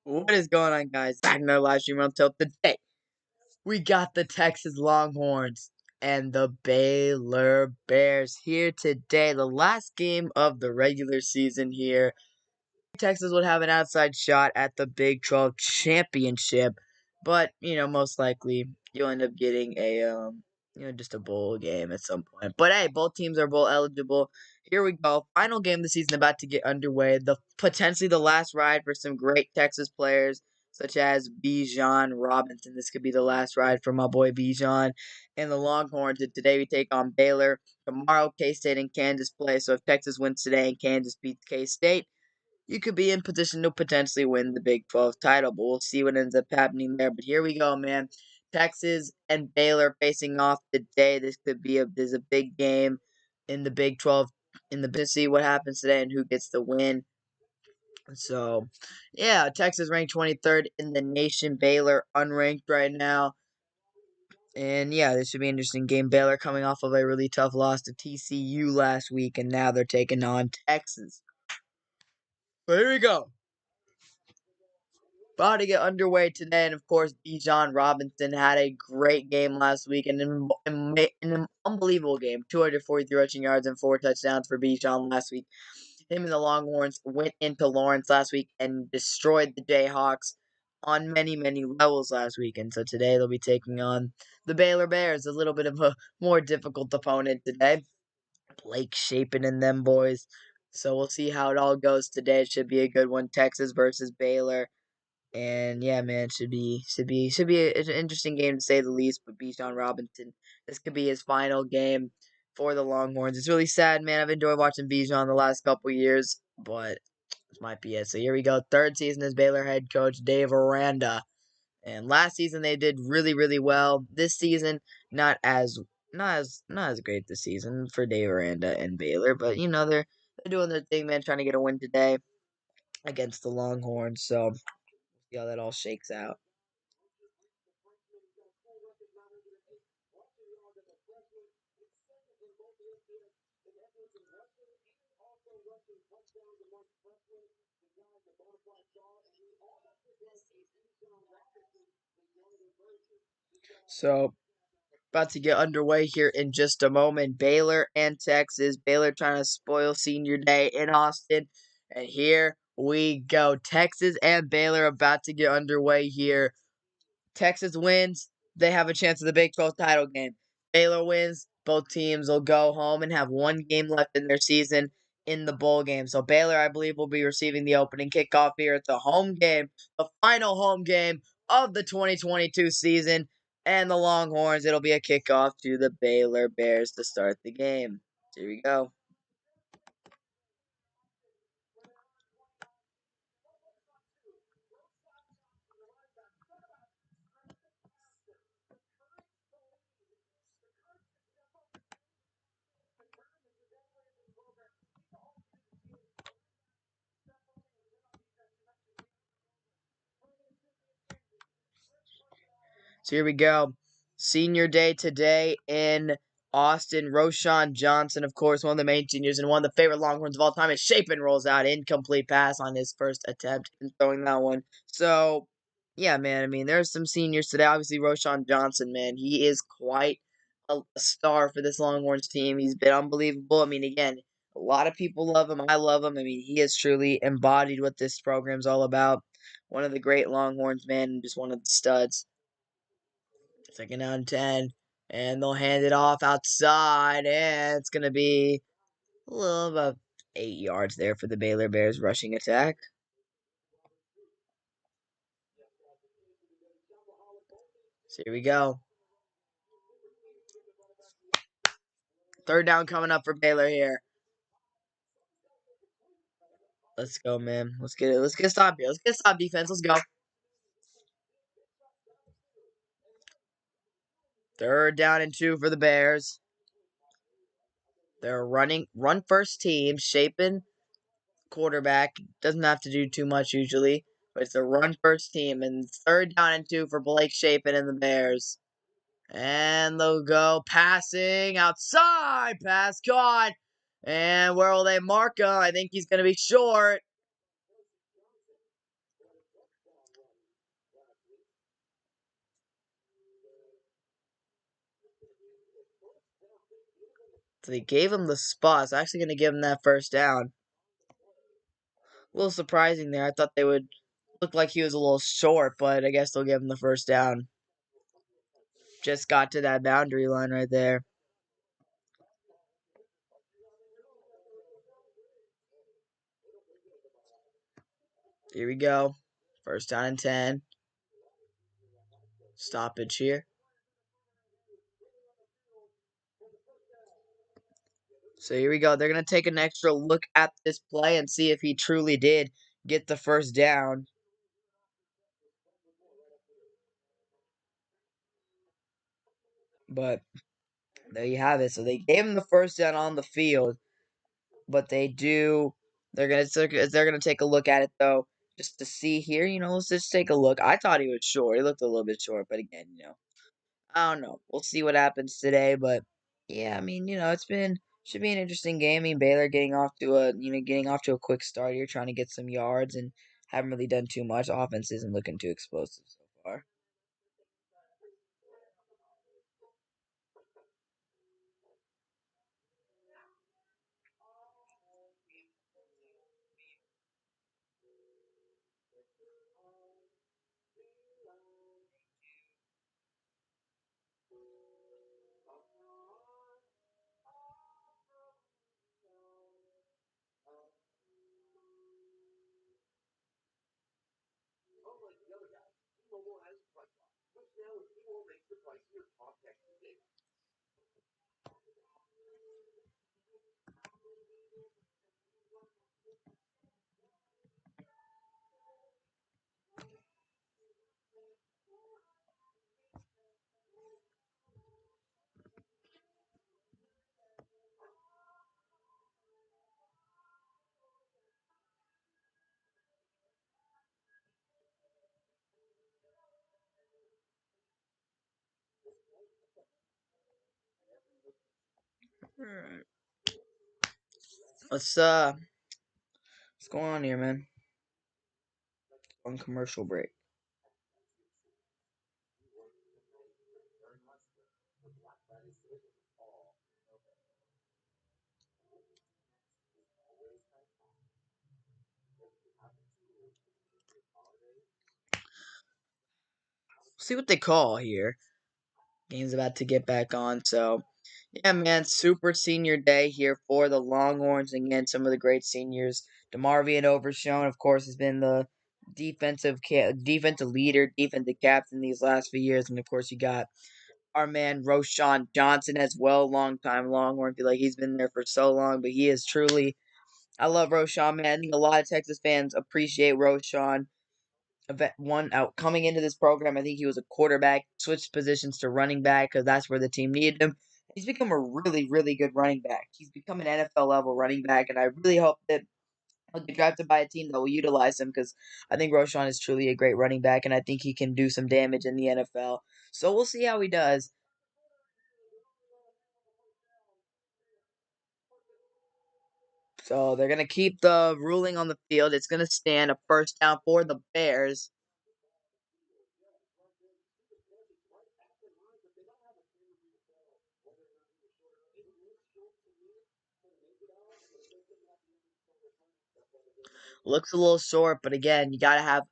What is going on, guys? Back in our live stream until today. We got the Texas Longhorns and the Baylor Bears here today. The last game of the regular season here. Texas would have an outside shot at the Big 12 championship, but most likely you'll end up getting just a bowl game at some point. But hey, both teams are bowl eligible. Here we go. Final game of the season about to get underway. Potentially the last ride for some great Texas players, such as Bijan Robinson. This could be the last ride for my boy Bijan and the Longhorns. And today we take on Baylor. Tomorrow, K-State and Kansas play. So if Texas wins today and Kansas beats K-State, you could be in position to potentially win the Big 12 title, but we'll see what ends up happening there. But here we go, man. Texas and Baylor facing off today. This could be a big game in the Big 12 to see what happens today and who gets the win. So, yeah, Texas ranked 23rd in the nation. Baylor unranked right now. And yeah, this should be an interesting game. Baylor coming off of a really tough loss to TCU last week, and now they're taking on Texas. So here we go. About to get underway today, and of course, Bijan Robinson had a great game last week, and an unbelievable game. 243 rushing yards and 4 touchdowns for Bijan last week. Him and the Longhorns went into Lawrence last week and destroyed the Jayhawks on many, many levels last week. And so today they'll be taking on the Baylor Bears, a little bit of a more difficult opponent today. Blake Shapen and them boys. So we'll see how it all goes today. It should be a good one. Texas versus Baylor. And yeah, man, should be an interesting game to say the least. But Bijan Robinson, this could be his final game for the Longhorns. It's really sad, man. I've enjoyed watching Bijan the last couple years, but this might be it. So here we go, third season as Baylor head coach Dave Aranda. And last season they did really, really well. This season, not as great this season for Dave Aranda and Baylor, but they're doing their thing, man, trying to get a win today against the Longhorns. So see how that all shakes out. So, about to get underway here in just a moment. Baylor and Texas. Baylor trying to spoil senior day in Austin. And here we go. Texas and Baylor about to get underway here. Texas wins, they have a chance at the Big 12 title game. Baylor wins, both teams will go home and have one game left in their season in the bowl game. So Baylor, I believe, will be receiving the opening kickoff here at the home game, the final home game of the 2022 season. And the Longhorns, it'll be a kickoff to the Baylor Bears to start the game. Here we go. So here we go. Senior day today in Austin. Roshan Johnson, of course, one of the main seniors and one of the favorite Longhorns of all time, is Shapen rolls out incomplete pass on his first attempt in throwing that one. So, yeah, man. I mean, there's some seniors today. Obviously, Roshan Johnson, man, he is quite a star for this Longhorns team. He's been unbelievable. I mean, again, a lot of people love him. I love him. I mean, he has truly embodied what this program's all about. One of the great Longhorns, man, and just one of the studs. Second down 10. And they'll hand it off outside. And it's going to be a little about 8 yards there for the Baylor Bears rushing attack. So here we go. Third down coming up for Baylor here. Let's go, man. Let's get it. Let's get a stop here. Let's get a stop defense. Let's go. Third down and 2 for the Bears. They're run first team. Shapen quarterback. Doesn't have to do too much usually. But it's a run first team. And third down and 2 for Blake Shapen and the Bears. And they'll go passing outside. Pass caught. And where will they mark him? I think he's going to be short. So they gave him the spot. It's actually going to give him that first down. A little surprising there. I thought they would look like he was a little short, but I guess they'll give him the first down. Just got to that boundary line right there. Here we go. First down and 10. Stoppage here. So here we go. They're going to take an extra look at this play and see if he truly did get the first down. But there you have it. So they gave him the first down on the field, but they're gonna take a look at it though, just to see here. Let's just take a look. I thought he was short. He looked a little bit short, but again, I don't know. We'll see what happens today, but yeah, I mean, should be an interesting game. I mean, Baylor getting off to a quick start here, trying to get some yards and haven't really done too much. Offense isn't looking too explosive so far. All right. What's going on here, man? On commercial break. See what they call here. Game's about to get back on, so yeah, man, super senior day here for the Longhorns. Again, some of the great seniors. DeMarvian Overshown, of course, has been the defensive leader, defensive captain these last few years, and of course, you got our man Roshan Johnson as well, long time Longhorn. I feel like he's been there for so long, but he is truly. I love Roshan, man. I think a lot of Texas fans appreciate Roshan one out coming into this program. I think he was a quarterback, switched positions to running back because that's where the team needed him. He's become a really, really good running back. He's become an NFL level running back, and I really hope that he'll get drafted by a team that will utilize him because I think Roshan is truly a great running back, and I think he can do some damage in the NFL. So we'll see how he does. So they're gonna keep the ruling on the field. It's gonna stand a first down for the Bears. Looks a little short, but again, you have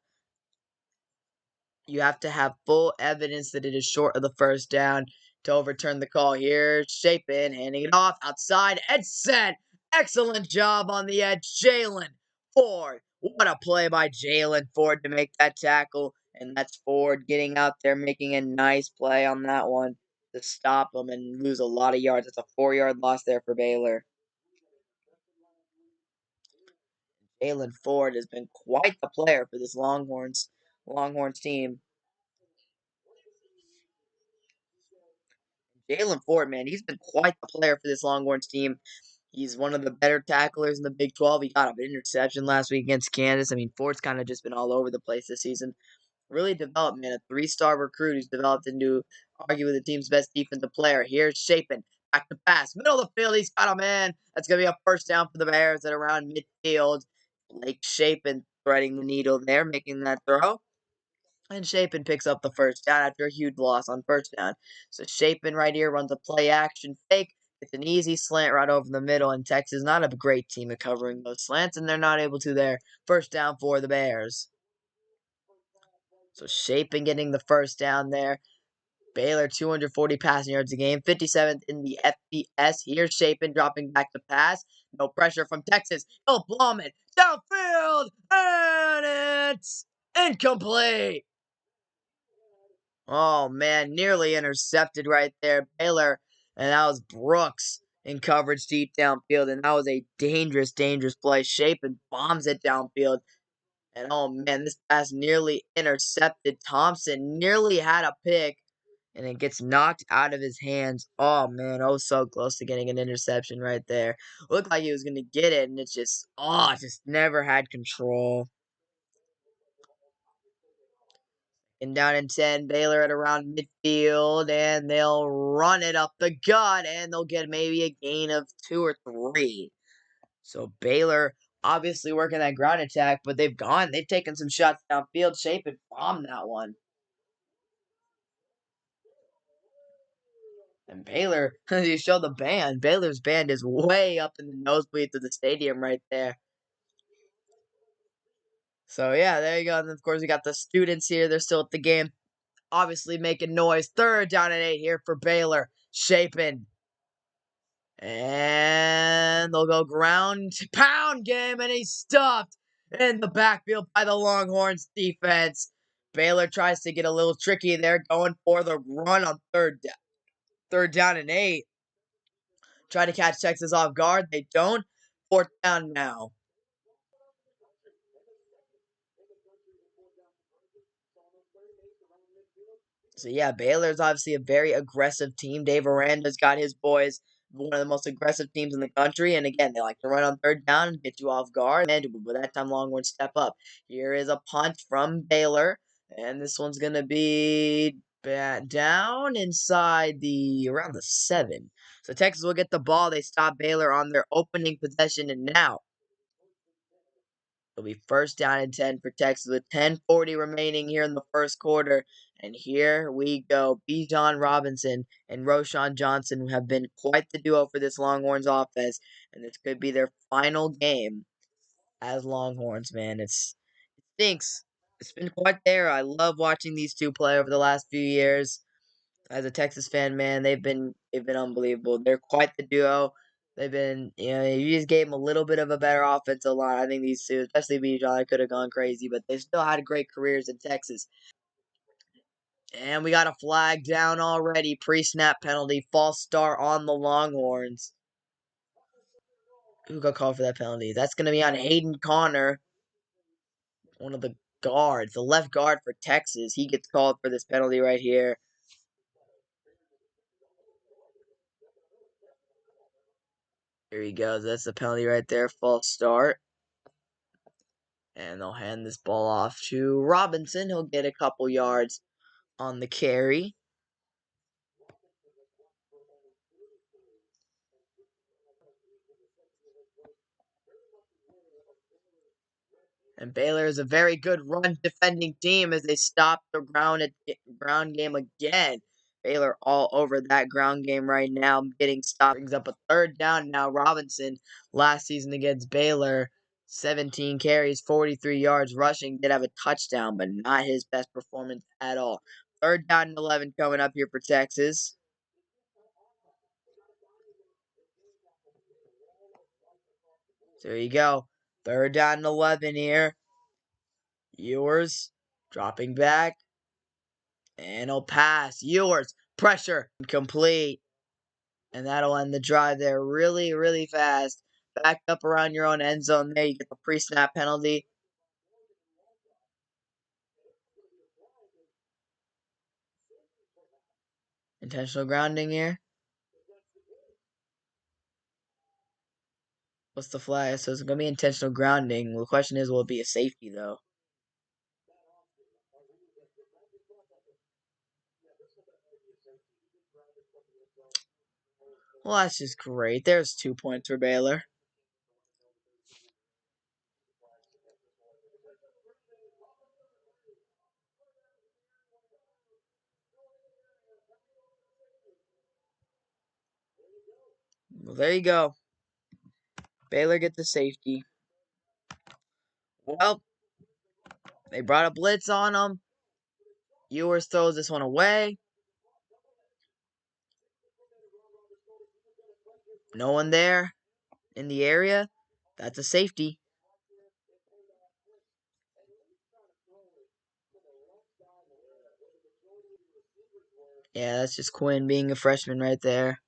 to have full evidence that it is short of the first down to overturn the call. Here, Shapin handing it off outside and set. Excellent job on the edge, Jalen Ford. What a play by Jalen Ford to make that tackle. And that's Ford getting out there, making a nice play on that one to stop them and lose a lot of yards. It's a 4-yard loss there for Baylor. Jalen Ford has been quite the player for this Longhorns team. Jalen Ford, man, he's been quite the player for this Longhorns team. He's one of the better tacklers in the Big 12. He got an interception last week against Kansas. I mean, Ford's kind of just been all over the place this season. Really developed, man. A 3-star recruit who's developed into arguably the team's best defensive player. Here's Shapin. Back to pass. Middle of the field. He's got a man. That's going to be a first down for the Bears at around midfield. Blake Shapin threading the needle there, making that throw. And Shapin picks up the first down after a huge loss on first down. So Shapin right here runs a play action fake, It's an easy slant right over the middle, and Texas is not a great team at covering those slants, and they're not able to there. First down for the Bears. So Shapen getting the first down there. Baylor 240 passing yards a game, 57th in the FBS. Here's Shapen dropping back to pass. No pressure from Texas. He'll bomb it downfield, and it's incomplete. Oh man, nearly intercepted right there. Baylor, and that was Brooks in coverage deep downfield, and that was a dangerous, dangerous play. Shapen bombs it downfield. And oh man, this pass nearly intercepted. Thompson nearly had a pick, and it gets knocked out of his hands. Oh man, oh so close to getting an interception right there. Looked like he was gonna get it, and it's just never had control. And down in 10, Baylor at around midfield, and they'll run it up the gut, and they'll get maybe a gain of 2 or 3. So Baylor obviously working that ground attack, but they've taken some shots downfield. Shape and bombed that one. And Baylor, as you show the band, Baylor's band is way up in the nosebleeds of the stadium right there. So yeah, there you go. And of course, we got the students here. They're still at the game, obviously making noise. Third down and 8 here for Baylor. Shapen. And they'll go ground pound game, and he's stuffed in the backfield by the Longhorns defense. Baylor tries to get a little tricky there, going for the run on third down and 8. Try to catch Texas off guard. They don't. Fourth down now. So yeah, Baylor's obviously a very aggressive team. Dave Aranda's got his boys, one of the most aggressive teams in the country. And again, they like to run on third down and get you off guard. And with that time, Longhorns step up. Here is a punt from Baylor, and this one's gonna be down inside the around the 7. So Texas will get the ball. They stop Baylor on their opening possession, and now it'll be first down and 10 for Texas with 10:40 remaining here in the first quarter. And here we go. Bijan Robinson and Roshan Johnson have been quite the duo for this Longhorns offense. And this could be their final game as Longhorns, man. It stinks. It's been quite there. I love watching these two play over the last few years. As a Texas fan, man, they've been unbelievable. They're quite the duo. They've been, you just gave them a little bit of a better offensive line. I think these two, especially Bijan, could have gone crazy, but they still had great careers in Texas. And we got a flag down already. Pre-snap penalty, false start on the Longhorns. Who got called for that penalty? That's going to be on Hayden Connor, one of the guards, the left guard for Texas. He gets called for this penalty right here. Here he goes. That's the penalty right there. False start. And they'll hand this ball off to Robinson. He'll get a couple yards on the carry. And Baylor is a very good run defending team as they stop the ground game again. Baylor all over that ground game right now, getting stopped. Brings up a third down now. Robinson, last season against Baylor, 17 carries, 43 yards rushing. Did have a touchdown, but not his best performance at all. Third down and 11 coming up here for Texas. There you go. Third down and 11 here. Ewers dropping back. And he'll pass. Ewers. Pressure. Complete. And that'll end the drive there really, really fast. Back up around your own end zone there. You get the pre-snap penalty. Intentional grounding here. What's the flag? So it's going to be intentional grounding. Well, the question is, will it be a safety, though? Well, that's just great. There's 2 points for Baylor. Well, there you go. Baylor get the safety. Well, they brought a blitz on them. Ewers throws this one away. No one there in the area. That's a safety. Yeah, that's just Quinn being a freshman right there.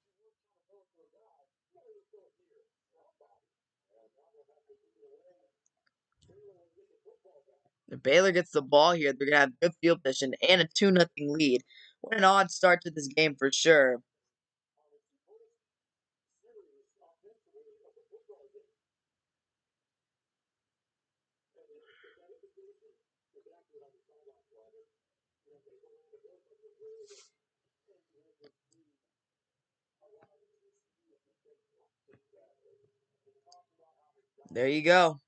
If Baylor gets the ball here, they're going to have good field position and a 2-0 lead. What an odd start to this game for sure. There you go.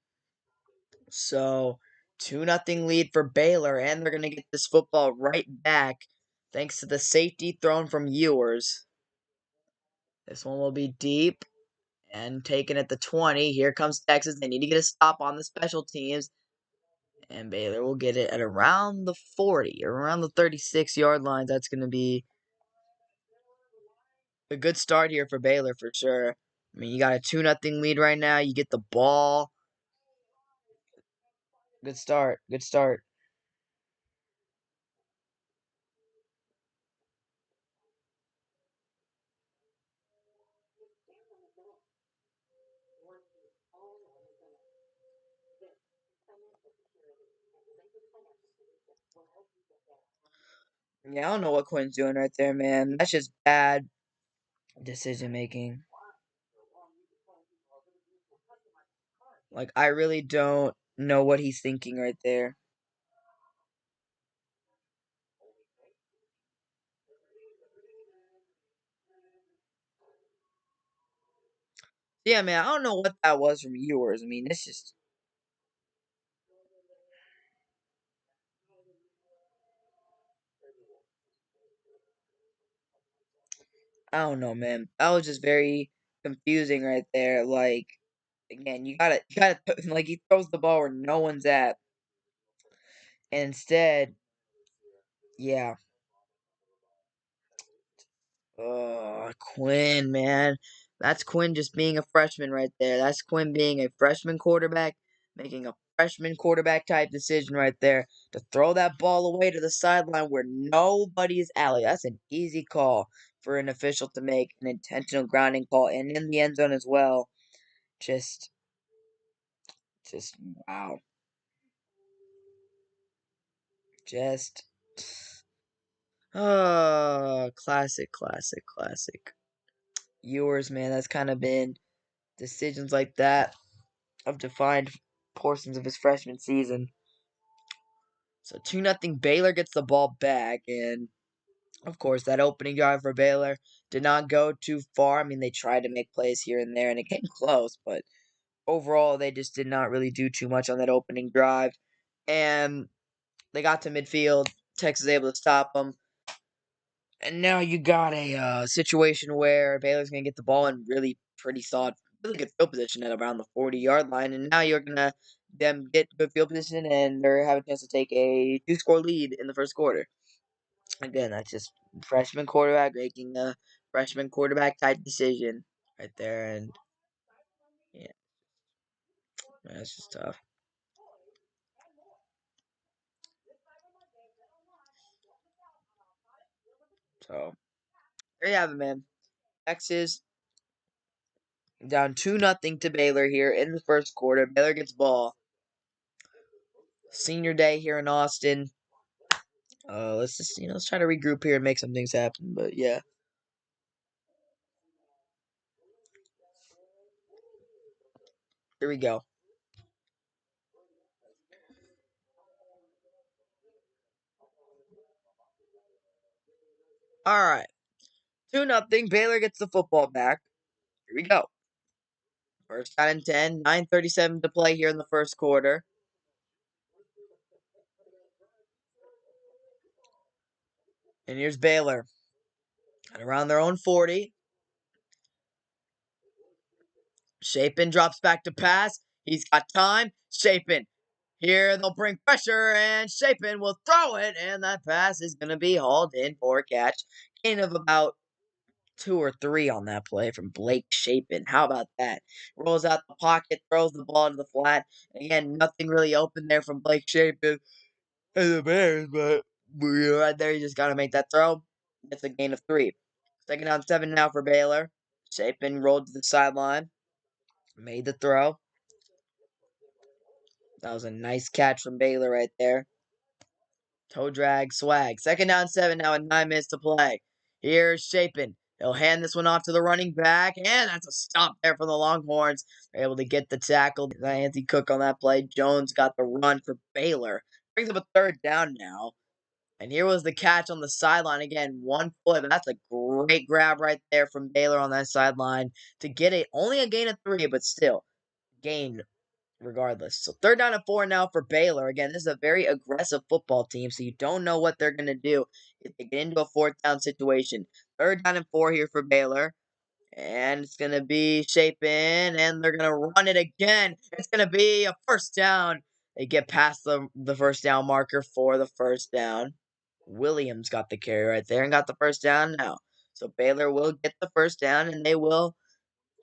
So, 2-0 lead for Baylor, and they're going to get this football right back thanks to the safety thrown from Ewers. This one will be deep and taken at the 20. Here comes Texas. They need to get a stop on the special teams. And Baylor will get it at around the 40 or around the 36-yard line. That's going to be a good start here for Baylor for sure. I mean, you got a 2-0 lead right now. You get the ball. Good start. Good start. Yeah, I don't know what Quinn's doing right there, man. That's just bad decision making. Like, I really don't know what he's thinking right there. Yeah, man, I don't know what that was from yours. I mean, it's just, I don't know, man. That was just very confusing right there. Like, again, you gotta, like, he throws the ball where no one's at. And instead, yeah. Quinn, man. That's Quinn just being a freshman right there. That's Quinn being a freshman quarterback, making a freshman quarterback type decision right there to throw that ball away to the sideline where nobody is alley. That's an easy call for an official to make, an intentional grounding call, and in the end zone as well. Just, just wow. Just, classic, classic, classic. Yours, man. That's kind of been decisions like that of defined portions of his freshman season. So 2-0 Baylor gets the ball back, and of course that opening drive for Baylor did not go too far. I mean, they tried to make plays here and there, and it came close, but overall they just did not really do too much on that opening drive. And they got to midfield. Texas able to stop them. And now you got a situation where Baylor's going to get the ball in really pretty solid, really good field position at around the 40-yard line. And now you're going to them get good field position and they're having a chance to take a two-score lead in the first quarter. Again, that's just freshman quarterback making a freshman quarterback type decision right there. And yeah, that's just tough. So there you have it, man. Texas down 2-0 to Baylor here in the first quarter. Baylor gets ball. Senior day here in Austin. Let's just let's try to regroup here and make some things happen. But yeah, here we go. All right, 2-0. Baylor gets the football back. Here we go. First down and 10. 9:37 to play here in the first quarter. And here's Baylor at around their own 40. Shapen drops back to pass. He's got time. Shapen. Here they'll bring pressure, and Shapen will throw it, and that pass is going to be hauled in for a catch. Gain of about 2 or 3 on that play from Blake Shapen. How about that? Rolls out the pocket, throws the ball to the flat. Again, nothing really open there from Blake Shapen and the Bears, but right there, you just got to make that throw. It's a gain of 3. Second down 7 now for Baylor. Shapen rolled to the sideline, made the throw. That was a nice catch from Baylor right there. Toe drag swag. Second down 7 now with 9 minutes to play. Here's Shapen. He'll hand this one off to the running back, and that's a stop there for the Longhorns. They're able to get the tackle. Anthony Cook on that play. Jones got the run for Baylor. Brings up a third down now. And here was the catch on the sideline again. 1 foot, but that's a great grab right there from Baylor on that sideline to get it. Only a gain of 3, but still gain regardless. So third down and 4 now for Baylor. Again, this is a very aggressive football team, so you don't know what they're going to do if they get into a fourth down situation. Third down and 4 here for Baylor. And it's going to be Shapen, and they're going to run it again. It's going to be a first down. They get past the first down marker for the first down. Williams got the carry right there and got the first down now. So Baylor will get the first down, and they will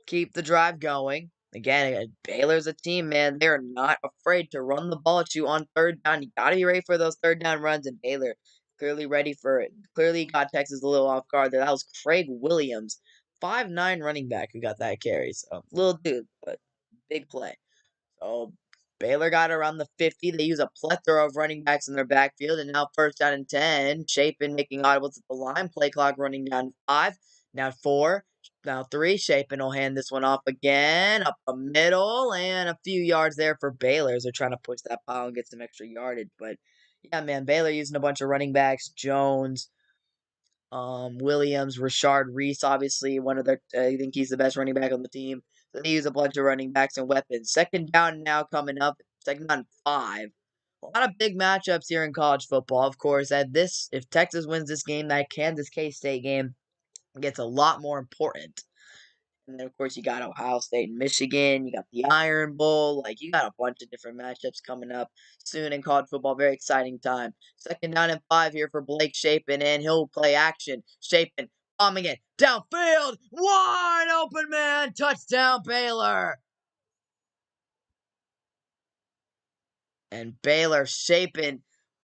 keep the drive going. Again, Baylor's a team, man. They're not afraid to run the ball at you on third down. You got to be ready for those third down runs, and Baylor clearly ready for it. Clearly got Texas a little off guard there. That was Craig Williams, 5'9" running back who got that carry. So, little dude, but big play. So Baylor got around the 50. They use a plethora of running backs in their backfield, and now first down and 10. Shapen making audibles at the line. Play clock running down 5. Now 4. Now 3. Shapen will hand this one off again. Up the middle, and a few yards there for Baylor as they're trying to push that pile and get some extra yardage. But yeah, man, Baylor using a bunch of running backs. Jones, Williams, Rashard Reese, obviously one of their. I think he's the best running back on the team. So they use a bunch of running backs and weapons. Second down now coming up. Second down 5. A lot of big matchups here in college football. Of course, if Texas wins this game, that Kansas K-State game gets a lot more important. And then, of course, you got Ohio State and Michigan. You got the Iron Bowl. Like, you got a bunch of different matchups coming up soon in college football. Very exciting time. Second down and 5 here for Blake Shapen, and he'll play action. Shapen bombing it downfield. Wide open, man. Touchdown, Baylor. And Baylor Shapen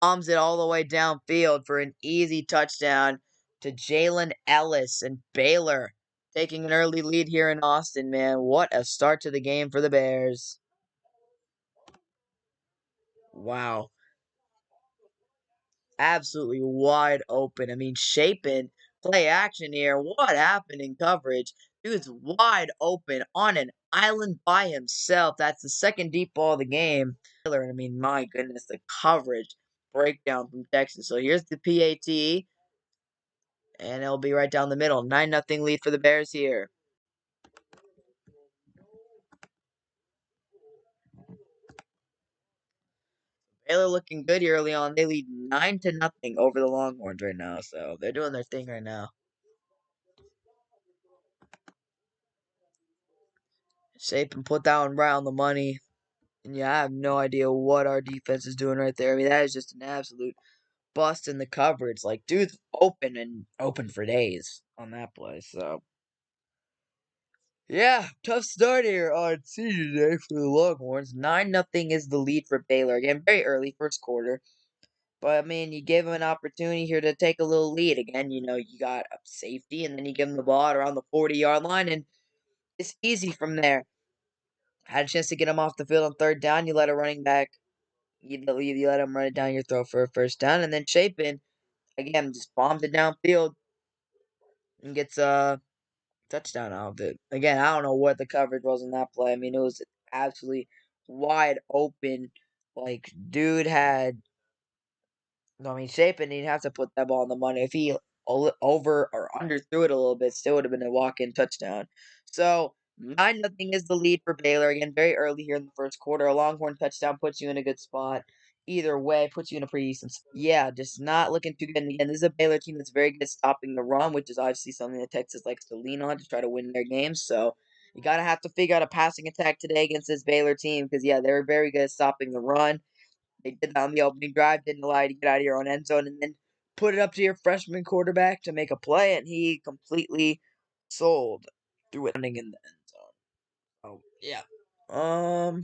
bombs it all the way downfield for an easy touchdown to Jalen Ellis. And Baylor taking an early lead here in Austin, man. What a start to the game for the Bears. Wow. Absolutely wide open. I mean, Shapen, play action here. What happened in coverage? Dude's wide open on an island by himself. That's the second deep ball of the game. I mean, my goodness, the coverage breakdown from Texas. So here's the PAT, and it'll be right down the middle. 9-0 lead for the Bears here. Baylor looking good here early on. They lead 9-0 over the Longhorns right now. So they're doing their thing right now. Shapen put that one right on the money. And yeah, I have no idea what our defense is doing right there. I mean, that is just an absolute bust in the coverage. Like, dude's open and open for days on that play. So, yeah, tough start here on senior day for the Longhorns. 9-0 is the lead for Baylor. Again, very early, first quarter. But, I mean, you give them an opportunity here to take a little lead. Again, you got a safety, and then you give them the ball at around the 40-yard line, and it's easy from there. Had a chance to get them off the field on third down. You let a running back you let him run it down your throat for a first down, and then Shapen again just bombs it downfield and gets a touchdown out of it. Again, I don't know what the coverage was in that play. I mean, it was absolutely wide open. Like, dude had, I mean, Shapen he'd have to put that ball on the money. If he over or underthrew it a little bit, still would have been a walk-in touchdown. So 9-0 is the lead for Baylor. Again, very early here in the first quarter. A Longhorn touchdown puts you in a good spot. Either way, puts you in a pretty decent spot. Yeah, just not looking too good. And again, this is a Baylor team that's very good at stopping the run, which is obviously something that Texas likes to lean on to try to win their games. So You gotta have to figure out a passing attack today against this Baylor team because yeah, they were very good at stopping the run. They did that on the opening drive, didn't allow you to get out of your own end zone, and then put it up to your freshman quarterback to make a play, and he completely sold through it in the end zone. Oh yeah. Um.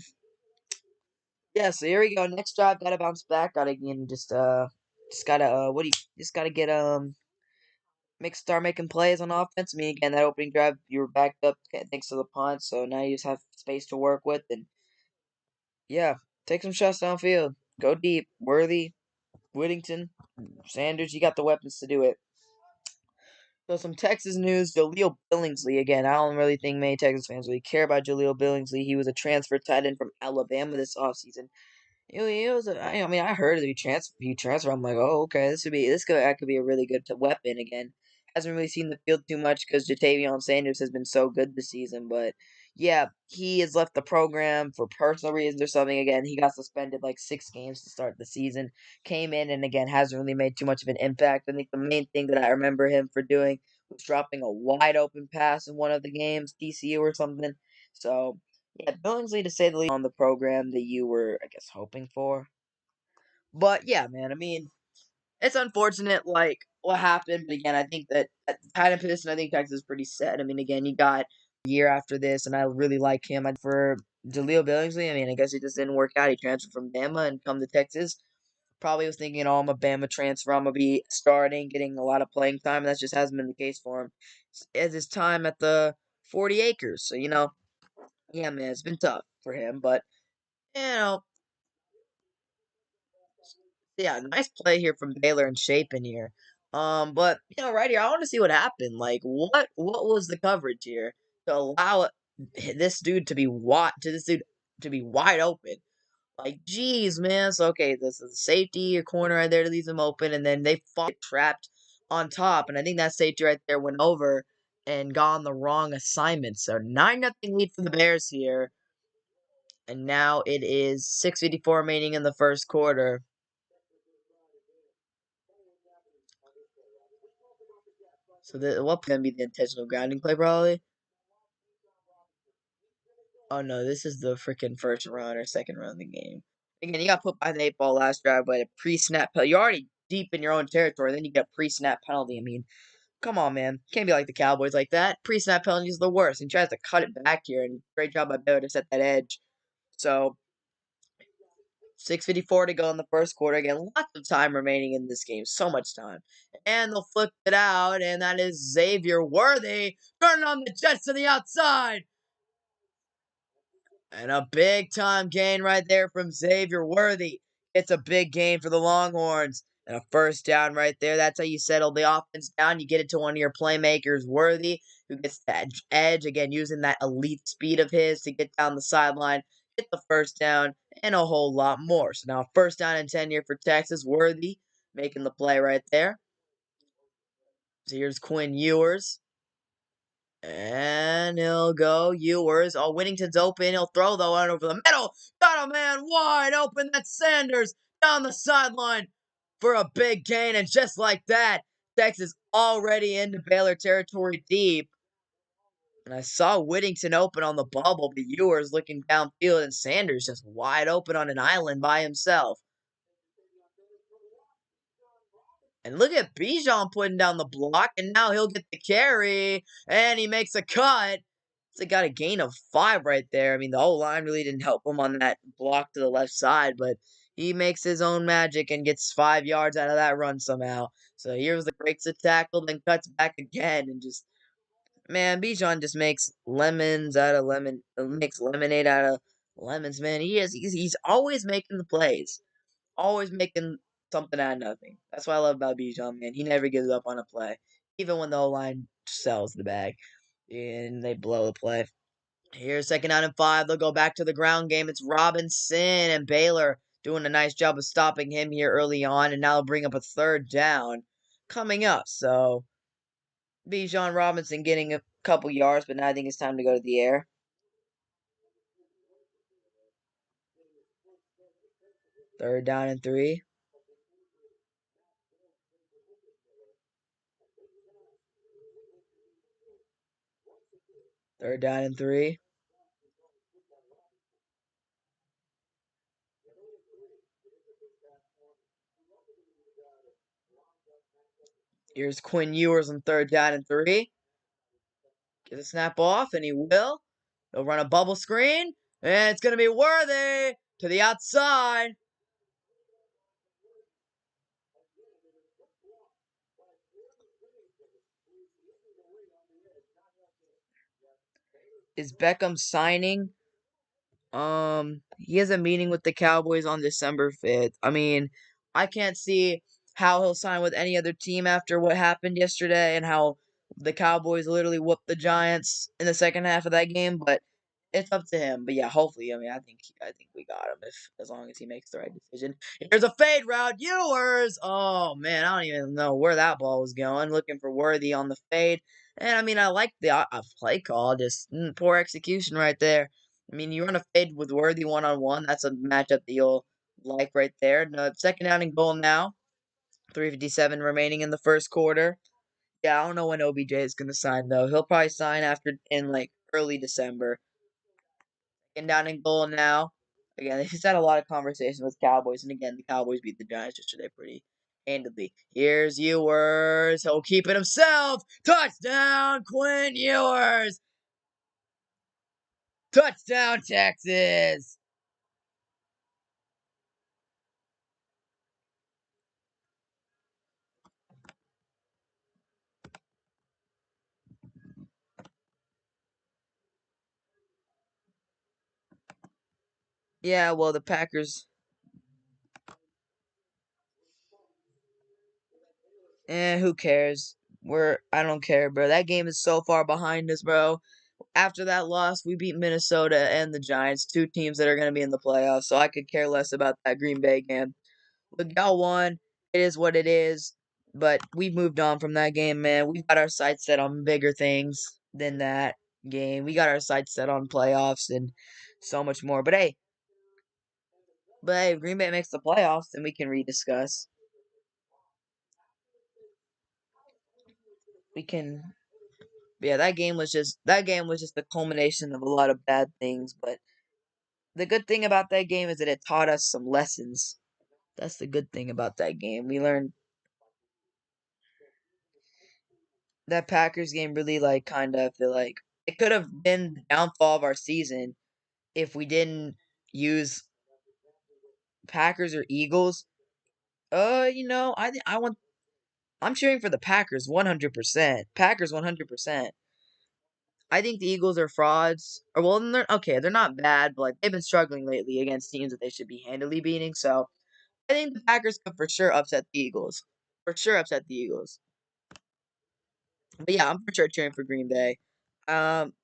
Yeah. So here we go. Next drive, gotta bounce back. Gotta again just gotta what do you just gotta get start making plays on offense. I mean, again, that opening drive, you were backed up thanks to the punt, so now you just have space to work with, and yeah, take some shots downfield, go deep. Worthy, Whittington, Sanders, you got the weapons to do it. So some Texas news, Jaleel Billingsley again. I don't really think many Texas fans really care about Jaleel Billingsley. He was a transfer tight end from Alabama this offseason. It was. I mean, I heard he transfer. I'm like, oh, okay, that could be a really good weapon again. Hasn't really seen the field too much because Jatavion Sanders has been so good this season, but yeah, he has left the program for personal reasons or something. Again, he got suspended like 6 games to start the season. Came in and again hasn't really made too much of an impact. I think the main thing that I remember him for doing was dropping a wide open pass in one of the games, TCU or something. So yeah, Billingsley, to say the least, on the program that you were, I guess, hoping for. But yeah, man, I mean, it's unfortunate, like, what happened. But again, I think that at the tight end position, I think Texas is pretty set. I mean, again, you got a year after this, and I really like him. For Jaleel Billingsley, I mean, I guess it just didn't work out. He transferred from Bama and come to Texas. Probably was thinking, oh, I'm a Bama transfer. I'm going to be starting, getting a lot of playing time. And that just hasn't been the case for him as his time at the 40 acres. So, yeah, man, it's been tough for him. But you know, yeah, nice play here from Baylor and Shapen here. But right here, I want to see what happened. Like, what was the coverage here to allow this dude to be wide open? Like, geez, man. So okay, this is safety or corner right there to leave them open, and then they fought trapped on top, and I think that safety right there went over and got on the wrong assignment. So 9-0 lead for the Bears here, and now it is 6:54 remaining in the first quarter. So what gonna be the intentional grounding play probably? Oh no, this is the freaking first run or second run of the game. Again, you got put by the 8 ball last drive by a pre-snap penalty. You're already deep in your own territory, then you get a pre-snap penalty. I mean, come on, man. Can't be like the Cowboys like that. Pre-snap penalty is the worst. And he tries to cut it back here, and great job by Baylor to set that edge. So 6:54 to go in the first quarter. Again, lots of time remaining in this game. So much time. And they'll flip it out, and that is Xavier Worthy turning on the Jets to the outside. And a big time gain right there from Xavier Worthy. It's a big gain for the Longhorns. And a first down right there. That's how you settle the offense down. You get it to one of your playmakers, Worthy, who gets that edge, again, using that elite speed of his to get down the sideline, get the first down, and a whole lot more. So now first down and 10 here for Texas. Worthy making the play right there. So here's Quinn Ewers. And he'll go Ewers. Oh, Whittington's open. He'll throw, though, out over the middle. Got a man wide open. That's Sanders down the sideline for a big gain. And just like that, Texas already into Baylor territory deep. And I saw Whittington open on the bubble, but Ewers looking downfield, and Sanders just wide open on an island by himself. And look at Bijan putting down the block, and now he'll get the carry, and he makes a cut. So got a gain of 5 right there. I mean, the whole line really didn't help him on that block to the left side, but he makes his own magic and gets 5 yards out of that run somehow. So here's the breaks a tackle, then cuts back again, and just man, Bijan just makes makes lemonade out of lemons, man. He's always making the plays. Always making something out of nothing. That's what I love about Bijan, man. He never gives up on a play. Even when the O line sells the bag and they blow the play. Here's second down and 5. They'll go back to the ground game. It's Robinson and Baylor doing a nice job of stopping him here early on. And now they'll bring up a third down coming up. So Bijan Robinson getting a couple yards, but now I think it's time to go to the air. Third down and 3. Third down and 3. Here's Quinn Ewers on third down and 3. Get the snap off, and he will. He'll run a bubble screen, and it's going to be Worthy to the outside. Is Beckham signing? He has a meeting with the Cowboys on December 5th. I mean, I can't see how he'll sign with any other team after what happened yesterday and how the Cowboys literally whooped the Giants in the second half of that game, but it's up to him. But yeah, hopefully, I mean, I think we got him if as long as he makes the right decision. Here's a fade route, Ewers. Oh man, I don't even know where that ball was going. Looking for Worthy on the fade, and I mean, I like the play call, just poor execution right there. I mean, you run a fade with Worthy one-on-one. That's a matchup that you'll like right there. No, second down and goal now. 3:57 remaining in the first quarter. Yeah, I don't know when OBJ is going to sign, though. He'll probably sign after in, like, early December. Second down and goal now. Again, he's had a lot of conversations with Cowboys. And again, the Cowboys beat the Giants yesterday pretty handedly. Here's Ewers. He'll keep it himself. Touchdown, Quinn Ewers. Touchdown, Texas. Yeah, well, the Packers. Who cares? I don't care, bro. That game is so far behind us, bro. After that loss, we beat Minnesota and the Giants, two teams that are going to be in the playoffs. So I could care less about that Green Bay game. Look, y'all won. It is what it is. But we've moved on from that game, man. We've got our sights set on bigger things than that game. We got our sights set on playoffs and so much more. But hey, if Green Bay makes the playoffs, then we can rediscuss. We can Yeah, that game was just the culmination of a lot of bad things, but the good thing about that game is that it taught us some lessons. That's the good thing about that game. We learned that Packers game really like kind of feel like it could have been the downfall of our season if we didn't use Packers or Eagles. I'm cheering for the Packers 100%. Packers 100%. I think the Eagles are frauds. Or well, they're okay. They're not bad, but like they've been struggling lately against teams that they should be handily beating. So I think the Packers could for sure upset the Eagles. For sure upset the Eagles. But yeah, I'm for sure cheering for Green Bay.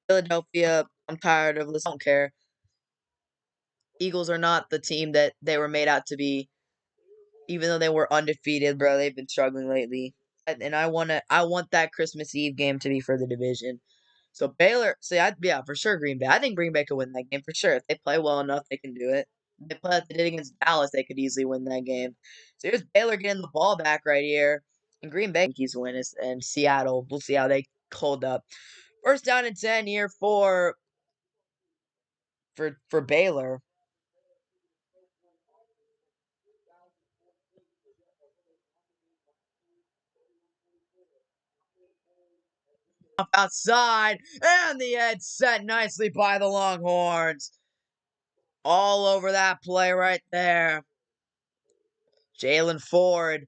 Philadelphia, I'm tired of this. I don't care. Eagles are not the team that they were made out to be. Even though they were undefeated, bro, they've been struggling lately. And I want that Christmas Eve game to be for the division. So Baylor, yeah, for sure Green Bay. I think Green Bay could win that game for sure. If they play well enough, they can do it. If they play like they did against Dallas, they could easily win that game. So here's Baylor getting the ball back right here. And Green Bay keeps winning. And Seattle, we'll see how they hold up. First down and 10 here for Baylor. Outside, and the edge set nicely by the Longhorns. All over that play right there. Jalen Ford.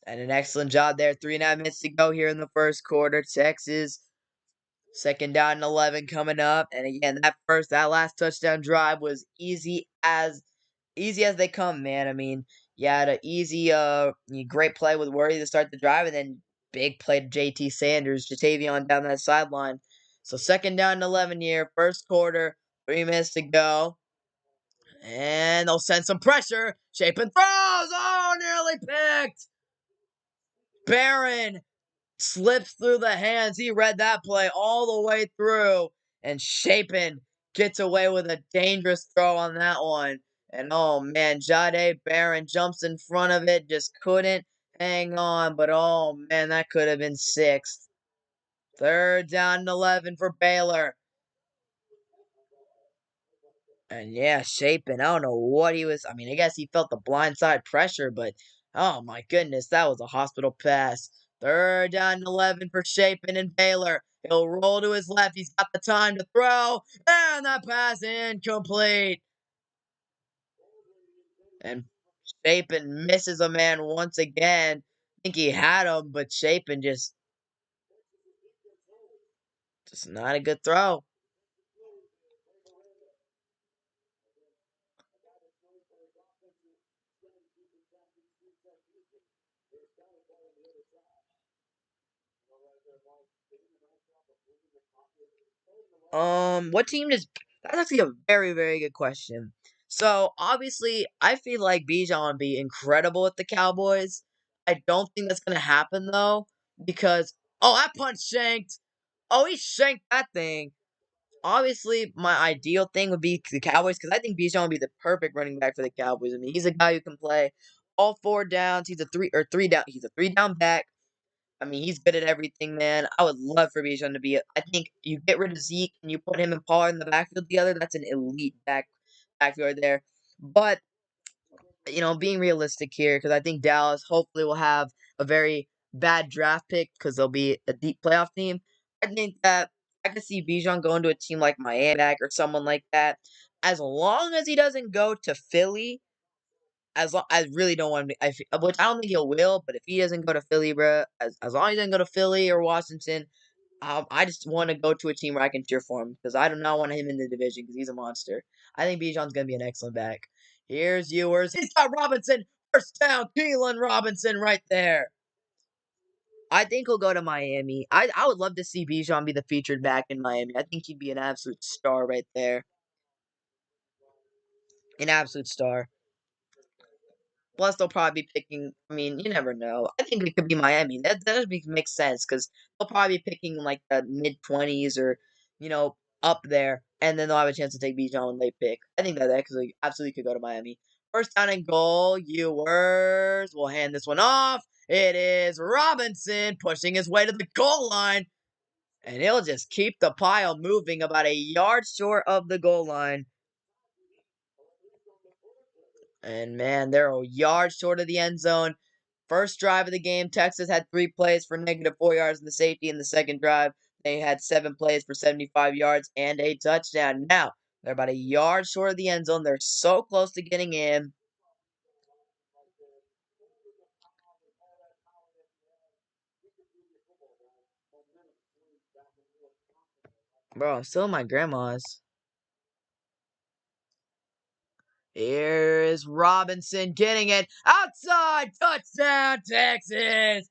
And an excellent job there. 3.5 minutes to go here in the first quarter. Texas, second down and 11 coming up. And again, that last touchdown drive was easy as they come, man. I mean, you had an great play with Worthy to start the drive, and then big play to JT Sanders, Jatavion down that sideline. So second down and 11 here, first quarter, 3 minutes to go. And they'll send some pressure. Shapen throws. Oh, nearly picked. Barron slips through the hands. He read that play all the way through. And Shapen gets away with a dangerous throw on that one. And oh man, Jade Barron jumps in front of it. Just couldn't hang on. But oh man, that could have been sixth. Third down and 11 for Baylor. And yeah, Shapen, I don't know what he was. I mean, I guess he felt the blindside pressure, but oh my goodness, that was a hospital pass. Third down and 11 for Shapen and Baylor. He'll roll to his left. He's got the time to throw. And that pass incomplete. And Shapen misses a man once again. I think he had him, but Shapen just not a good throw. What team does that's actually a very, very good question. So obviously, I feel like Bijan would be incredible with the Cowboys. I don't think that's gonna happen though, because oh, that punch shanked. Oh, he shanked that thing. Obviously, my ideal thing would be the Cowboys because I think Bijan would be the perfect running back for the Cowboys. I mean, he's a guy who can play all four downs. He's a three down. He's a three down back. I mean, he's good at everything, man. I would love for Bijan to be. I think you get rid of Zeke and you put him and Pollard in the backfield together. That's an elite backfield there. But being realistic here, because I think Dallas hopefully will have a very bad draft pick because they'll be a deep playoff team. I think that I could see Bijan going to a team like Miami back or someone like that. As long as he doesn't go to Philly, I really don't want him to, which I don't think he'll will, but if he doesn't go to Philly, bro, as long as he doesn't go to Philly or Washington, I just want to go to a team where I can cheer for him because I do not want him in the division because he's a monster. I think Bijan's gonna be an excellent back. Here's Ewers. He's got Robinson. First down, Keelan Robinson right there. I think he'll go to Miami. I would love to see Bijan be the featured back in Miami. I think he'd be an absolute star right there. An absolute star. Plus, they'll probably be picking. I mean, you never know. I think it could be Miami. Makes sense because they'll probably be picking like the mid 20s or up there, and then they'll have a chance to take Bijan when they pick. I think that actually absolutely could go to Miami. First down and goal. Ewers will hand this one off. It is Robinson pushing his way to the goal line, and he'll just keep the pile moving about a yard short of the goal line. And man, they're a yard short of the end zone. First drive of the game, Texas had 3 plays for -4 yards in the safety. In the second drive, they had 7 plays for 75 yards and a touchdown. Now, they're about a yard short of the end zone. They're so close to getting in. Bro, I'm still in my grandma's. Here is Robinson getting it. Outside touchdown, Texas.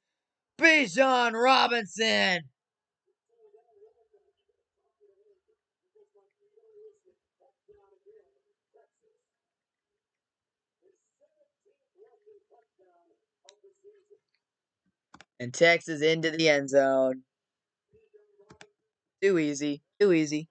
Bijan Robinson. And Texas into the end zone. Too easy. Too easy.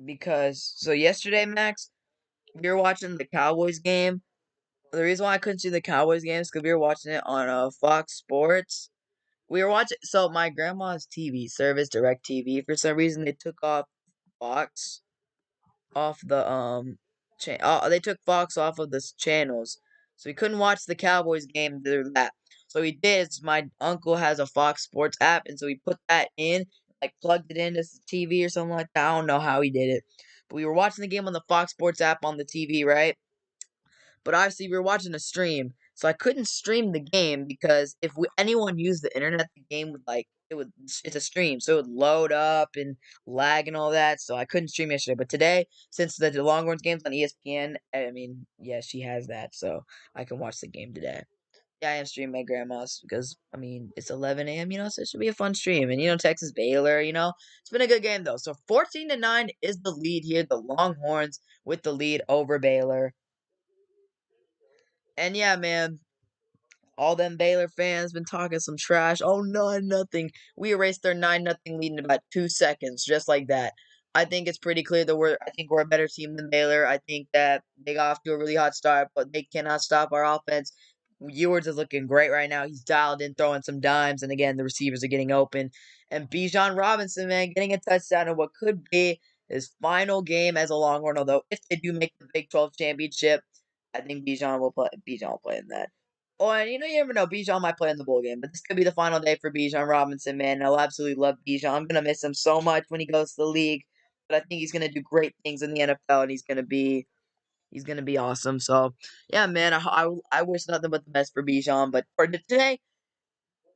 Because so yesterday, Max, we were watching the Cowboys game. The reason why I couldn't see the Cowboys game is because we were watching it on Fox Sports. We were watching so my grandma's TV service, Direct TV, for some reason they took off Fox off the they took Fox off of the channels, so we couldn't watch the Cowboys game through that. So we did. My uncle has a Fox Sports app, and so we put that in, like plugged it into the TV or something like that. I don't know how he did it, but we were watching the game on the Fox Sports app on the TV, right? But obviously, we were watching a stream, so I couldn't stream the game because if anyone used the internet, the game would it's a stream, so it would load up and lag and all that. So I couldn't stream yesterday. But today, since the Longhorns game's on ESPN, I mean, yeah, she has that, so I can watch the game today. Yeah, I am streaming my grandma's because I mean it's 11 a.m. So it should be a fun stream. And Texas Baylor, it's been a good game though. So 14-9 is the lead here. The Longhorns with the lead over Baylor. And yeah, man, all them Baylor fans been talking some trash. Oh, 9-0. We erased their 9-0 lead in about 2 seconds, just like that. I think it's pretty clear that we're a better team than Baylor. I think that they got off to a really hot start, but they cannot stop our offense. Ewers is looking great right now. He's dialed in, throwing some dimes, and again, the receivers are getting open. And Bijan Robinson, man, getting a touchdown in what could be his final game as a Longhorn. Although, if they do make the Big 12 championship, I think Bijan will play. Bijan will play in that. Oh, and you never know. Bijan might play in the bowl game, but this could be the final day for Bijan Robinson, man. I'll absolutely love Bijan. I'm gonna miss him so much when he goes to the league, but I think he's gonna do great things in the NFL, and he's gonna be awesome. So, yeah, man, I wish nothing but the best for Bijan. But for today,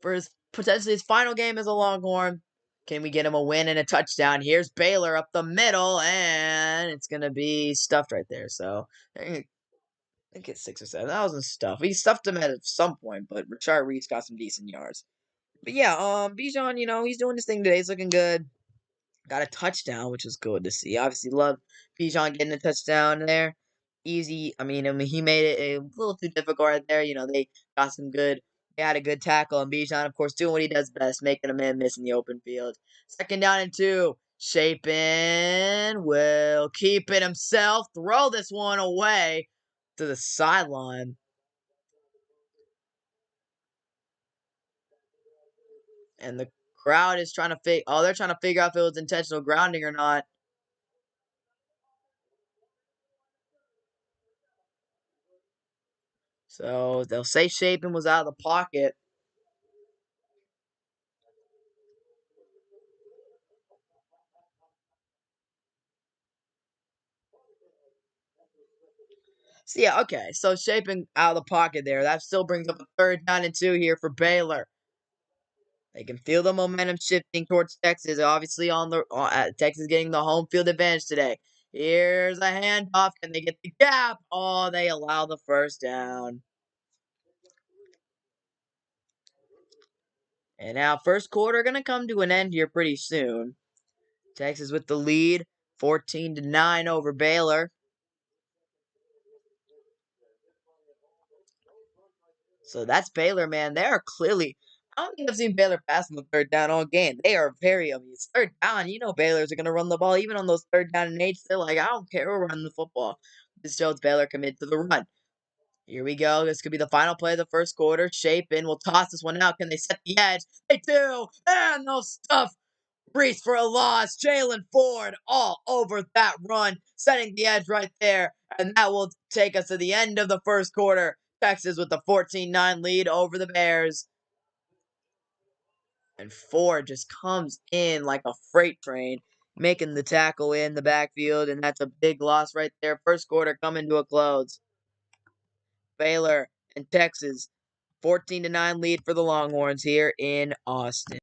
for his potentially his final game as a Longhorn, can we get him a win and a touchdown? Here's Baylor up the middle, and it's gonna be stuffed right there. So I think it's 6 or 7. That wasn't stuff. He stuffed him at some point, but Rashard Reese got some decent yards. But yeah, Bijan, he's doing this thing today. He's looking good. Got a touchdown, which is good to see. Obviously, love Bijan getting a touchdown there. Easy. I mean, he made it a little too difficult right there. They got some good. They had a good tackle, and Bijan, of course, doing what he does best, making a man miss in the open field. 2nd down and 2. Shapen will keep it himself. Throw this one away to the sideline. And the crowd is trying to they're trying to figure out if it was intentional grounding or not. So they'll say Shapen was out of the pocket. So yeah, okay. So Shapen out of the pocket there. That still brings up a 3rd down and 2 here for Baylor. They can feel the momentum shifting towards Texas. Obviously, Texas getting the home field advantage today. Here's a handoff. Can they get the gap? Oh, they allow the 1st down. And now, 1st quarter gonna come to an end here pretty soon. Texas with the lead, 14-9 over Baylor. So that's Baylor, man. They are clearly. I don't think I've seen Baylor pass on the 3rd down all game. They are very. I mean, it's 3rd down. Baylor's are going to run the ball even on those 3rd down and 8s. They're like, I don't care. We're running the football. This shows Baylor committed to the run. Here we go. This could be the final play of the 1st quarter. Shapen will toss this one out. Can they set the edge? They do. And they'll stuff Reese for a loss. Jalen Ford all over that run, setting the edge right there. And that will take us to the end of the 1st quarter. Texas with the 14-9 lead over the Bears. And Ford just comes in like a freight train, making the tackle in the backfield. And that's a big loss right there. 1st quarter coming to a close. Baylor and Texas, 14-9 lead for the Longhorns here in Austin.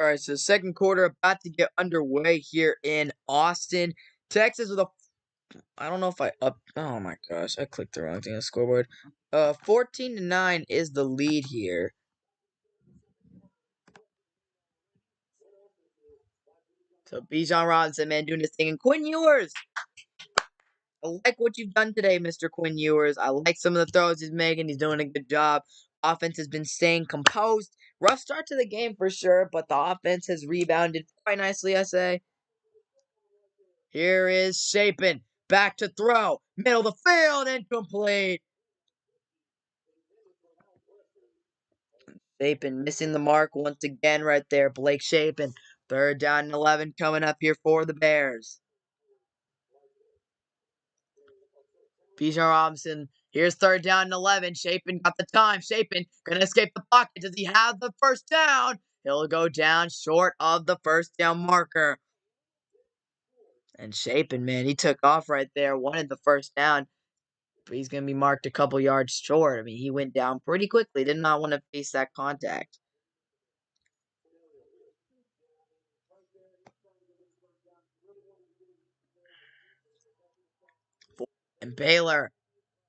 All right, so second quarter about to get underway here in Austin, Texas with a I don't know if I up oh my gosh, I clicked the wrong thing on the scoreboard. 14-9 is the lead here. So Bijan Robinson, man, doing his thing. And Quinn Ewers, I like what you've done today, Mr. Quinn Ewers. I like some of the throws he's making. He's doing a good job. Offense has been staying composed. Rough start to the game for sure, but the offense has rebounded quite nicely, I say. Here is Shapen. Back to throw. Middle of the field. Incomplete. Shapen missing the mark once again right there. Blake Shapen. Third down and 11 coming up here for the Bears. Bijan Robinson. Here's third down and 11. Shapen got the time. Shapen gonna escape the pocket. Does he have the first down? He'll go down short of the first down marker. And Shapen, man, he took off right there. Wanted the first down. But he's going to be marked a couple yards short. I mean, he went down pretty quickly. Did not want to face that contact. And Baylor,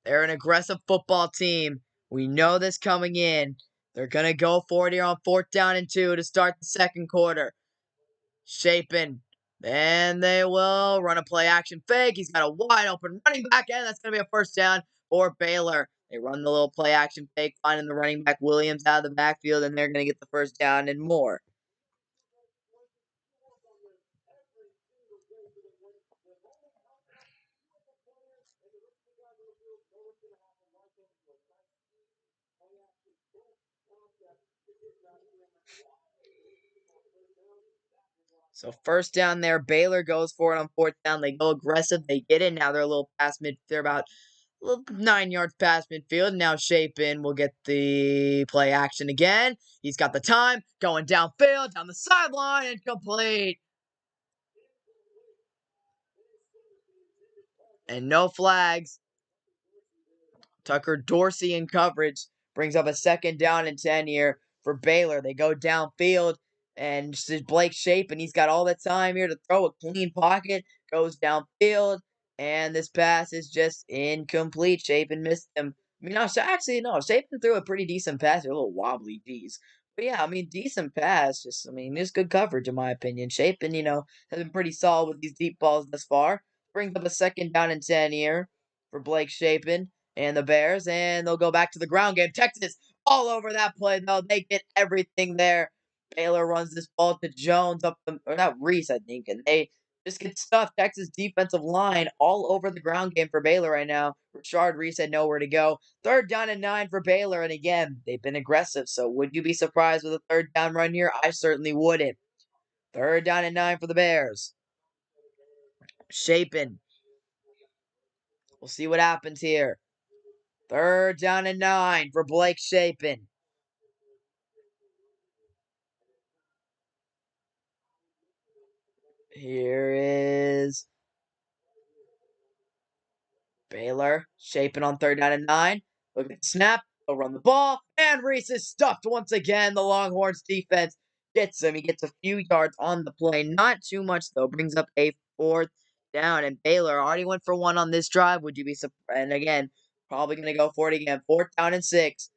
they're an aggressive football team. We know this coming in. They're going to go for it here on fourth down and 2 to start the second quarter. Shapen. And they will run a play action fake. He's got a wide open running back, and that's going to be a first down for Baylor. They run the little play action fake, finding the running back Williams out of the backfield, and they're going to get the first down and more. So first down there, Baylor goes for it on fourth down. They go aggressive. They get in. Now they're a little past mid. They're about 9 yards past midfield. Now Shapen will get the play action again. He's got the time. Going downfield, down the sideline, and complete. And no flags. Tucker Dorsey in coverage brings up a second down and 10 here for Baylor. They go downfield, and Blake Shapen, he's got all the time here to throw a clean pocket, goes downfield, and this pass is just incomplete. Shapen missed him. I mean, no, actually, no, Shapen threw a pretty decent pass. A little wobbly, geez. But yeah, I mean, decent pass. Just, I mean, just good coverage, in my opinion. Shapen, has been pretty solid with these deep balls thus far. Brings up a second down and 10 here for Blake Shapen and the Bears, and they'll go back to the ground game. Texas all over that play, though. They get everything there. Baylor runs this ball to Jones up the, or not Reese, I think, and they just get stuffed. Texas defensive line all over the ground game for Baylor right now. Rashard Reese had nowhere to go. Third down and 9 for Baylor, and again, they've been aggressive, so would you be surprised with a third down run here? I certainly wouldn't. Third down and 9 for the Bears. Shapen. We'll see what happens here. Third down and 9 for Blake Shapen. Here is Baylor. Shapen on third down and 9. Look at the snap. They'll run the ball. And Reese is stuffed once again. The Longhorns defense gets him. He gets a few yards on the play. Not too much, though. Brings up a fourth down. And Baylor already went for one on this drive. Would you be surprised? And again, probably going to go for it again. Fourth down and 6.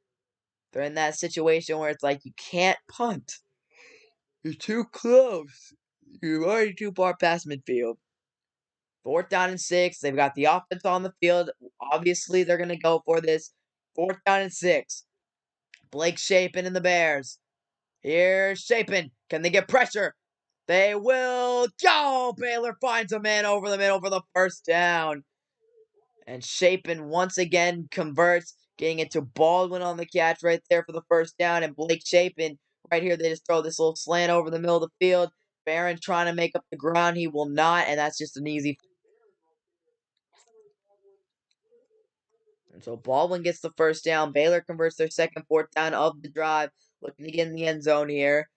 They're in that situation where it's like you can't punt. You're too close. You're already too far past midfield. Fourth down and 6. They've got the offense on the field. Obviously, they're going to go for this. Fourth down and 6. Blake Shapen and the Bears. Here's Shapen. Can they get pressure? They will. Oh, Baylor finds a man over the middle for the first down. And Shapen once again converts, getting it to Baldwin on the catch right there for the first down. And Blake Shapen, right here, they just throw this little slant over the middle of the field. Barron trying to make up the ground. He will not, and that's just an easy. And so Baldwin gets the first down. Baylor converts their second fourth down of the drive. Looking to get in the end zone here.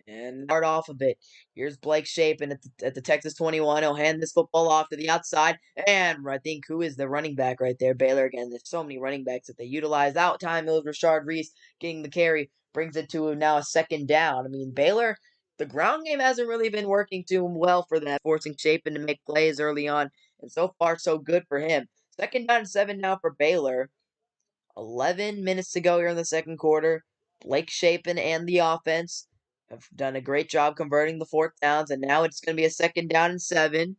And start off of it. Here's Blake Shapen at the Texas 21. He'll hand this football off to the outside. And I think who is the running back right there? Baylor again. There's so many running backs that they utilize. Out time, it was Rashard Reese getting the carry. Brings it to now a second down. I mean, Baylor, the ground game hasn't really been working too well for them, forcing Shapen to make plays early on. And so far, so good for him. Second down and 7 now for Baylor. 11 minutes to go here in the second quarter. Blake Shapen and the offense have done a great job converting the fourth downs, and now it's going to be a second down and 7.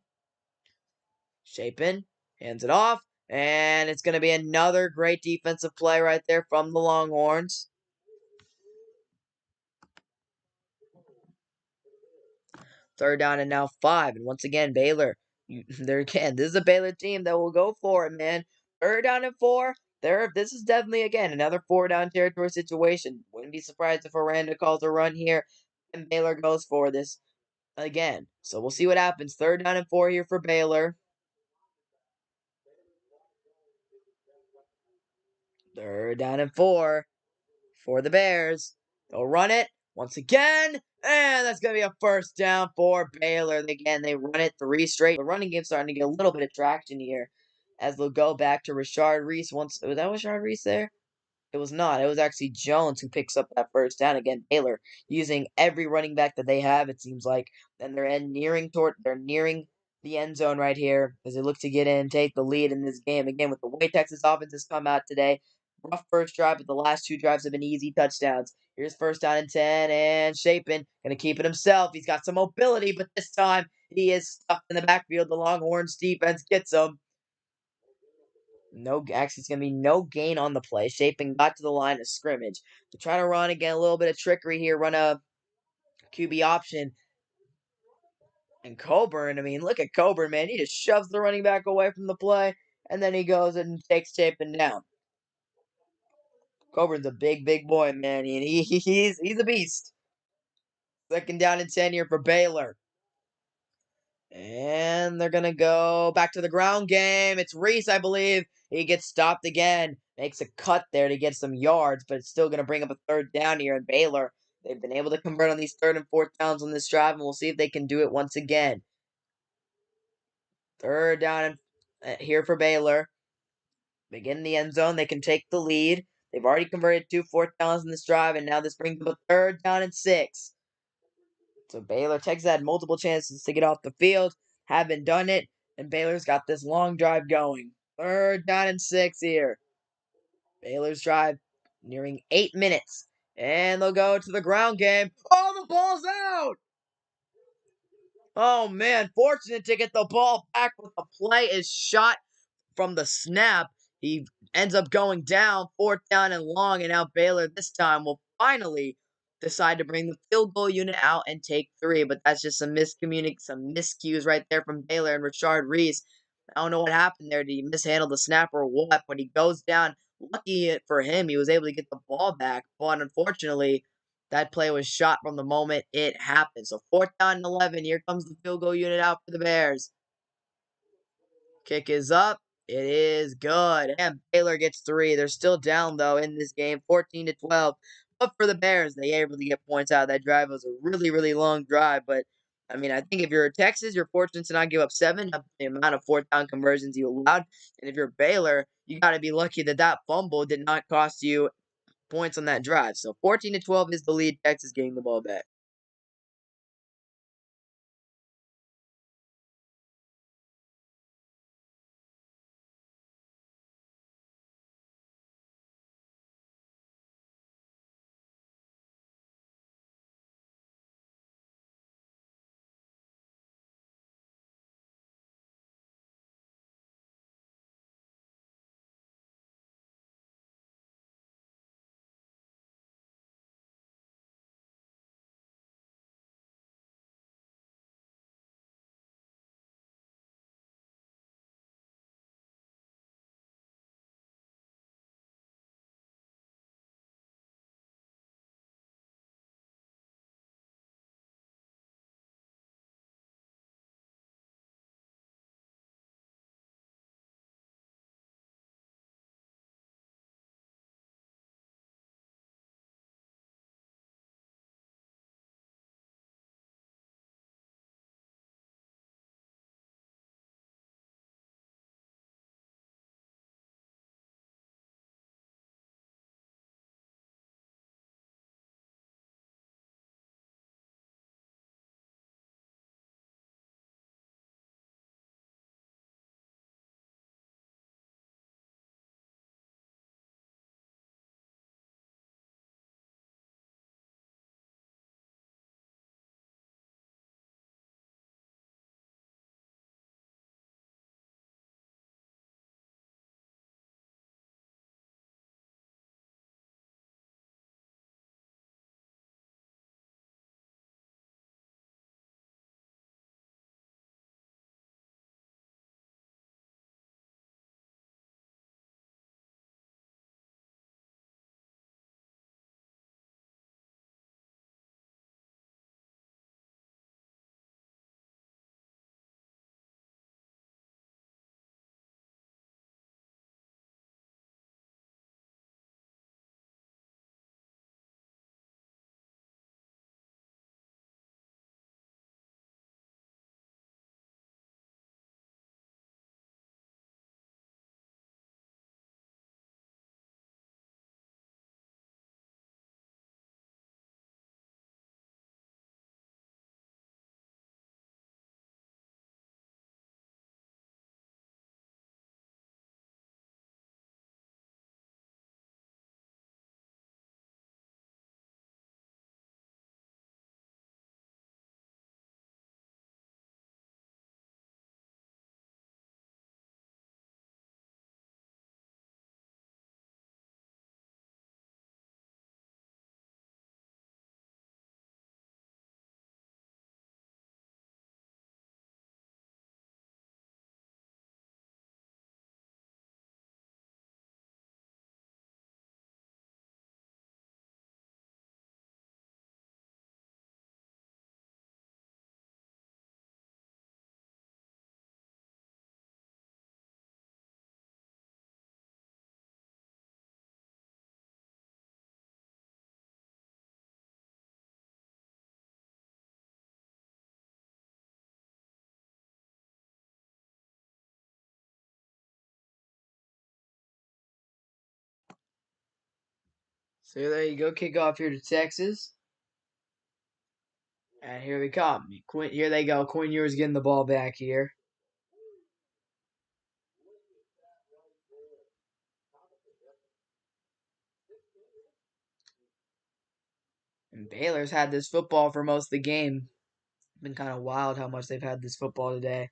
Shapen hands it off, and it's going to be another great defensive play right there from the Longhorns. Third down and now 5, and once again, Baylor. There again, this is a Baylor team that will go for it, man. Third down and 4. This is definitely again another 4-down territory situation. Wouldn't be surprised if Aranda calls a run here, and Baylor goes for this again. So we'll see what happens. Third down and 4 here for Baylor. Third down and 4 for the Bears. They'll run it once again, and that's going to be a first down for Baylor. Again, they run it 3 straight. The running game's starting to get a little bit of traction here as they'll go back to Rashard Reese. Was that Rashard Reese there? It was not. It was actually Jones who picks up that first down. Again, Baylor using every running back that they have, it seems like. And they're nearing the end zone right here as they look to get in and take the lead in this game. Again, with the way Texas offense has come out today, rough first drive, but the last 2 drives have been easy touchdowns. Here's first down and 10, and Shapen gonna keep it himself. He's got some mobility, but this time he is stuck in the backfield. The Longhorns defense gets him. No, actually, it's going to be no gain on the play. Shapen got to the line of scrimmage. To try to run again, a little bit of trickery here, run a QB option. And Coburn, I mean, look at Coburn, man. He just shoves the running back away from the play, and then he goes and takes Shapen down. Coburn's a big, big boy, man. He's a beast. Second down and 10 here for Baylor. And they're going to go back to the ground game. It's Reese, I believe. He gets stopped again. Makes a cut there to get some yards, but it's still going to bring up a third down here in Baylor. They've been able to convert on these third and fourth downs on this drive, and we'll see if they can do it once again. Third down here for Baylor. They get in the end zone. They can take the lead. They've already converted 2 fourth downs in this drive, and now this brings up a third down and 6. So Baylor, Texas had multiple chances to get off the field, haven't done it, and Baylor's got this long drive going. Third down and 6 here. Baylor's drive nearing 8 minutes. And they'll go to the ground game. Oh, the ball's out! Oh, man. Fortunate to get the ball back, but the play is shot from the snap. He ends up going down, fourth down and long, and now Baylor this time will finally decide to bring the field goal unit out and take 3. But that's just some miscues right there from Baylor and Rashard Reese. I don't know what happened there. Did he mishandle the snap or what? But he goes down. Lucky for him, he was able to get the ball back. But unfortunately, that play was shot from the moment it happened. So fourth down and 11. Here comes the field goal unit out for the Bears. Kick is up. It is good. And Baylor gets 3. They're still down, though, in this game, 14-12. But for the Bears, they able to get points out of that drive. It was a really, really long drive. But, I mean, I think if you're Texas, you're fortunate to not give up 7, the amount of fourth down conversions you allowed. And if you're Baylor, you got to be lucky that that fumble did not cost you points on that drive. So 14-12 is the lead. Texas getting the ball back. So there you go. Kick off here to Texas. And here they come. Here they go. Quinn Ewers getting the ball back here. And Baylor's had this football for most of the game. It's been kind of wild how much they've had this football today.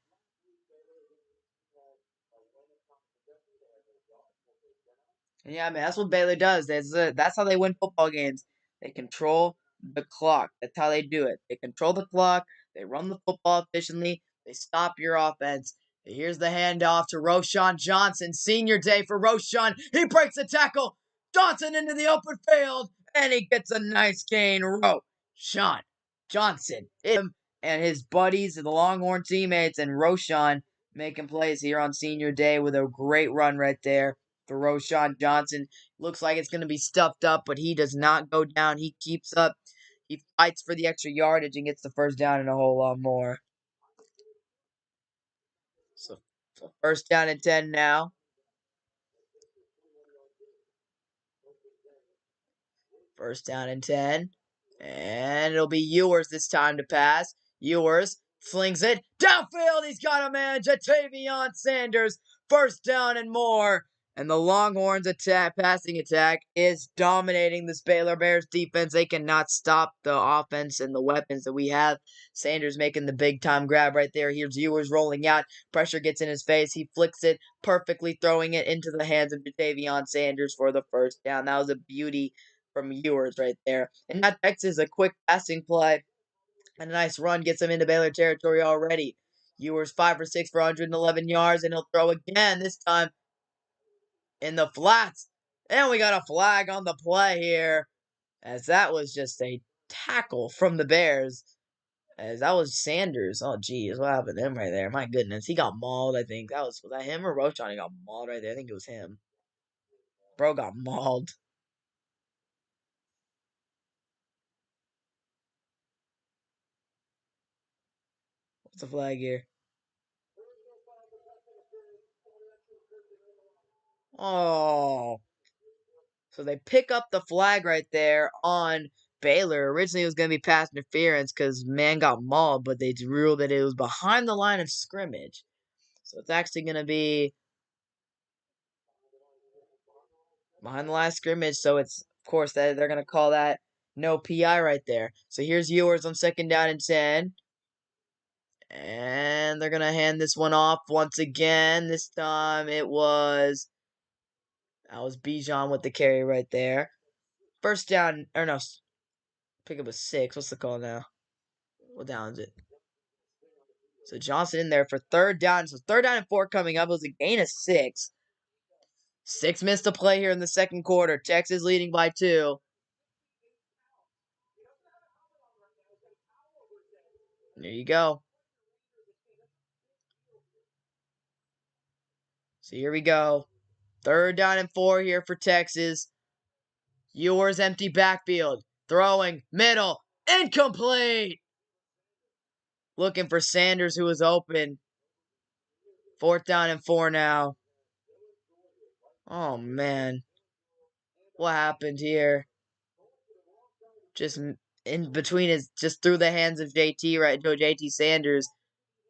And yeah, man, that's what Baylor does. That's how they win football games. They control the clock. That's how they do it. They control the clock. They run the football efficiently. They stop your offense. Here's the handoff to Roschon Johnson. Senior day for Roschon. He breaks a tackle. Johnson into the open field. And he gets a nice gain. Roschon Johnson. Him and his buddies, the Longhorn teammates, and Roschon making plays here on senior day with a great run right there for Roschon Johnson. Looks like it's going to be stuffed up, but he does not go down. He keeps up. He fights for the extra yardage and gets the first down and a whole lot more. So first down and 10 now. First down and 10. And it'll be Ewers this time to pass. Ewers flings it downfield. He's got a man. Jatavion Sanders. First down and more. And the Longhorns passing attack is dominating this Baylor Bears defense. They cannot stop the offense and the weapons that we have. Sanders making the big time grab right there. Here's Ewers rolling out. Pressure gets in his face. He flicks it, perfectly throwing it into the hands of Jatavion Sanders for the first down. That was a beauty from Ewers right there. And now Texas, a quick passing play and a nice run gets him into Baylor territory already. Ewers 5 for 6 for 111 yards, and he'll throw again, this time in the flats. And we got a flag on the play here, as that was just a tackle from the Bears. As that was Sanders. Oh, geez, what happened to him right there? My goodness, he got mauled, I think. Was that him or Roschon? He got mauled right there. I think it was him. Bro got mauled. What's the flag here? Oh. So they pick up the flag right there on Baylor. Originally, it was going to be pass interference because man got mauled, but they ruled that it was behind the line of scrimmage. So it's actually going to be behind the line of scrimmage. So it's, of course, that they're going to call that no PI right there. So here's Ewers on second down and 10. And they're going to hand this one off once again. This time that was Bijan with the carry right there. First down, or no, pick up a 6. What's the call now? What down is it? So Johnson in there for third down. So third down and 4 coming up. It was a gain of 6. 6 minutes to play here in the second quarter. Texas leading by 2. There you go. So here we go. Third down and 4 here for Texas. Ewers empty backfield. Throwing middle. Incomplete. Looking for Sanders, who was open. Fourth down and 4 now. Oh, man. What happened here? Just in between just through the hands of JT Sanders.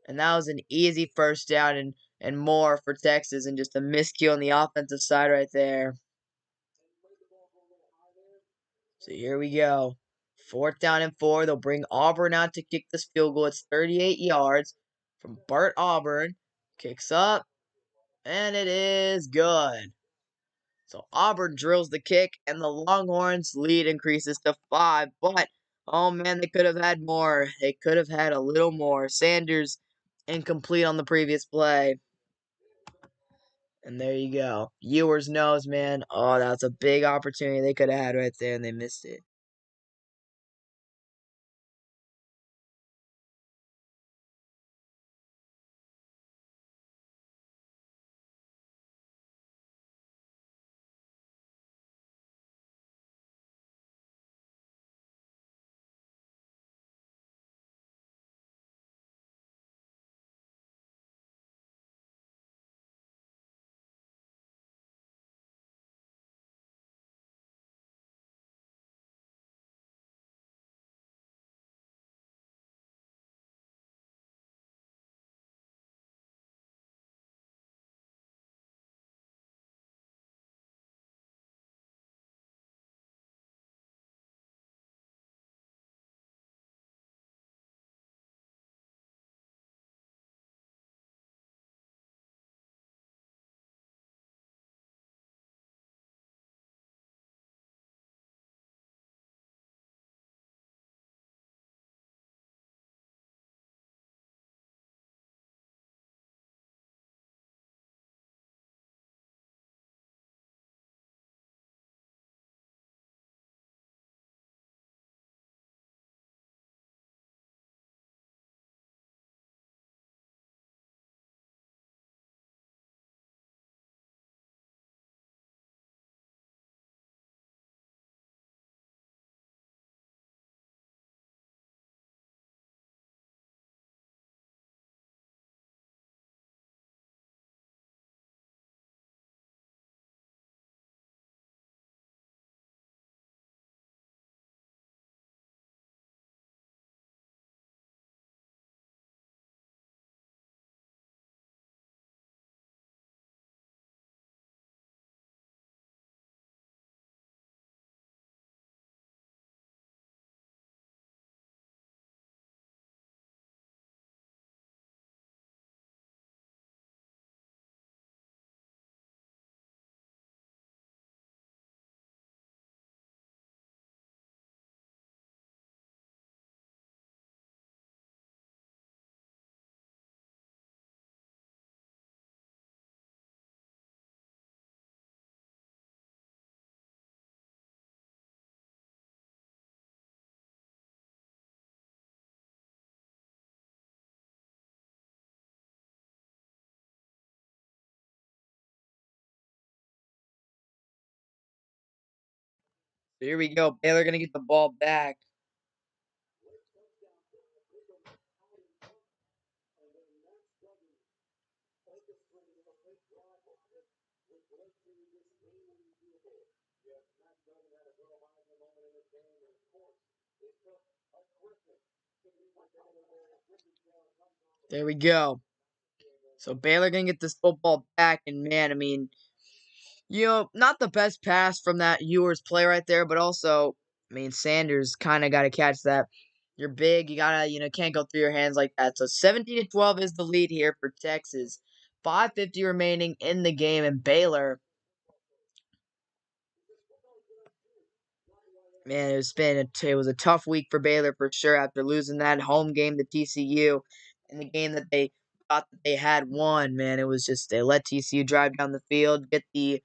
And that was an easy first down and more for Texas, and just a miscue on the offensive side right there. So here we go. Fourth down and 4. They'll bring Auburn out to kick this field goal. It's 38 yards from Bart Auburn. Kicks up, and it is good. So Auburn drills the kick, and the Longhorns' lead increases to 5. But, oh man, they could have had more. They could have had a little more. Sanders incomplete on the previous play. And there you go. Ewers knows, man. Oh, that was a big opportunity they could have had right there, and they missed it. Here we go. Baylor gonna get the ball back. There we go. So Baylor gonna get this football back, and man, I mean, not the best pass from that Ewers play right there, but also, I mean, Sanders kind of got to catch that. You're big, you gotta, can't go through your hands like that. So 17-12 is the lead here for Texas. 5:50 remaining in the game, and Baylor, man, it was a tough week for Baylor for sure after losing that home game to TCU, in the game that they thought that they had won. Man, it was just they let TCU drive down the field, get the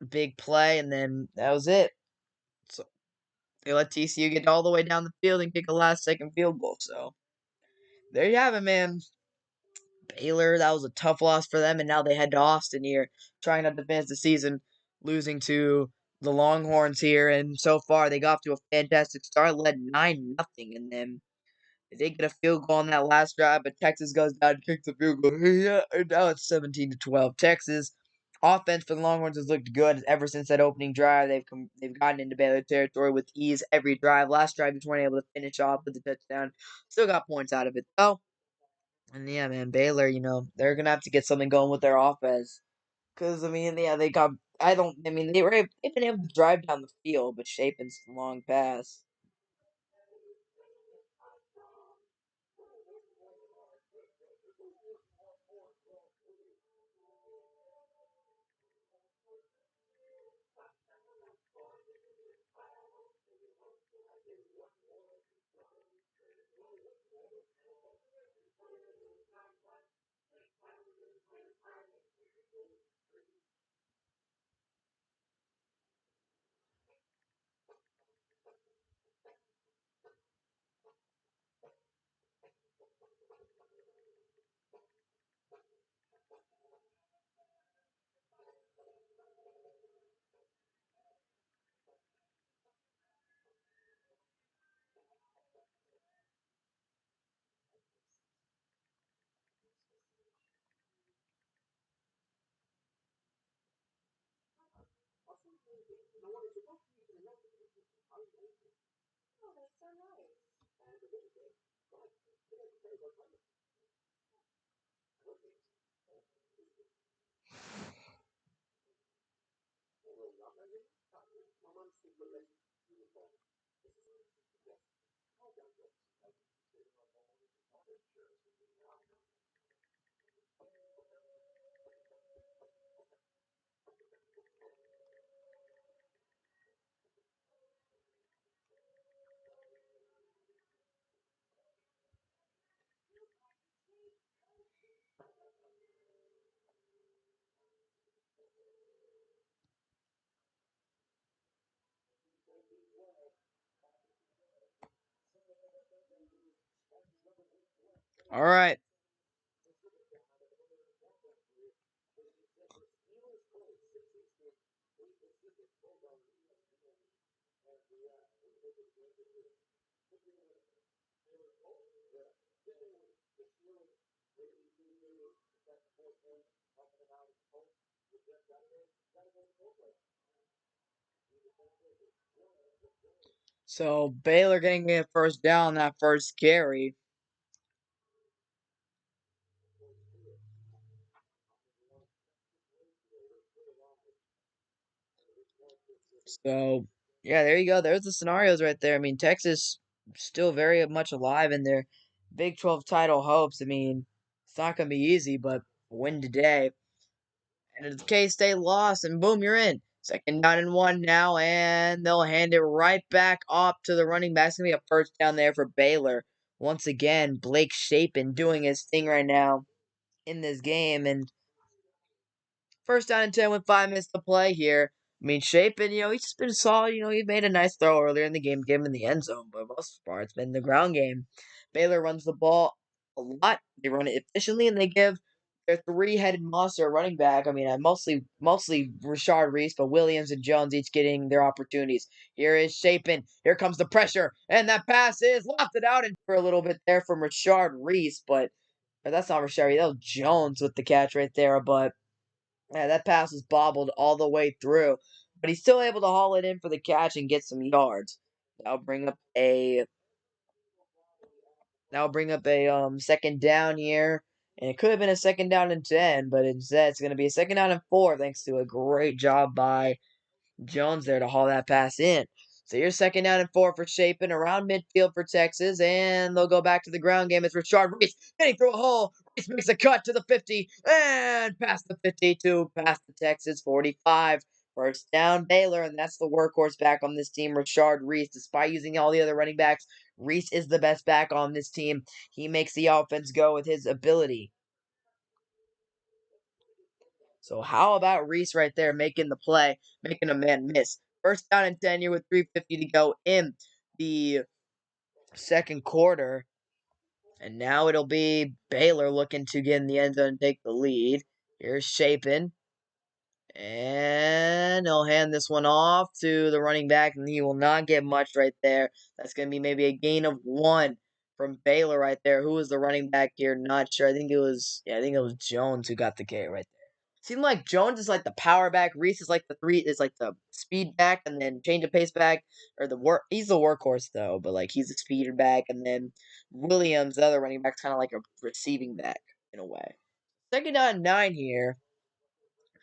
big play, and then that was it. So they let TCU get all the way down the field and kick a last-second field goal. So there you have it, man. Baylor, that was a tough loss for them, and now they head to Austin here, trying to advance the season, losing to the Longhorns here. And so far, they got off to a fantastic start, led 9-0, and then they did get a field goal on that last drive, but Texas goes down and kicks the field goal. Yeah, and now it's 17-12. Texas offense for the Longhorns has looked good ever since that opening drive. They've gotten into Baylor territory with ease every drive. Last drive, just weren't able to finish off with the touchdown. Still got points out of it though. And yeah, man, Baylor, they're gonna have to get something going with their offense. Cause I mean, yeah, they got. I don't. I mean, they've been able to drive down the field, but Shapen's long pass. All right. So Baylor getting a first down that first carry. So yeah, there you go. There's the scenarios right there. I mean, Texas still very much alive in their Big 12 title hopes. I mean, it's not gonna be easy, but win today. And if K-State lost, and boom, you're in. Second down and one now, and they'll hand it right back up to the running back. It's gonna be a first down there for Baylor. Once again, Blake Shapen doing his thing right now in this game, and first down and 10 with 5 minutes to play here. I mean, Shapen, he's just been solid. He made a nice throw earlier in the game, gave him in the end zone, but most part, it's been the ground game. Baylor runs the ball a lot. They run it efficiently, and they give their three-headed monster running back. I mean, mostly Rashard Reese, but Williams and Jones each getting their opportunities. Here is Shapen. Here comes the pressure, and that pass is lofted out and for a little bit there from Rashard Reese, but or that's not Rashard Reese. That was Jones with the catch right there, but yeah, that pass was bobbled all the way through. But he's still able to haul it in for the catch and get some yards. That'll bring up a second down here. And it could have been a second down and 10, but instead it's going to be a second down and 4 thanks to a great job by Jones there to haul that pass in. So you're second down and 4 for Shapen around midfield for Texas, and they'll go back to the ground game. It's Rashard Reese getting through a hole. Reese makes a cut to the 50 and past the 52, past the Texas 45. First down Baylor, and that's the workhorse back on this team, Rashard Reese. Despite using all the other running backs, Reese is the best back on this team. He makes the offense go with his ability. So how about Reese right there making the play, making a man miss? First down and 10 here with 3:50 to go in the second quarter. And now it'll be Baylor looking to get in the end zone and take the lead. Here's Shapen. And he'll hand this one off to the running back, and he will not get much right there. That's going to be maybe a gain of 1 from Baylor right there. Who was the running back here? Not sure. I think it was Jones who got the carry right there. Seemed like Jones is like the power back. Reese is like the speed back, and then change of pace back, or He's the workhorse though, but like he's the speeder back, and then Williams, the other running back's kind of like a receiving back in a way. Second down and 9 here,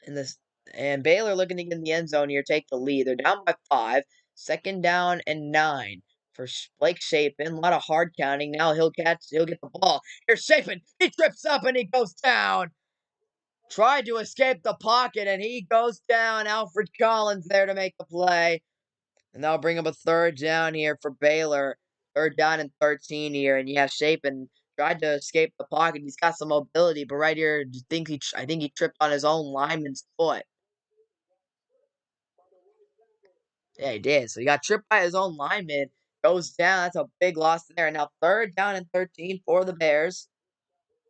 in this, and Baylor looking to get in the end zone here, take the lead. They're down by 5. Second down and 9 for Blake Shapen. A lot of hard counting. Now he'll get the ball. Here's Shapen. He trips up and he goes down. Tried to escape the pocket, and he goes down. Alfred Collins there to make the play. And that'll bring up a third down here for Baylor. Third down and 13 here. And yeah, Shapen tried to escape the pocket. He's got some mobility, but right here, I think he tripped on his own lineman's foot. Yeah, he did. So he got tripped by his own lineman. Goes down. That's a big loss there. Now third down and 13 for the Bears.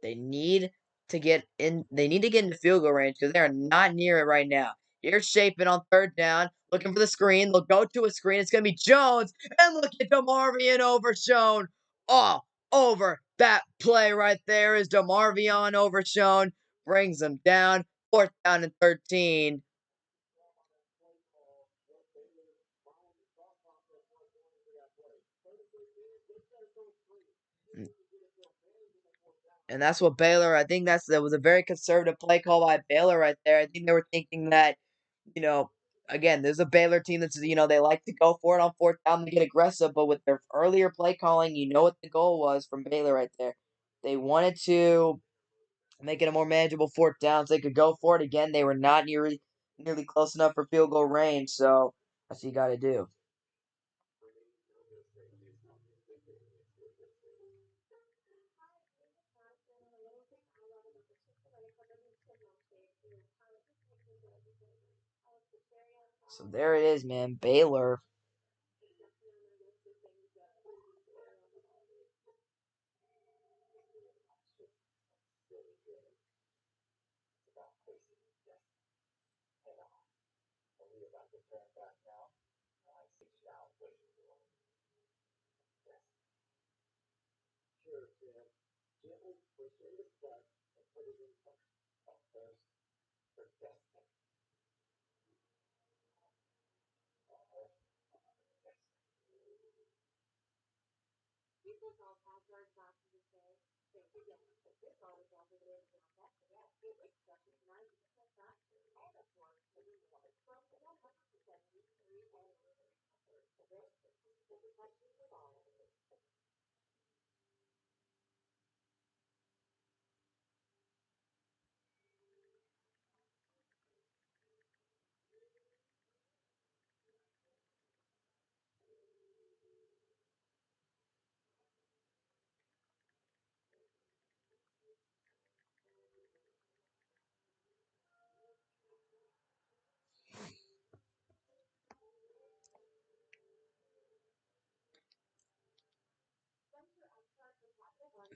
They need to get in. They need to get into field goal range because they are not near it right now. Here's Shapen on third down, looking for the screen. They'll go to a screen. It's gonna be Jones, and look at DeMarvion Overshown all over that play right there. Is DeMarvion Overshown brings them down. Fourth down and 13. And that's what Baylor. I think that was a very conservative play call by Baylor right there. I think they were thinking that, you know, again, there's a Baylor team that's, they like to go for it on fourth down to get aggressive, but with their earlier play calling, you know what the goal was from Baylor right there. They wanted to make it a more manageable fourth down so they could go for it again. They were not nearly close enough for field goal range, so that's what you got to do. So there it is, man. Baylor.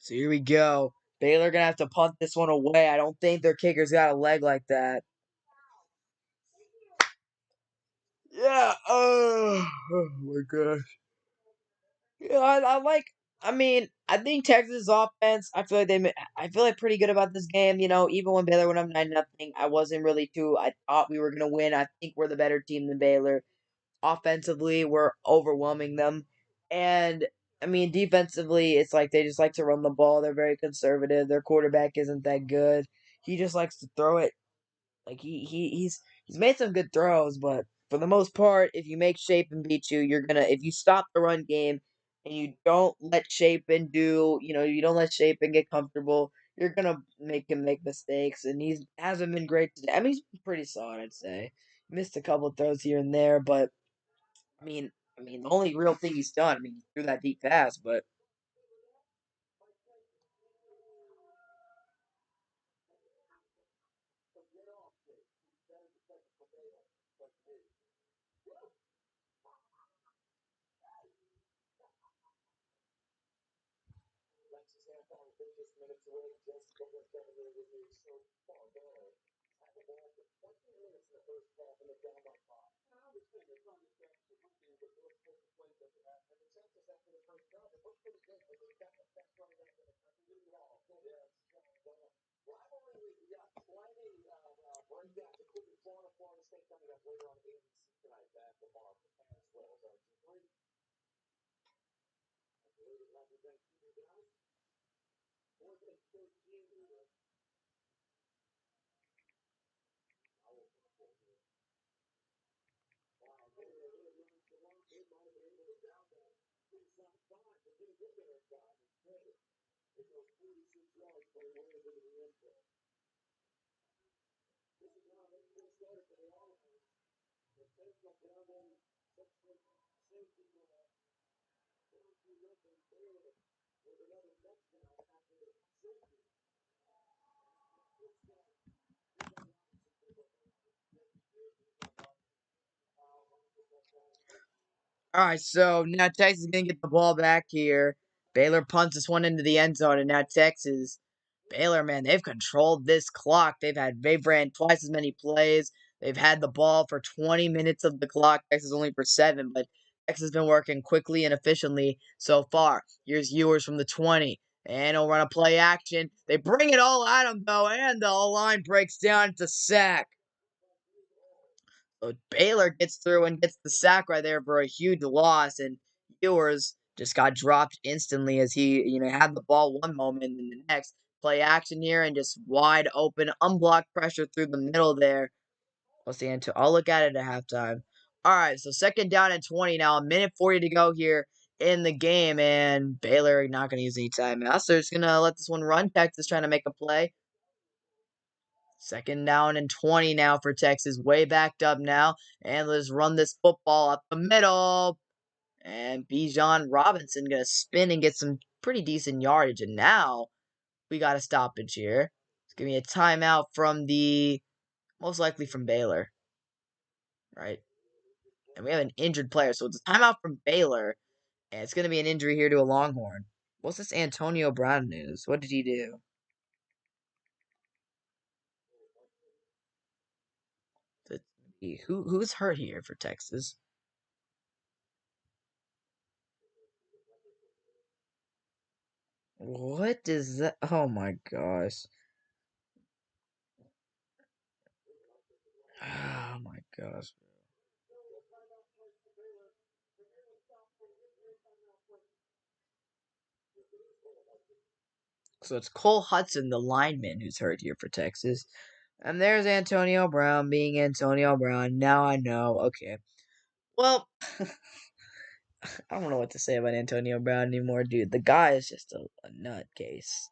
So here we go. Baylor gonna have to punt this one away. I don't think their kicker's got a leg like that. Yeah. Oh my gosh. Yeah, I like. I mean, I think Texas offense. I feel like I feel like pretty good about this game. You know, even when Baylor went up 9-0, I wasn't really too. I thought we were gonna win. I think we're the better team than Baylor. Offensively, we're overwhelming them, and I mean, defensively, it's like they just like to run the ball. They're very conservative. Their quarterback isn't that good. He just likes to throw it. Like he's made some good throws, but for the most part, if you make Shapen beat you, you're gonna if you stop the run game and you don't let Shapen do, you don't let Shapen get comfortable, you're gonna make him make mistakes, and he hasn't been great today. I mean, he's been pretty solid, I'd say. Missed a couple of throws here and there, but I mean, the only real thing he's done, I mean, he threw that deep pass, but all right, so now Texas is gonna get the ball back here. Baylor punts this one into the end zone, and now Baylor, man, they've controlled this clock. They've ran twice as many plays. They've had the ball for 20 minutes of the clock. Texas only for 7, but Texas has been working quickly and efficiently so far. Here's Ewers from the 20. And he'll run a play action. They bring it all at him, though, and the line breaks down. It's a sack. So Baylor gets through and gets the sack right there for a huge loss, and Ewers just got dropped instantly as he, had the ball one moment and then the next. Play action here and just wide open, unblocked pressure through the middle there. We'll see. I'll look at it at halftime. All right, so second down and 20 now, a minute 40 to go here in the game, and Baylor not going to use any timeouts. They're just going to let this one run. Texas trying to make a play. Second down and 20 now for Texas. Way backed up now. And let's run this football up the middle. And Bijan Robinson going to spin and get some pretty decent yardage. And now we got a stoppage here. It's going to be a timeout from most likely from Baylor. Right? And we have an injured player. So it's a timeout from Baylor. And it's going to be an injury here to a Longhorn. What's this Antonio Brown news? What did he do? Who's hurt here for Texas? What is that? Oh my gosh. Oh my gosh. So it's Cole Hudson, the lineman, who's hurt here for Texas. And there's Antonio Brown being Antonio Brown. Now I know. Okay. Well, I don't know what to say about Antonio Brown anymore, dude. The guy is just a nutcase.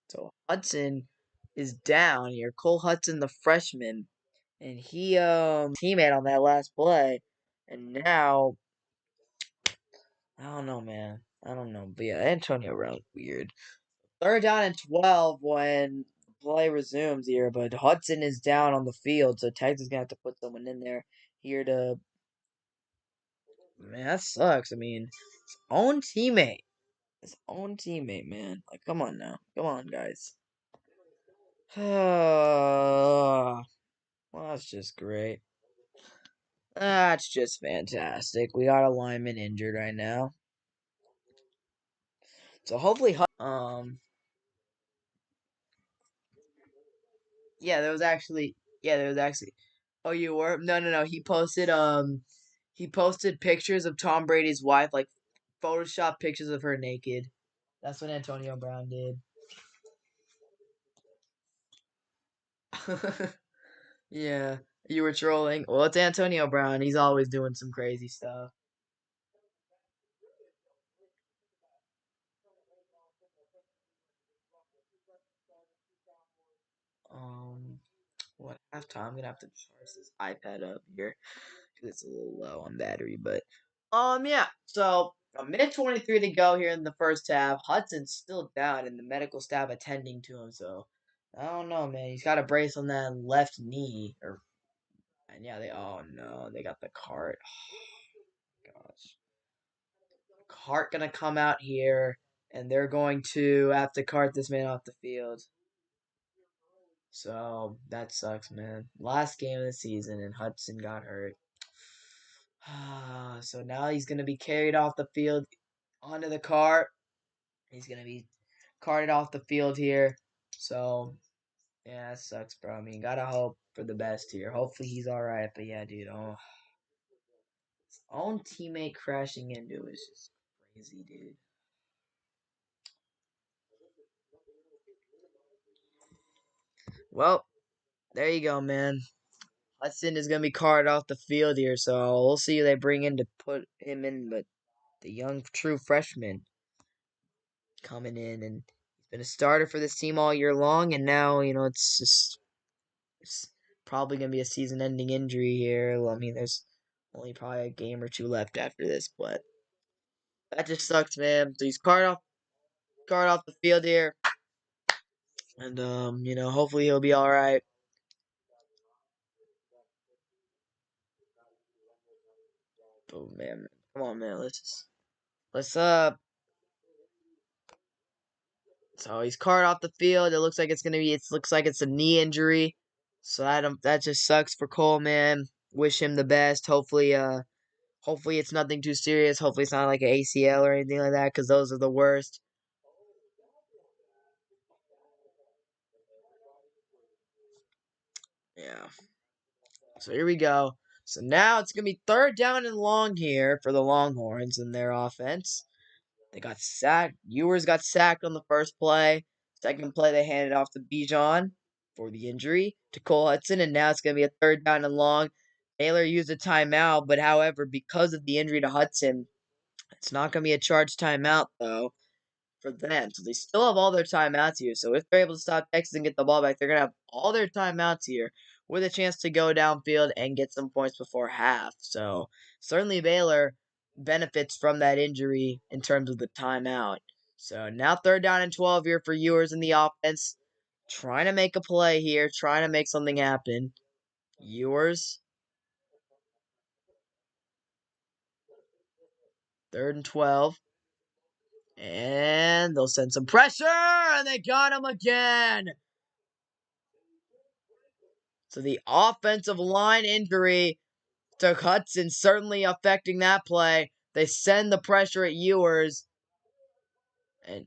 So Hudson is down here. Cole Hudson, the freshman, and he teammate on that last play, and now I don't know, man. I don't know, but yeah, Antonio Brown's weird. Third down and 12 when play resumes here, but Hudson is down on the field, so Texas is gonna have to put someone in there here to. Man, that sucks. I mean, his own teammate, man. Like, come on now, come on, guys. Well, that's just great. That's just fantastic. We got a lineman injured right now, so hopefully, yeah, there was actually. Oh, you were? No, no, no. He posted pictures of Tom Brady's wife, like Photoshop pictures of her naked. That's what Antonio Brown did. Yeah, you were trolling. Well, it's Antonio Brown. He's always doing some crazy stuff. Um, what halftime? I'm gonna have to charge this iPad up here because it's a little low on battery. But yeah. So a minute 23 to go here in the first half. Hudson's still down, and the medical staff attending to him. So I don't know, man. He's got a brace on that left knee, or and yeah, they. Oh no, they got the cart. Gosh, cart gonna come out here, and they're going to have to cart this man off the field. So that sucks, man. Last game of the season, and Hudson got hurt. So now he's gonna be carried off the field onto the cart. He's gonna be carted off the field here. So yeah, that sucks, bro. I mean, gotta hope for the best here. Hopefully he's all right. But yeah, dude, his own teammate crashing into is just crazy, dude. Well, there you go, man. Hudson is gonna be carted off the field here, so we'll see who they bring in to put him in. But the young true freshman coming in, and he's been a starter for this team all year long, and now it's just it's probably gonna be a season-ending injury here. Well, I mean, there's only probably a game or two left after this, but that just sucks, man. So he's carted off the field here, and hopefully he'll be all right. Oh man, come on, man, let's. So he's carted off the field. It looks like it looks like it's a knee injury. So that just sucks for Cole, man. Wish him the best. Hopefully it's nothing too serious. Hopefully it's not like an ACL or anything like that, because those are the worst. Yeah. So here we go. So now it's gonna be third down and long here for the Longhorns in their offense. They got sacked. Ewers got sacked on the first play. Second play, they handed off to Bijan for the injury to Cole Hudson, and now it's going to be a third down and long. Baylor used a timeout, but however, because of the injury to Hudson, it's not going to be a charged timeout, though, for them. So they still have all their timeouts here. So if they're able to stop Texas and get the ball back, they're going to have all their timeouts here with a chance to go downfield and get some points before half. So certainly Baylor benefits from that injury in terms of the timeout. So now third down and 12 here for Ewers in the offense. Trying to make a play here, trying to make something happen. Ewers, third and 12. And they'll send some pressure, and they got him again. So the offensive line injury to Hudson certainly affecting that play. They send the pressure at Ewers. And,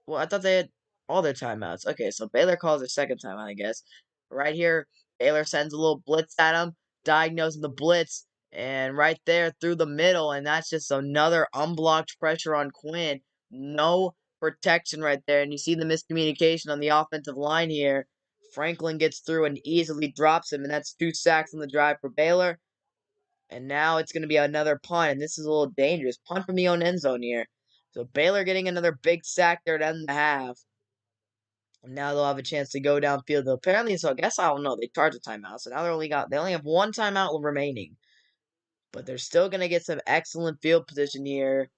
well, I thought they had all their timeouts. Okay, so Baylor calls their second timeout, I guess. Right here, Baylor sends a little blitz at him, diagnosing the blitz, and right there through the middle, and that's just another unblocked pressure on Quinn. No protection right there, and you see the miscommunication on the offensive line here. Franklin gets through and easily drops him, and that's 2 sacks on the drive for Baylor. And now it's going to be another punt, and this is a little dangerous. Punt from the own end zone here. So Baylor getting another big sack there to end the half. And now they'll have a chance to go downfield. Apparently, so I guess I don't know. They charged a timeout, so now they only have one timeout remaining. But they're still going to get some excellent field position here.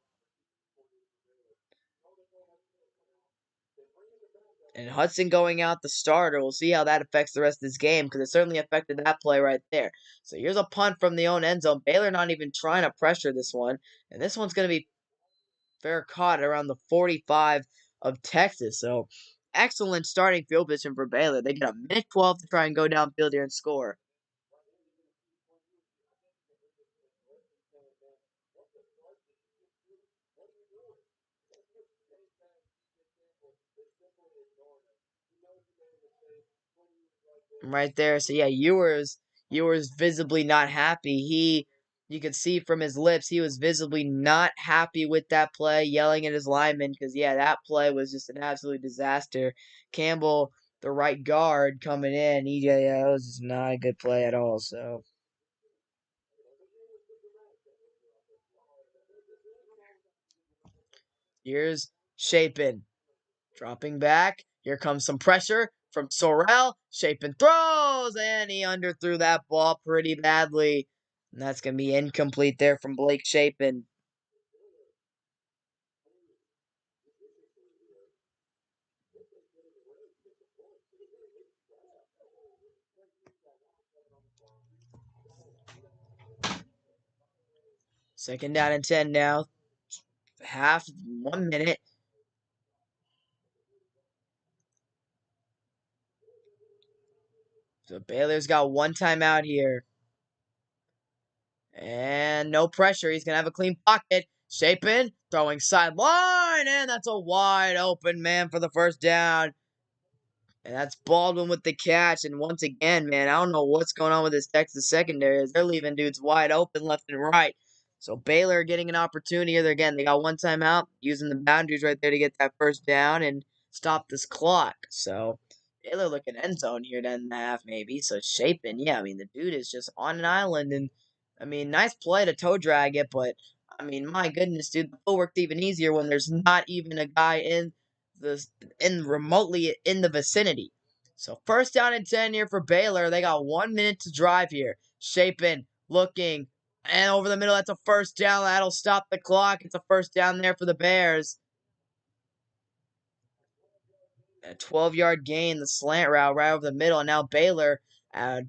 And Hudson going out the starter. We'll see how that affects the rest of this game because it certainly affected that play right there. So here's a punt from the own end zone. Baylor not even trying to pressure this one. And this one's going to be fair caught around the 45 of Texas. So excellent starting field position for Baylor. They get a minute 12 to try and go downfield here and score. Right there. So yeah, Ewers visibly not happy. You could see from his lips he was visibly not happy with that play, yelling at his lineman because yeah, that play was just an absolute disaster. Campbell, the right guard, coming in, yeah, it was just not a good play at all. So here's Chapin dropping back. Here comes some pressure from Sorrell. Chapin throws, and he underthrew that ball pretty badly. And that's going to be incomplete there from Blake Chapin. Second down and 10 now. Half, 1 minute. So Baylor's got one timeout here. And no pressure. He's going to have a clean pocket. Chapin throwing sideline. And that's a wide open man for the first down. And that's Baldwin with the catch. And once again, man, I don't know what's going on with this Texas secondary. They're leaving dudes wide open left and right. So Baylor getting an opportunity here. Again, they got one timeout, using the boundaries right there to get that first down and stop this clock. So Baylor looking end zone here, 10.5 maybe. So Chapin, yeah, I mean, the dude is just on an island. And, I mean, nice play to toe drag it. But, I mean, my goodness, dude, the footwork's even easier when there's not even a guy the remotely in the vicinity. So first down and 10 here for Baylor. They got 1 minute to drive here. Chapin looking, and over the middle, that's a first down. That'll stop the clock. It's a first down there for the Bears. A 12-yard gain, the slant route right over the middle. And now Baylor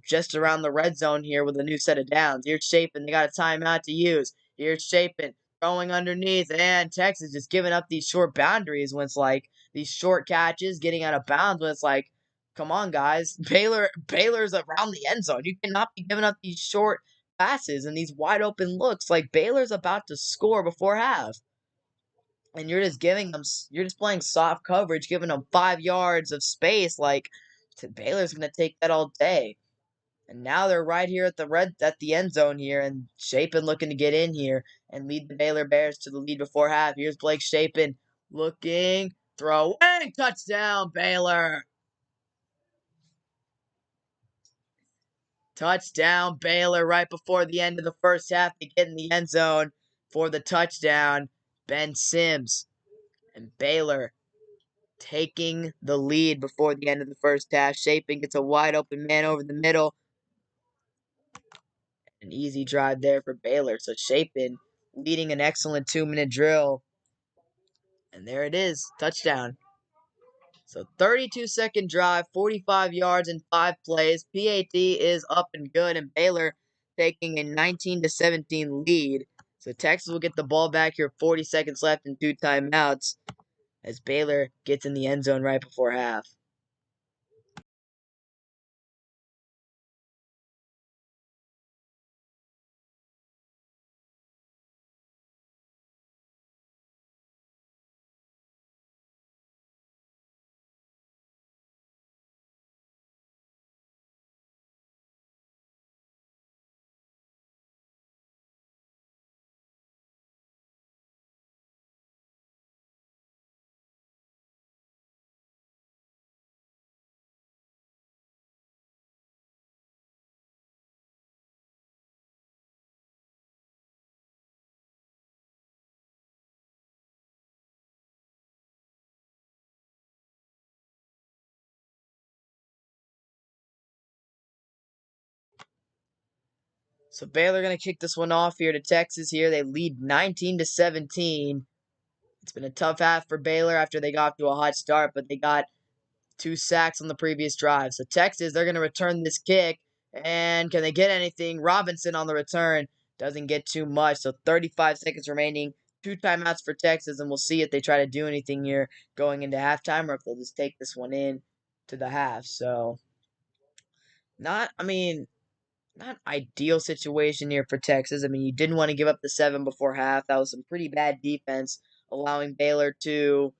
just around the red zone here with a new set of downs. Here's Chapin. They got a timeout to use. Here's Chapin throwing underneath. And Texas just giving up these short boundaries when it's like these short catches, getting out of bounds when it's like, come on, guys. Baylor's around the end zone. You cannot be giving up these short passes and these wide open looks. Like Baylor's about to score before half, and you're just playing soft coverage, giving them 5 yards of space. Like, Baylor's gonna take that all day. And now they're right here at the end zone here, and Chapin looking to get in here and lead the Baylor Bears to the lead before half. Here's Blake Chapin looking, throwing, touchdown Baylor. Touchdown Baylor right before the end of the first half to get in the end zone for the touchdown. Ben Sims, and Baylor taking the lead before the end of the first half. Chapin gets a wide open man over the middle. An easy drive there for Baylor. So Chapin leading an excellent 2 minute drill. And there it is. Touchdown. So 32-second drive, 45 yards in 5 plays. PAT is up and good, and Baylor taking a 19-17 lead. So Texas will get the ball back here, 40 seconds left and 2 timeouts as Baylor gets in the end zone right before half. So Baylor going to kick this one off here to Texas here. They lead 19-17. It's been a tough half for Baylor after they got off to a hot start, but they got 2 sacks on the previous drive. So Texas, they're going to return this kick. And can they get anything? Robinson on the return doesn't get too much. So 35 seconds remaining. 2 timeouts for Texas, and we'll see if they try to do anything here going into halftime or if they'll just take this one in to the half. So, not ideal situation here for Texas. I mean, you didn't want to give up the 7 before half. That was some pretty bad defense, allowing Baylor to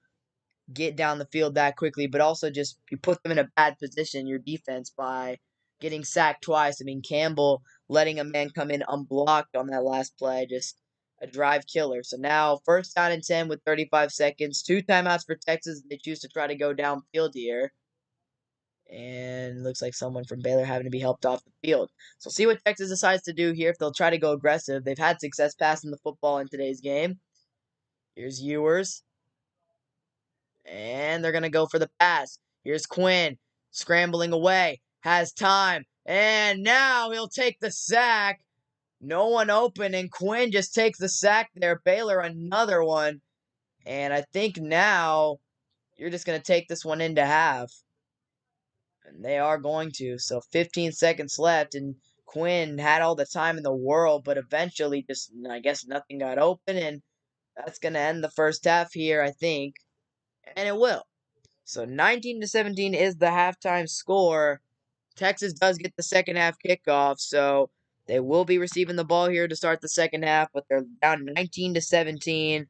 get down the field that quickly, but also just you put them in a bad position, your defense, by getting sacked twice. I mean, Campbell letting a man come in unblocked on that last play, just a drive killer. So now, first down and 10 with 35 seconds, 2 timeouts for Texas. They choose to try to go downfield here. And looks like someone from Baylor having to be helped off the field. So see what Texas decides to do here, if they'll try to go aggressive. They've had success passing the football in today's game. Here's Ewers. And they're going to go for the pass. Here's Quinn scrambling away. Has time. And now he'll take the sack. No one open, and Quinn just takes the sack there. Baylor another one. And I think now you're just going to take this one into half. And they are going to. So 15 seconds left, and Quinn had all the time in the world, but eventually just, I guess, nothing got open, and that's going to end the first half here, I think. And it will. So 19-17 is the halftime score. Texas does get the second half kickoff, so they will be receiving the ball here to start the second half, but they're down 19-17.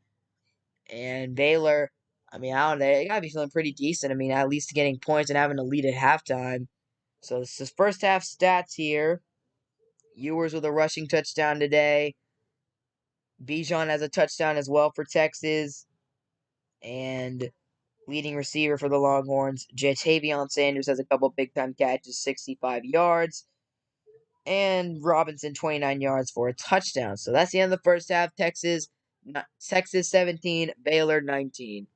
And Baylor, I mean, I don't know, they gotta be feeling pretty decent. I mean, at least getting points and having a lead at halftime. So this is first half stats here. Ewers with a rushing touchdown today. Bijan has a touchdown as well for Texas. And leading receiver for the Longhorns, Jatavion Sanders has a couple big-time catches, 65 yards. And Robinson, 29 yards for a touchdown. So that's the end of the first half. Texas 17, Baylor 19.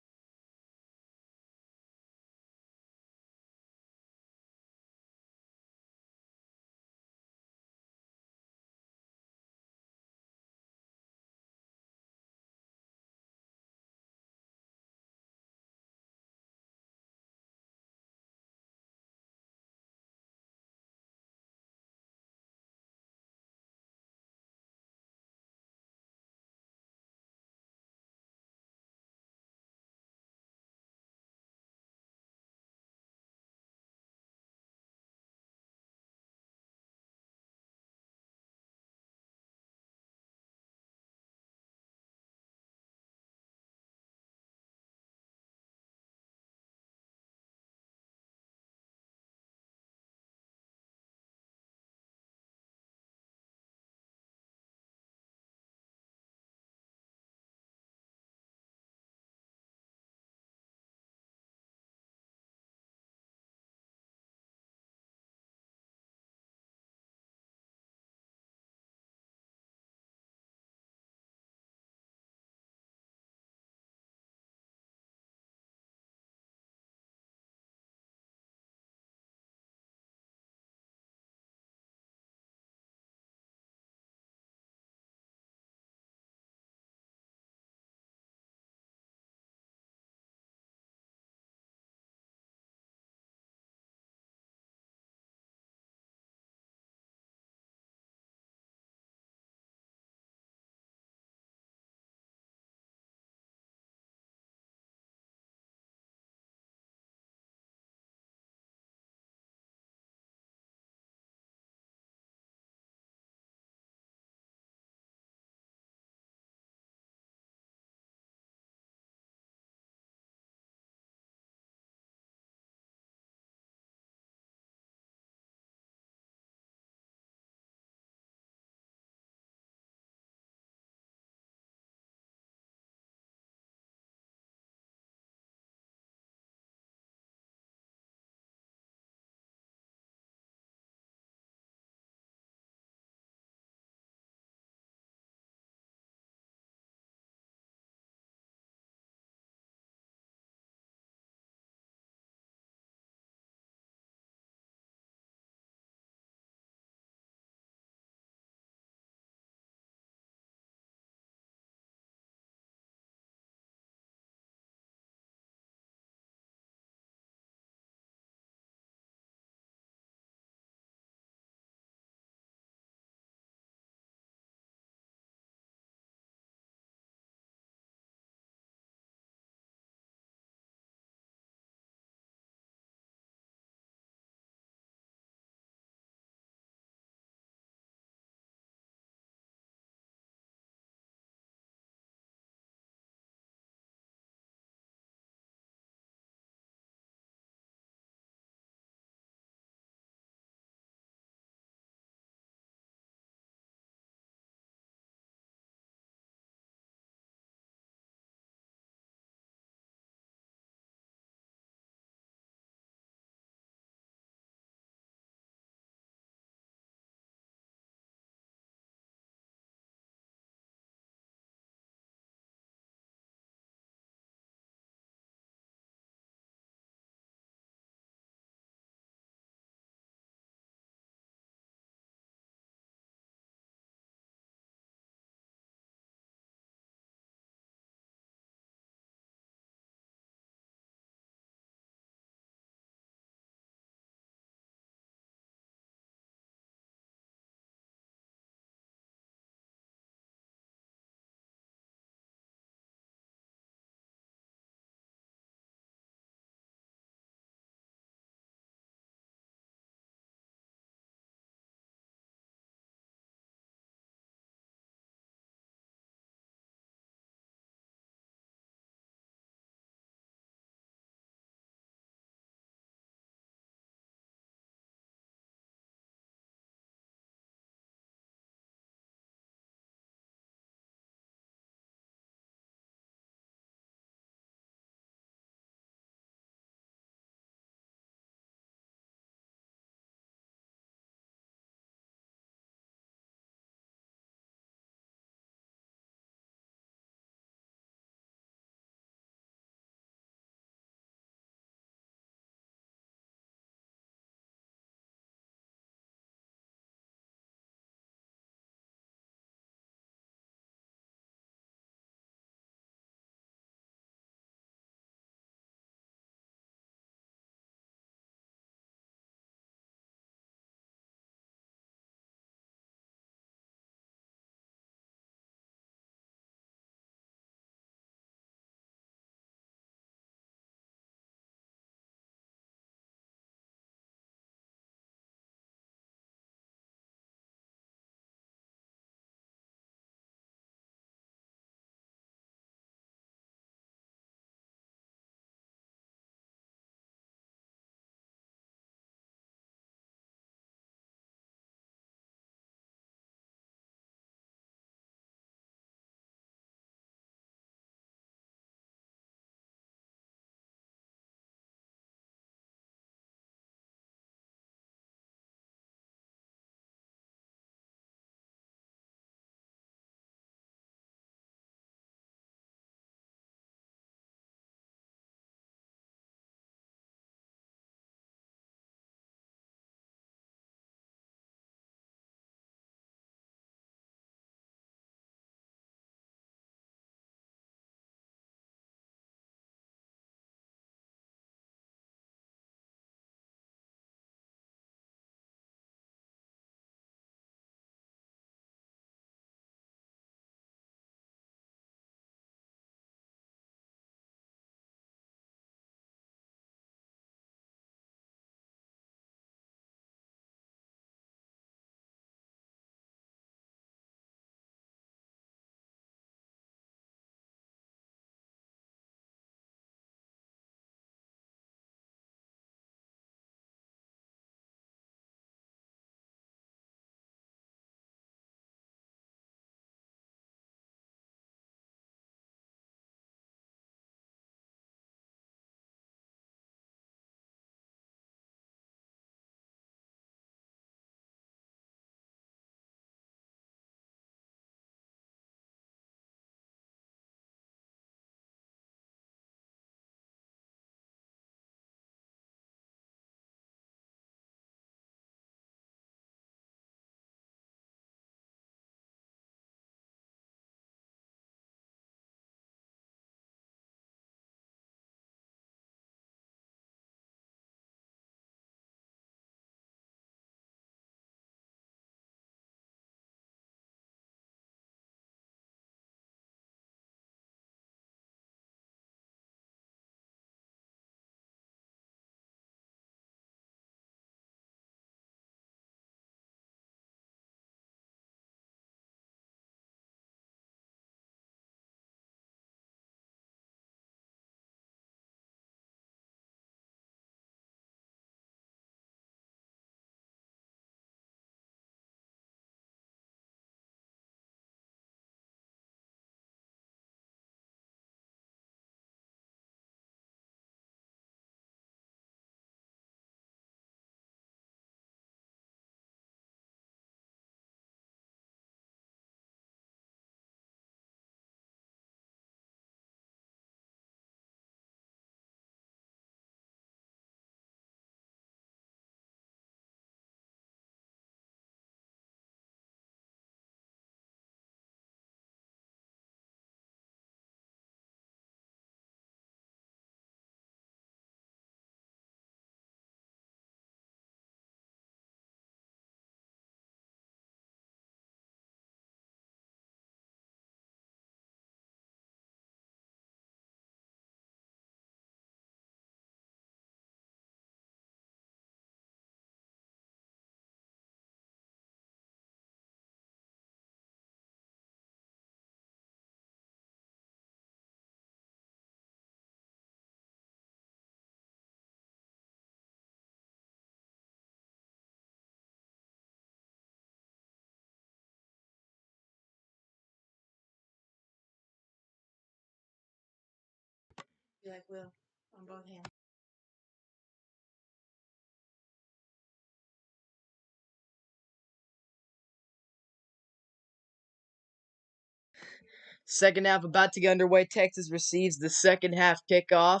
Second half about to get underway. Texas receives the second half kickoff.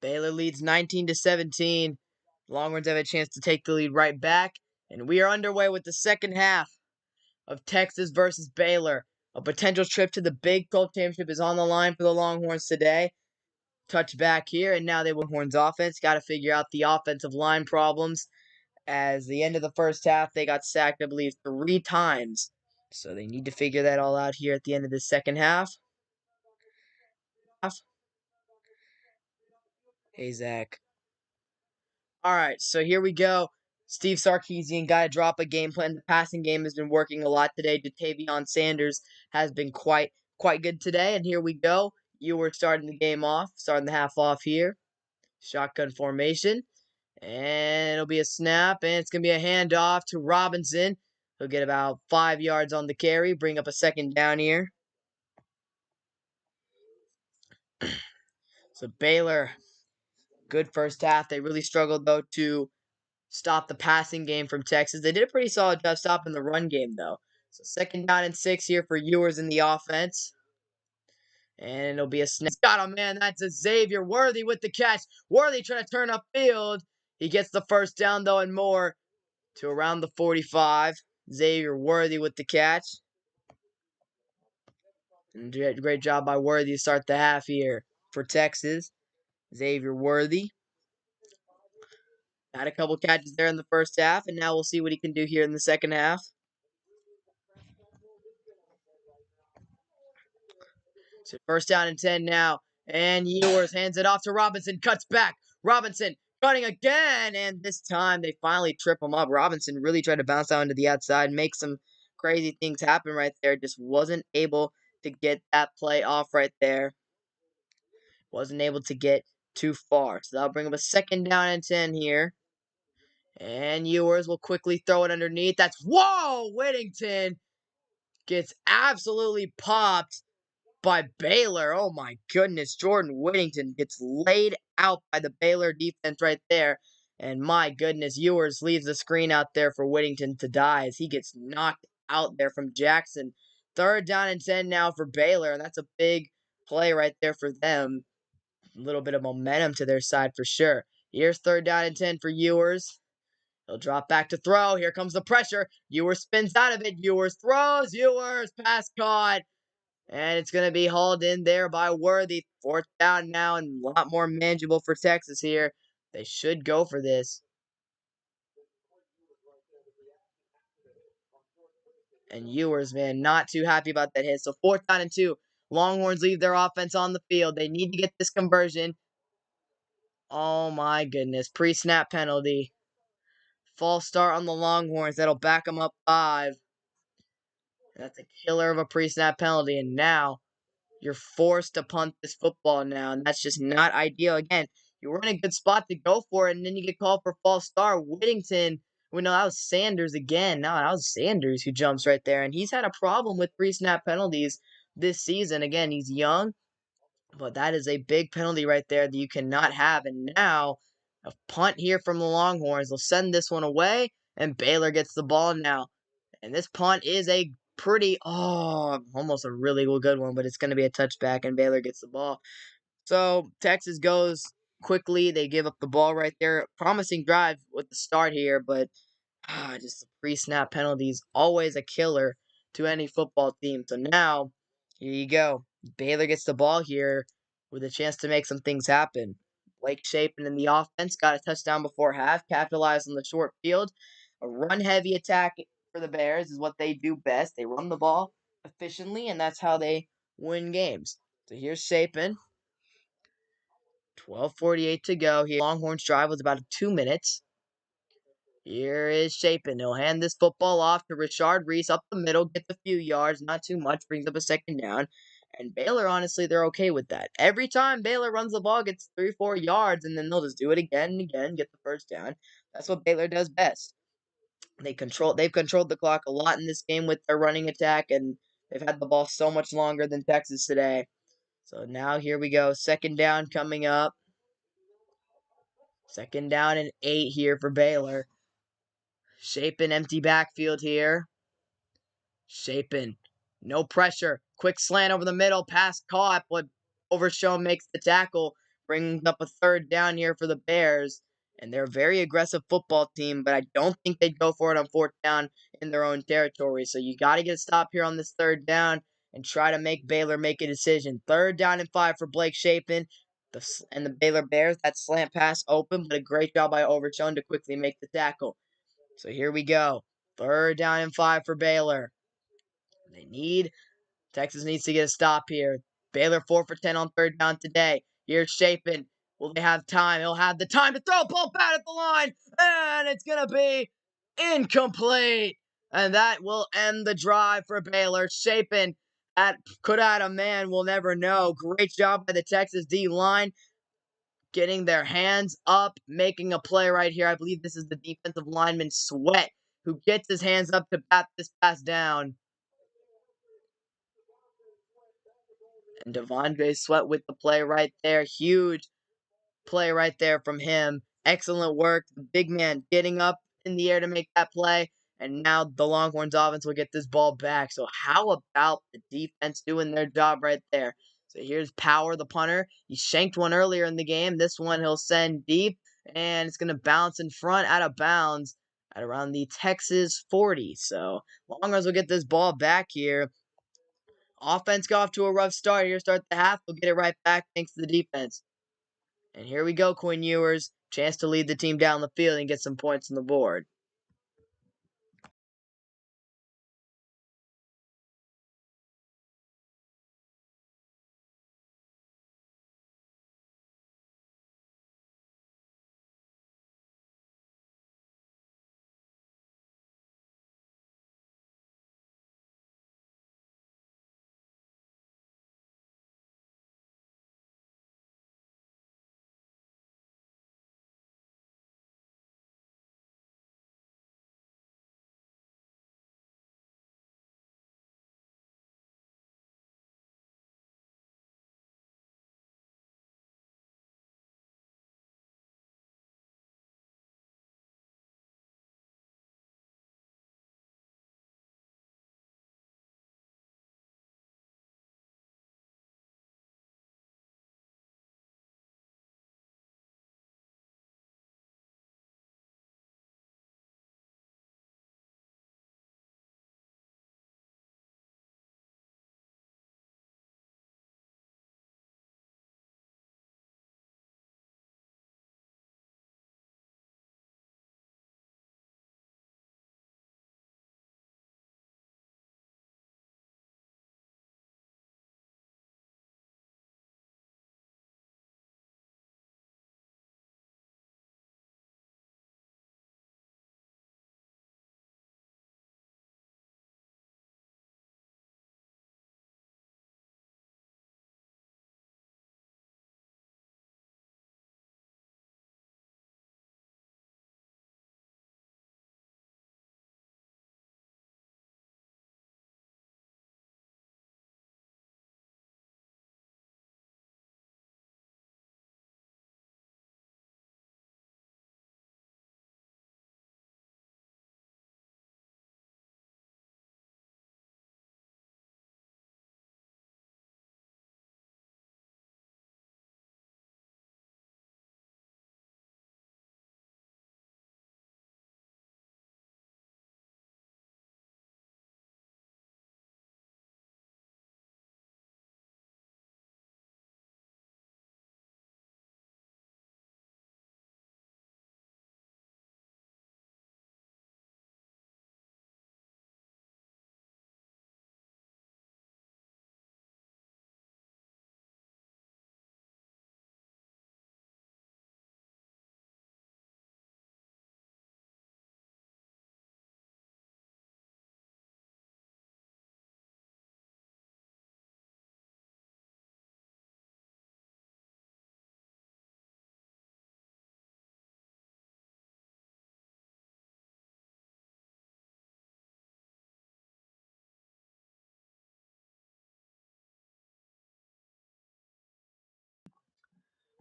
Baylor leads 19-17. Longhorns have a chance to take the lead right back. And we are underway with the second half of Texas versus Baylor. A potential trip to the Big 12 Championship is on the line for the Longhorns today. Touch back here, and now they will Longhorns offense. Got to figure out the offensive line problems. As the end of the first half, they got sacked, I believe, 3 times. So they need to figure that all out here at the end of the second half. Hey, Zach. All right, so here we go. Steve Sarkisian got to drop a game plan. The passing game has been working a lot today. Jatavion Sanders has been quite good today, and here we go. You were starting the game off, starting the half off here. Shotgun formation, and it'll be a snap, and it's going to be a handoff to Robinson. He'll get about 5 yards on the carry, bring up a second down here. So Baylor, good first half. They really struggled, though, to stop the passing game from Texas. They did a pretty solid job stopping the run game, though. So second down and 6 here for Ewers in the offense. And it'll be a snap. Got him, man. That's a Xavier Worthy with the catch. Worthy trying to turn upfield. He gets the first down, though, and more to around the 45. Xavier Worthy with the catch. And great job by Worthy to start the half here for Texas. Xavier Worthy. Had a couple catches there in the first half, and now we'll see what he can do here in the second half. So first down and 10 now. And Ewers hands it off to Robinson. Cuts back. Robinson cutting again. And this time they finally trip him up. Robinson really tried to bounce out into the outside, make some crazy things happen right there. Just wasn't able to get that play off right there. Wasn't able to get too far. So that'll bring up a second down and 10 here. And Ewers will quickly throw it underneath. That's, whoa! Whittington gets absolutely popped by Baylor. Oh my goodness. Jordan Whittington gets laid out by the Baylor defense right there. And my goodness, Ewers leaves the screen out there for Whittington to die as he gets knocked out there from Jackson. Third down and 10 now for Baylor, and that's a big play right there for them. A little bit of momentum to their side for sure. Here's third down and 10 for Ewers. He'll drop back to throw. Here comes the pressure. Ewers spins out of it. Ewers throws. Ewers pass caught. And it's going to be hauled in there by Worthy. Fourth down now and a lot more manageable for Texas here. They should go for this. And Ewers, man, not too happy about that hit. So fourth down and 2. Longhorns leave their offense on the field. They need to get this conversion. Oh my goodness. Pre-snap penalty. False start on the Longhorns. That'll back them up 5. That's a killer of a pre-snap penalty. And now you're forced to punt this football now, and that's just not ideal. Again, you were in a good spot to go for it, and then you get called for false start. Whittington, well, no, that was Sanders again. No, that was Sanders who jumps right there, and he's had a problem with pre-snap penalties this season. Again, he's young, but that is a big penalty right there that you cannot have. And now, a punt here from the Longhorns. They'll send this one away, and Baylor gets the ball now. And this punt is a almost a really good one, but it's going to be a touchback, and Baylor gets the ball. So Texas goes quickly. They give up the ball right there. Promising drive with the start here, but just the pre-snap penalties, always a killer to any football team. So now, here you go. Baylor gets the ball here with a chance to make some things happen. Blake Shapen in the offense got a touchdown before half, capitalized on the short field. A run-heavy attack for the Bears is what they do best. They run the ball efficiently, and that's how they win games. So here's Shapen. 12:48 to go here. Longhorns drive was about 2 minutes. Here is Shapen. He'll hand this football off to Richard Reese up the middle, gets a few yards, not too much, brings up a second down. And Baylor, honestly, they're okay with that. Every time Baylor runs the ball, gets 3-4 yards, and then they'll just do it again and again, get the first down. That's what Baylor does best. They've controlled the clock a lot in this game with their running attack, and they've had the ball so much longer than Texas today. So now here we go. Second down coming up. Second down and 8 here for Baylor. Shapen empty backfield here. Shapen. No pressure. Quick slant over the middle. Pass caught, but Overshown makes the tackle. Brings up a third down here for the Bears. And they're a very aggressive football team, but I don't think they'd go for it on fourth down in their own territory. So you got to get a stop here on this third down and try to make Baylor make a decision. Third down and 5 for Blake Shapen. And the Baylor Bears, that slant pass open, but a great job by Overshown to quickly make the tackle. So here we go. Third down and 5 for Baylor. Texas needs to get a stop here. Baylor 4 for 10 on third down today. Here's Shapen. Will they have time? He'll have the time to throw a ball back at the line. And it's going to be incomplete. And that will end the drive for Baylor. Shapen could add a man. We'll never know. Great job by the Texas D-line. Getting their hands up, making a play right here. I believe this is the defensive lineman Sweat who gets his hands up to bat this pass down. And Devondre Sweat with the play right there. Huge play right there from him. Excellent work. The big man getting up in the air to make that play. And now the Longhorns offense will get this ball back. So how about the defense doing their job right there? So here's Power, the punter. He shanked one earlier in the game. This one he'll send deep. And it's going to bounce in front out of bounds at around the Texas 40. So Longhorns will get this ball back here. Offense got off to a rough start here. Start the half. We'll get it right back thanks to the defense. And here we go, Quinn Ewers. Chance to lead the team down the field and get some points on the board.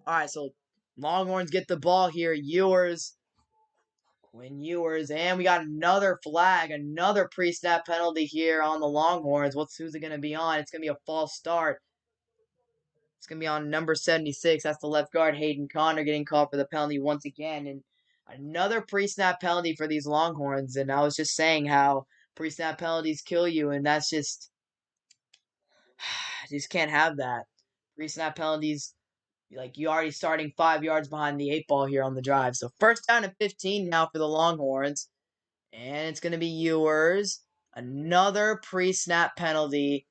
All right, so Longhorns get the ball here. Ewers. And we got another flag, another pre-snap penalty here on the Longhorns. Who's it gonna be on? It's gonna be a false start. It's going to be on number 76. That's the left guard, Hayden Connor, getting called for the penalty once again. And another pre-snap penalty for these Longhorns. And I was just saying how pre-snap penalties kill you, and that's just, you just can't have that. Pre-snap penalties, like you already starting 5 yards behind the 8 ball here on the drive. So first down and 15 now for the Longhorns. And it's going to be Ewers. Another pre-snap penalty.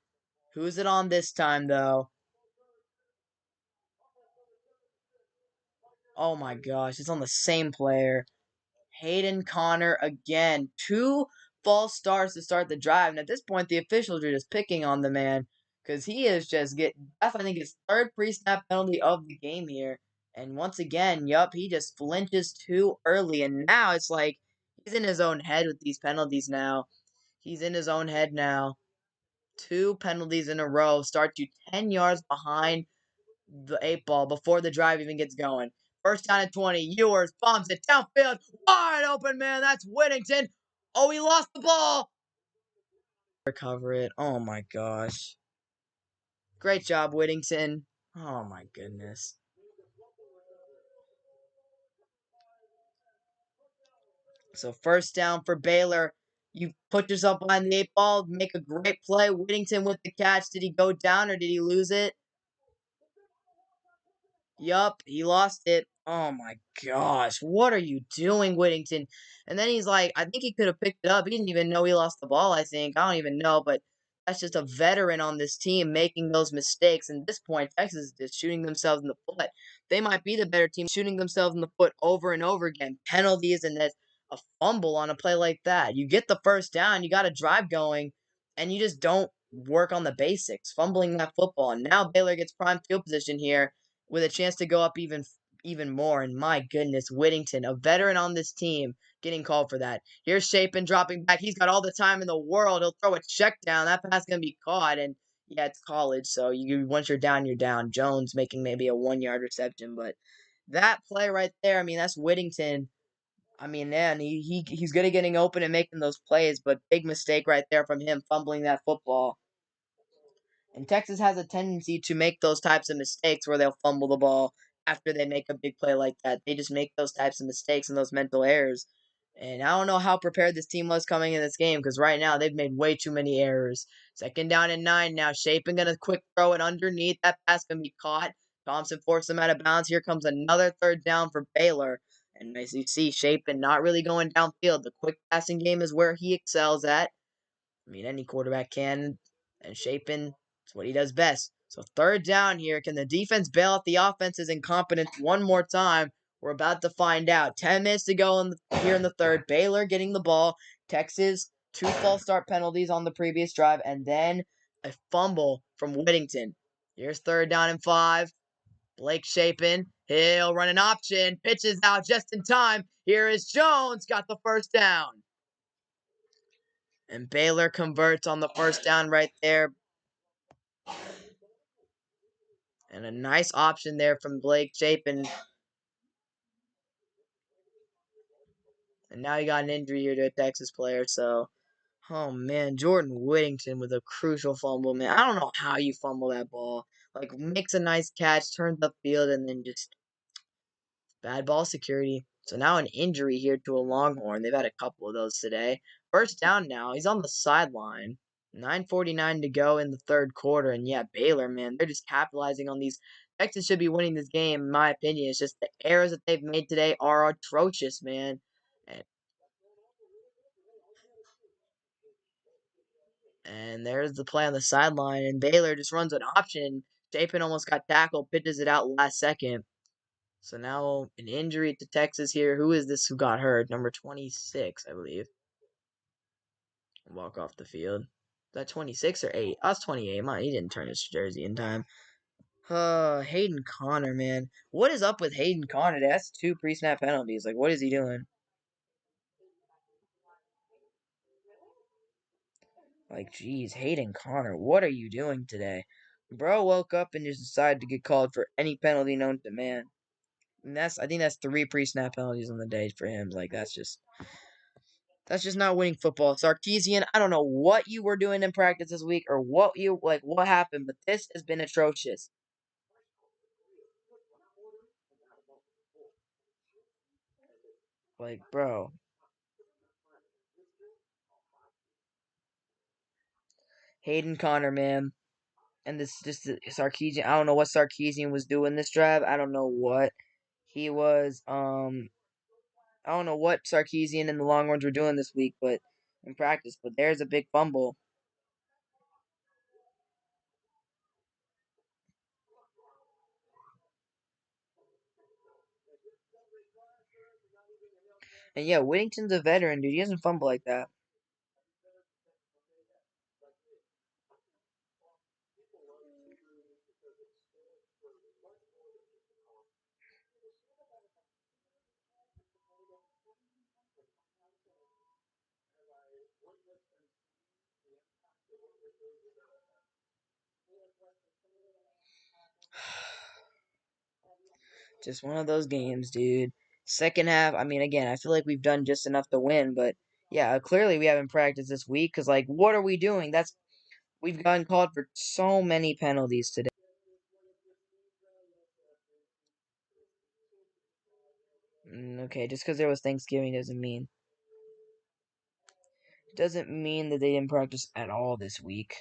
Who's it on this time, though? Oh my gosh, it's on the same player. Hayden Connor again. Two false starts to start the drive. And at this point, the officials are just picking on the man because he is just getting, that's, I think, his third pre snap penalty of the game here. And once again, he just flinches too early. And now it's like he's in his own head with these penalties now. He's in his own head now. Two penalties in a row start you 10 yards behind the 8 ball before the drive even gets going. First down at 20. Ewers bombs it downfield. Wide open, man. That's Whittington. Oh, he lost the ball. Recover it. Oh, my gosh. Great job, Whittington. Oh, my goodness. So, first down for Baylor. You put yourself behind the 8 ball, make a great play. Whittington with the catch. Did he go down or did he lose it? Yup, he lost it. Oh my gosh, what are you doing, Whittington? And then he's like, I think he could have picked it up. He didn't even know he lost the ball, I think. I don't even know, but that's just a veteran on this team making those mistakes. And at this point, Texas is just shooting themselves in the foot. They might be the better team, shooting themselves in the foot over and over again. Penalties and then a fumble on a play like that. You get the first down, you got a drive going, and you just don't work on the basics, fumbling that football. And now Baylor gets prime field position here with a chance to go up even more. And my goodness, Whittington, a veteran on this team, getting called for that. Here's Shapen dropping back. He's got all the time in the world. He'll throw a check down. That pass gonna be caught. And yeah, it's college, so you once you're down, you're down. Jones making maybe a 1 yard reception, but that play right there, I mean, that's Whittington. I mean, man, he's good at getting open and making those plays, but big mistake right there from him fumbling that football. And Texas has a tendency to make those types of mistakes where they'll fumble the ball after they make a big play like that. They just make those types of mistakes and those mental errors. And I don't know how prepared this team was coming in this game because right now they've made way too many errors. Second down and 9 now. Shapen gonna quick throw it underneath. That pass gonna be caught. Thompson forced him out of bounds. Here comes another third down for Baylor. And as you see, Shapen not really going downfield. The quick passing game is where he excels at. I mean, any quarterback can, and Shapen, it's what he does best. So third down here. Can the defense bail out the offense's incompetence one more time? We're about to find out. 10 minutes to go here in the third. Baylor getting the ball. Texas, two false start penalties on the previous drive, and then a fumble from Whittington. Here's third down and 5. Blake Shapen. He'll run an option. Pitches out just in time. Here is Jones. Got the first down. And Baylor converts on the first down right there. And a nice option there from Blake Shapen. And now you got an injury here to a Texas player. So, oh man, Jordan Whittington with a crucial fumble, man. I don't know how you fumble that ball. Like, makes a nice catch, turns upfield, and then just bad ball security. So now an injury here to a Longhorn. They've had a couple of those today. First down now. He's on the sideline. 9:49 to go in the third quarter. And yeah, Baylor, man, they're just capitalizing on these. Texas should be winning this game, in my opinion. It's just the errors that they've made today are atrocious, man. And there's the play on the sideline. And Baylor just runs an option. Chapin almost got tackled, pitches it out last second. So now an injury to Texas here. Who is this who got hurt? Number 26, I believe. Walk off the field. Is that 26 or 8? I was 28. He didn't turn his jersey in time. Hayden Connor, man. What is up with Hayden Connor? That's two pre-snap penalties. Like, what is he doing? Like, geez, Hayden Connor, what are you doing today? Bro woke up and just decided to get called for any penalty known to man. And I think that's 3 pre-snap penalties on the day for him. Like that's just not winning football. Sarkisian, I don't know what you were doing in practice this week or what happened, but this has been atrocious. Like, bro. Hayden Connor, man. And this just Sarkisian. I don't know what Sarkisian was doing this drive. I don't know what he was. I don't know what Sarkisian and the Longhorns were doing this week, but in practice. But there's a big fumble. And yeah, Whittington's a veteran, dude. He doesn't fumble like that. Just one of those games, dude. Second half, I mean, again, I feel like we've done just enough to win, but yeah, clearly we haven't practiced this week because, like, what are we doing? We've gotten called for so many penalties today. Okay, just because there was Thanksgiving doesn't mean that they didn't practice at all this week.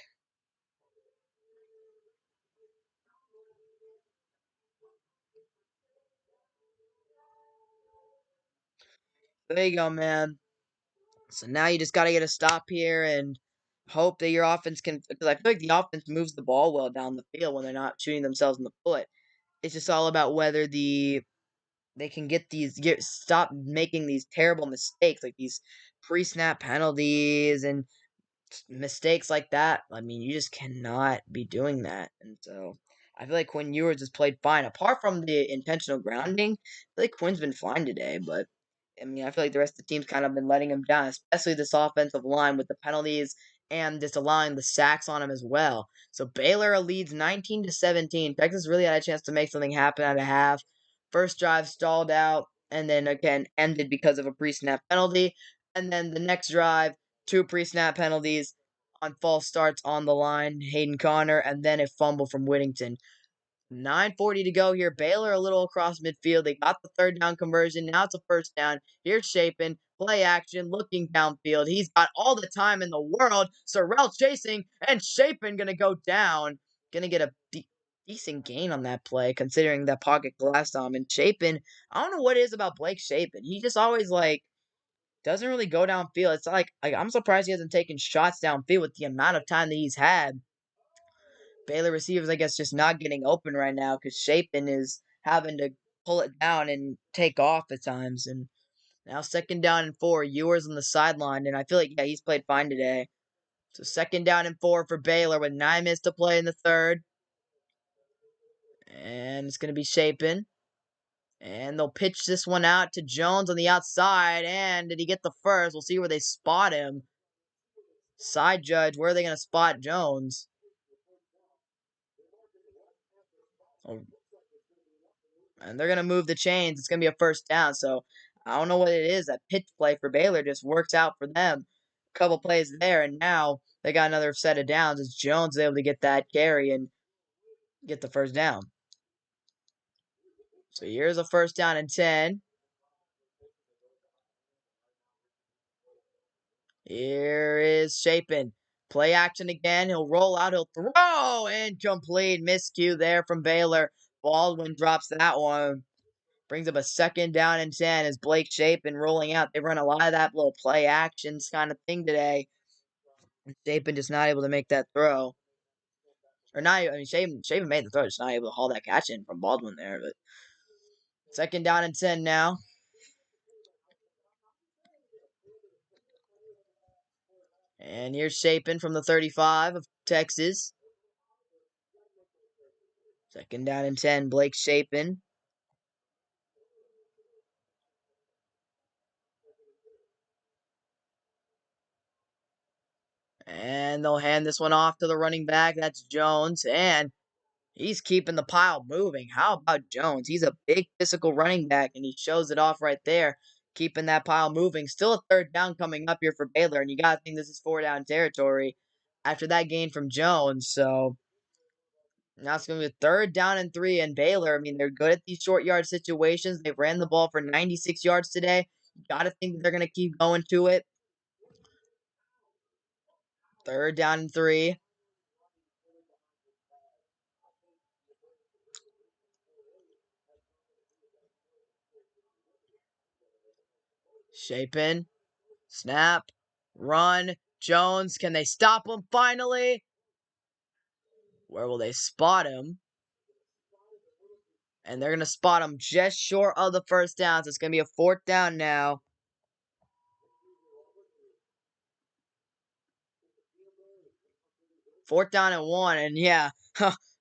There you go, man. So now you just got to get a stop here and hope that your offense can. Because I feel like the offense moves the ball well down the field when they're not shooting themselves in the foot. It's just all about whether they can stop making these terrible mistakes like these pre-snap penalties and mistakes like that. I mean, you just cannot be doing that. And so I feel like Quinn Ewers has played fine. Apart from the intentional grounding, I feel like Quinn's been fine today, but I mean, I feel like the rest of the team's kind of been letting him down, especially this offensive line with the penalties and just allowing the sacks on him as well. So Baylor leads 19-17. Texas really had a chance to make something happen at a half. First drive stalled out and then again ended because of a pre-snap penalty. And then the next drive, 2 pre-snap penalties on false starts on the line, Hayden Connor, and then a fumble from Whittington. 9:40 to go here. Baylor a little across midfield. They got the third down conversion. Now it's a first down. Here's Chapin. Play action. Looking downfield. He's got all the time in the world. Sorrell chasing. And Chapin going to go down. Going to get a decent gain on that play, considering that pocket collapsed on him. And Chapin, I don't know what it is about Blake Chapin. He just always, doesn't really go downfield. It's like I'm surprised he hasn't taken shots downfield with the amount of time that he's had. Baylor receivers, I guess, just not getting open right now because Chapin is having to pull it down and take off at times. And now 2nd down and 4, Ewers on the sideline, and I feel like yeah, he's played fine today. So 2nd down and 4 for Baylor with 9 minutes to play in the third, and it's gonna be Chapin. And they'll pitch this one out to Jones on the outside. And did he get the first? We'll see where they spot him. Side judge, where are they going to spot Jones? Oh, and they're going to move the chains. It's going to be a first down. So I don't know what it is. That pitch play for Baylor just works out for them. A couple plays there, and now they got another set of downs as Jones is able to get that carry and get the first down. So here's a 1st down and 10. Here is Chapin. Play action again. He'll roll out. He'll throw. Incomplete. Miscue there from Baylor. Baldwin drops that one. Brings up a 2nd down and 10 as Blake Chapin rolling out. They run a lot of that little play actions kind of thing today. Chapin just not able to make that throw. Or not, I mean, Chapin made the throw, just not able to haul that catch in from Baldwin there. But 2nd down and 10 now. And here's Chapin from the 35 of Texas. 2nd down and 10, Blake Chapin. And they'll hand this one off to the running back. That's Jones. And he's keeping the pile moving. How about Jones? He's a big physical running back, and he shows it off right there, keeping that pile moving. Still a third down coming up here for Baylor, and you got to think this is four down territory after that gain from Jones. So now it's going to be a third down and 3, and Baylor, I mean, they're good at these short yard situations. They ran the ball for 96 yards today. You got to think that they're going to keep going to it. Third down and 3. Shapen. Snap. Run. Jones. Can they stop him finally? Where will they spot him? And they're going to spot him just short of the first down. So it's going to be a fourth down now. Fourth down and 1. And yeah,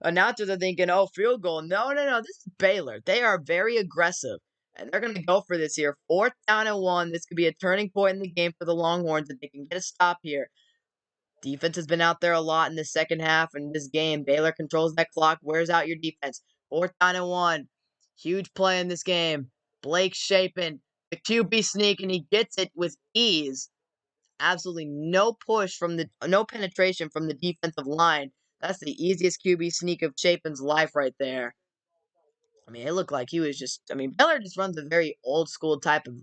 announcers are thinking, oh, field goal. No, no, no. This is Baylor. They are very aggressive. And they're going to go for this here. Fourth down and 1. This could be a turning point in the game for the Longhorns if they can get a stop here. Defense has been out there a lot in the second half in this game. Baylor controls that clock, wears out your defense. Fourth down and 1. Huge play in this game. Blake Shapen, the QB sneak, and he gets it with ease. Absolutely no penetration from the defensive line. That's the easiest QB sneak of Shapen's life right there. I mean, it looked like he was just. I mean, Baylor just runs a very old school type of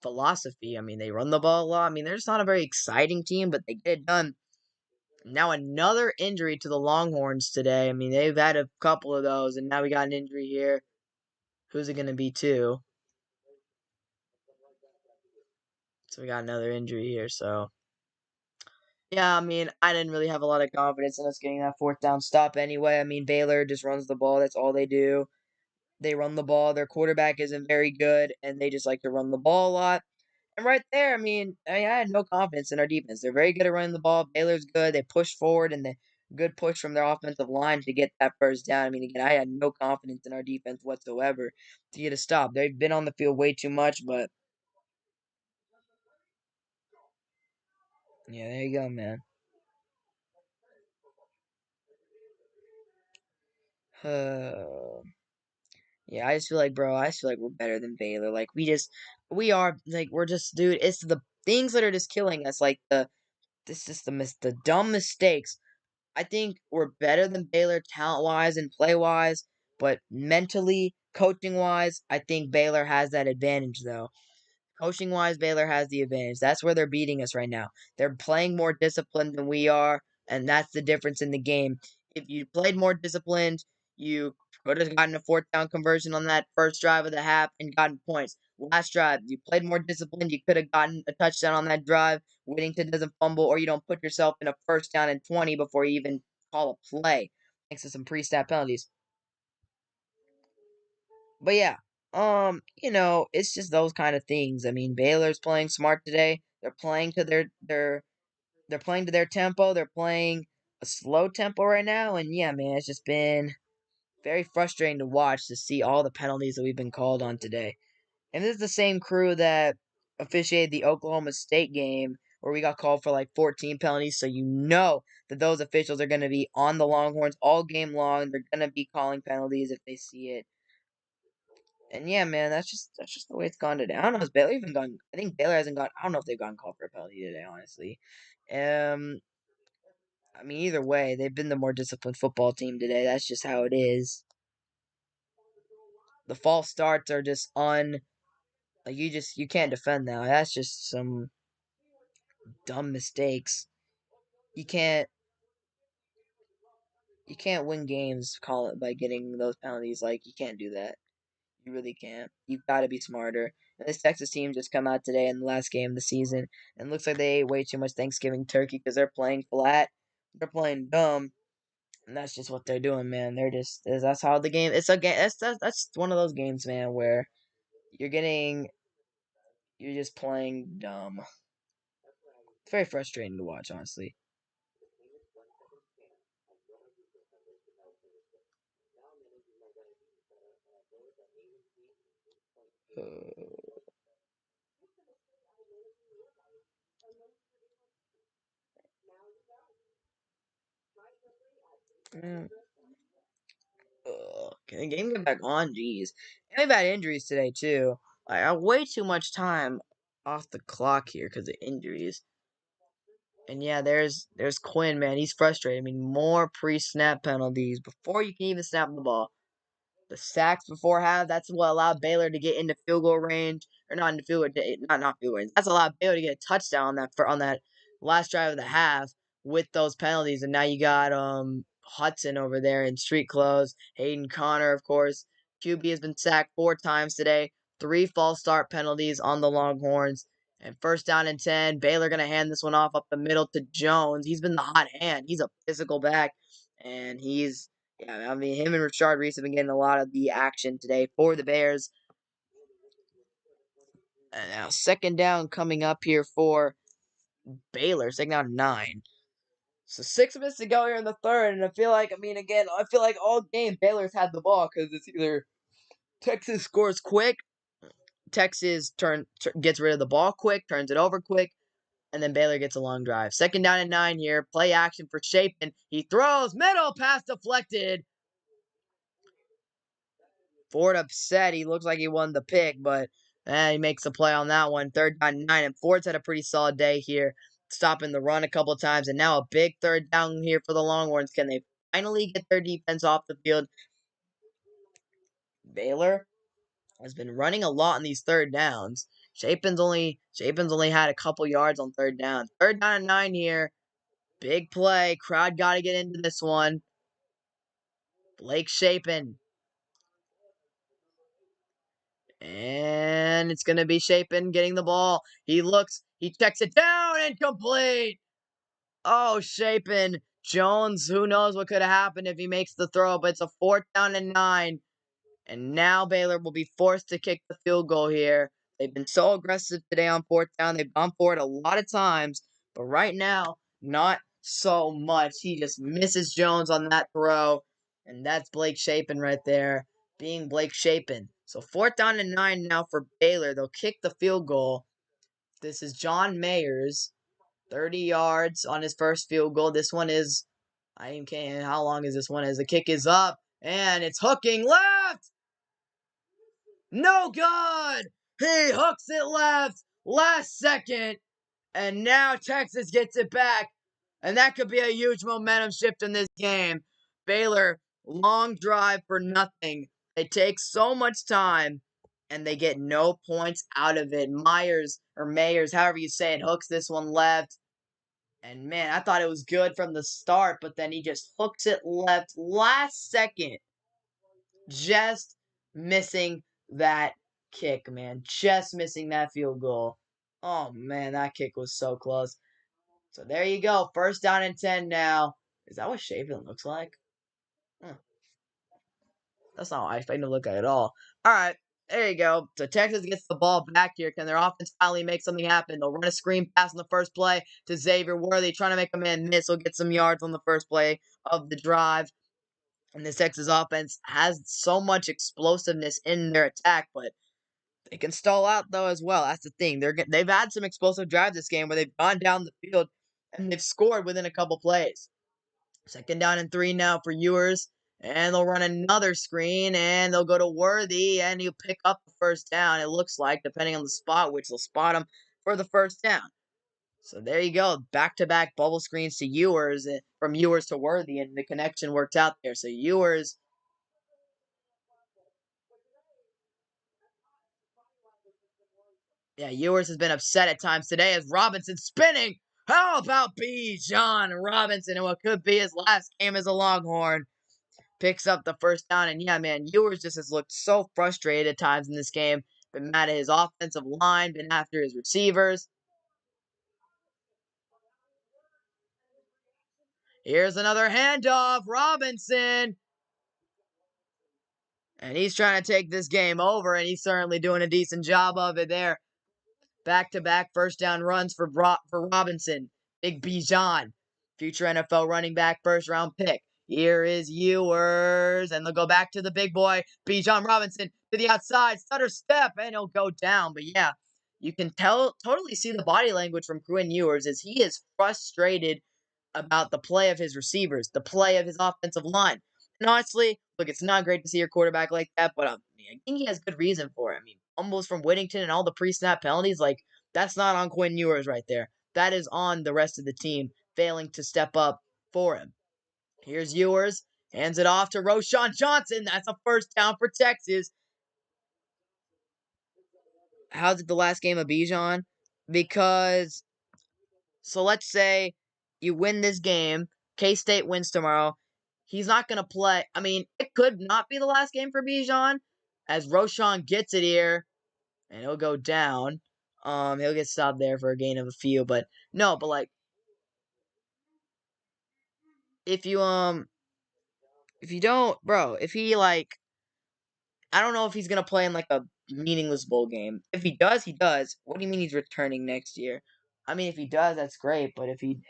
philosophy. I mean, they run the ball a lot. I mean, they're just not a very exciting team, but they get it done. Now another injury to the Longhorns today. I mean, they've had a couple of those, and now we got an injury here. Who's it going to be to? So we got another injury here, so. Yeah, I mean, I didn't really have a lot of confidence in us getting that fourth down stop anyway. I mean, Baylor just runs the ball. That's all they do. They run the ball. Their quarterback isn't very good, and they just like to run the ball a lot. And right there, I had no confidence in our defense. They're very good at running the ball. Baylor's good. They push forward, and the good push from their offensive line to get that first down. I mean, again, I had no confidence in our defense whatsoever to get a stop. They've been on the field way too much, but yeah, there you go, man. Yeah, I just feel like, bro, I just feel like we're better than Baylor. Like, we are, like, we're just, dude, it's the things that are just killing us. Like, the dumb mistakes. I think we're better than Baylor talent-wise and play-wise, but mentally, coaching-wise, I think Baylor has that advantage, though. Coaching wise, Baylor has the advantage. That's where they're beating us right now. They're playing more disciplined than we are, and that's the difference in the game. If you played more disciplined, you could have gotten a fourth down conversion on that first drive of the half and gotten points. Last drive, you played more disciplined, you could have gotten a touchdown on that drive. Whittington doesn't fumble, or you don't put yourself in a first down and 20 before you even call a play, thanks to some pre-snap penalties. But yeah, it's just those kind of things. I mean, Baylor's playing smart today. They're playing to they're playing to their tempo. They're playing a slow tempo right now, and yeah, man, it's just been very frustrating to watch to see all the penalties that we've been called on today. And this is the same crew that officiated the Oklahoma State game where we got called for like 14 penalties, so you know that those officials are going to be on the Longhorns all game long. They're going to be calling penalties if they see it. And yeah, man, that's just the way it's gone today. I don't know. Has Baylor even gone? I think Baylor hasn't gone. I don't know if they've gone call for a penalty today. Honestly, um, I mean, either way, they've been the more disciplined football team today. That's just how it is. The false starts are just like you can't defend that. That's just some dumb mistakes. You can't you can't win games call it by getting those penalties. Like you can't do that. You really can't. You've got to be smarter. And this Texas team just come out today in the last game of the season, and it looks like they ate way too much Thanksgiving turkey because they're playing flat. They're playing dumb, and that's just what they're doing, man. That's how the game. It's a game. That's one of those games, man, where you're getting you're just playing dumb. It's very frustrating to watch, honestly. Uh, Mm, can the game get back on? Jeez. And we've had injuries today, too. I have way too much time off the clock here because of injuries. And yeah, there's Quinn, man. He's frustrated. I mean, more pre-snap penalties before you can even snap the ball. The sacks before half, that's what allowed Baylor to get into field goal range, or not into field goal, not field goal range. That's allowed Baylor to get a touchdown on that last drive of the half with those penalties. And now you got Hudson over there in street clothes. Hayden Connor, of course. QB has been sacked 4 times today. 3 false start penalties on the Longhorns. And first down and 10. Baylor gonna hand this one off up the middle to Jones. He's been the hot hand. He's a physical back, and yeah, I mean, him and Richard Reese have been getting a lot of the action today for the Bears. And now second down coming up here for Baylor, second down 9. So 6 minutes to go here in the third, and I feel like, all game Baylor's had the ball because it's either Texas scores quick, Texas gets rid of the ball quick, turns it over quick, and then Baylor gets a long drive. Second down and 9 here, play action for Chapin. He throws, middle, pass deflected. Ford upset. He looks like he won the pick, but he makes a play on that one. Third down and 9, and Ford's had a pretty solid day here, stopping the run a couple of times, and now a big third down here for the Longhorns. Can they finally get their defense off the field? Baylor has been running a lot on these third downs. Chapin's only had a couple yards on third down. Third down and 9 here. Big play. Crowd got to get into this one. Blake Chapin. And it's going to be Chapin getting the ball. He checks it down, incomplete. Oh, Chapin. Jones, who knows what could have happened if he makes the throw, but it's a 4th down and 9. And now Baylor will be forced to kick the field goal here. They've been so aggressive today on 4th down. They've gone for it a lot of times, but right now, not so much. He just misses Jones on that throw, and that's Blake Chapin right there, being Blake Chapin. So 4th down and 9 now for Baylor. They'll kick the field goal. This is John Mayers, 30 yards on his first field goal. This one is, I even can't, how long is this one? As the kick is up, and it's hooking left. No good! He hooks it left, last second, and now Texas gets it back. And that could be a huge momentum shift in this game. Baylor, long drive for nothing. They take so much time, and they get no points out of it. Mayers, however you say it, hooks this one left. And man, I thought it was good from the start, but then he just hooks it left last second. Just missing that kick, man. Just missing that field goal. Oh, man, that kick was so close. So there you go. First down and 10 now. Is that what Chapin looks like? That's not what I expect to look at all. All right. There you go. So Texas gets the ball back here. Can their offense finally make something happen? They'll run a screen pass on the first play to Xavier Worthy, trying to make a man miss. He'll get some yards on the first play of the drive. And this Texas offense has so much explosiveness in their attack, but they can stall out though as well. That's the thing. They've had some explosive drives this game where they've gone down the field and they've scored within a couple plays. Second down and 3 now for Ewers, and they'll run another screen and they'll go to Worthy and he'll pick up the first down. It looks like, depending on the spot, which they'll spot him for the first down. So there you go, back-to-back bubble screens to Ewers, from Ewers to Worthy, and the connection worked out there. So Ewers. Yeah, Ewers has been upset at times today as Robinson spinning. How about John Robinson in what could be his last game as a Longhorn? Picks up the first down, and yeah, man, Ewers just has looked so frustrated at times in this game. Been mad at his offensive line, been after his receivers. Here's another handoff, Robinson. And he's trying to take this game over, and he's certainly doing a decent job of it there. Back-to-back first down runs for Robinson. Big Bijan, future NFL running back, first-round pick. Here is Ewers, and they'll go back to the big boy, Bijan Robinson, to the outside, stutter step, and he'll go down. But yeah, you can totally see the body language from Quinn Ewers as he is frustrated about the play of his receivers, the play of his offensive line. And honestly, look, it's not great to see your quarterback like that, but I think he has good reason for it. I mean, fumbles from Whittington and all the pre-snap penalties, like that's not on Quinn Ewers right there. That is on the rest of the team failing to step up for him. Here's Ewers, hands it off to Roschon Johnson. That's a first down for Texas. How did the last game of Bijan? Because so let's say you win this game, K-State wins tomorrow. He's not going to play. I mean, it could not be the last game for Bijan as Roschon gets it here and he'll go down. He'll get stopped there for a gain of a few, but no, but like if you don't, bro, if he like I don't know if he's gonna play in like a meaningless bowl game. If he does, he does. What do you mean he's returning next year? I mean, if he does, that's great. But if he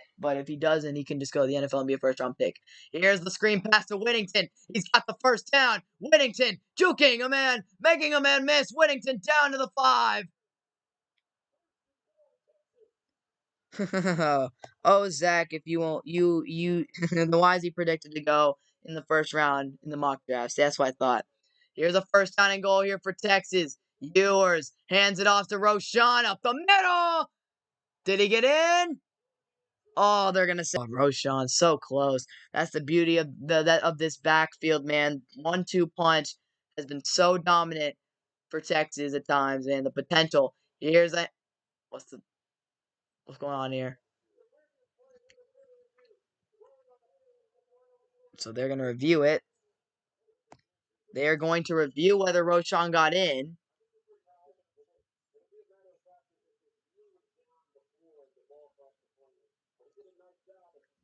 doesn't, he can just go to the NFL and be a first round pick. Here's the screen pass to Whittington. He's got the first down. Whittington juking a man, making a man miss. Whittington down to the 5. Oh, Zach, if you won't, the why is he predicted to go in the first round in the mock drafts? That's what I thought. Here's a first down and goal here for Texas. Ewers hands it off to Roschon up the middle. Did he get in? Oh, they're gonna say Roschon so close. That's the beauty of this backfield, man. 1-2 punch has been so dominant for Texas at times, and the potential. Here's a what's going on here? So they're gonna review it. They are going to review whether Roschon got in.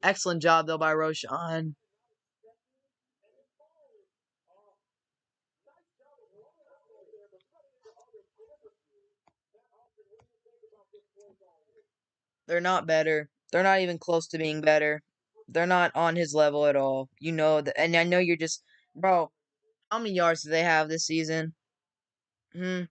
Excellent job, though, by Roschon. They're not better. They're not even close to being better. They're not on his level at all. You know that, and I know you're just, bro. How many yards do they have this season? Hmm.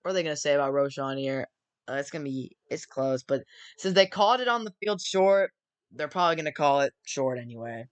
What are they gonna say about Roschon here? It's close, but since they called it on the field short, they're probably gonna call it short anyway.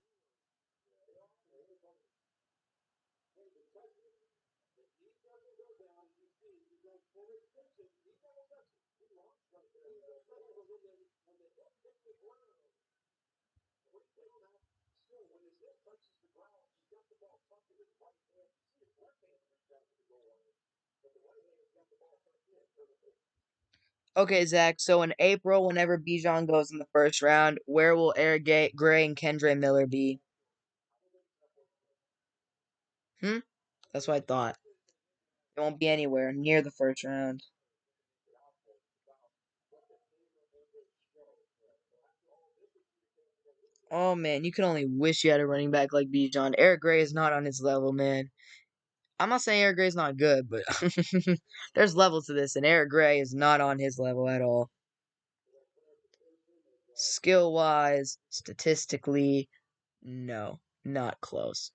Okay, Zach. So in April, whenever Bijan goes in the first round, where will Eric Gray and Kendre Miller be? Hmm. That's what I thought. It won't be anywhere near the first round. Oh man, you can only wish you had a running back like Bijan. Eric Gray is not on his level, man. I'm not saying Eric Gray's not good, but there's levels to this, and Eric Gray is not on his level at all. Skill wise, statistically, no, not close.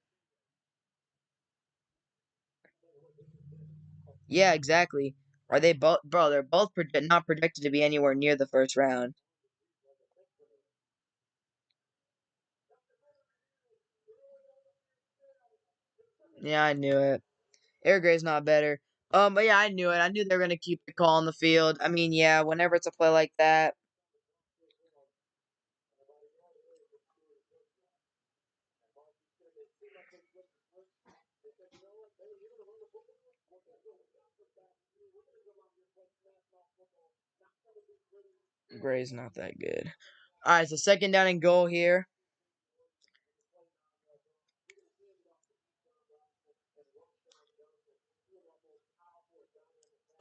Yeah, exactly. Are they both, bro? They're both not projected to be anywhere near the first round. Yeah, I knew it. Eric Gray's not better. But yeah, I knew it. I knew they were gonna keep the call on the field. I mean, yeah, whenever it's a play like that, Gray's not that good. All right, so second down and goal here.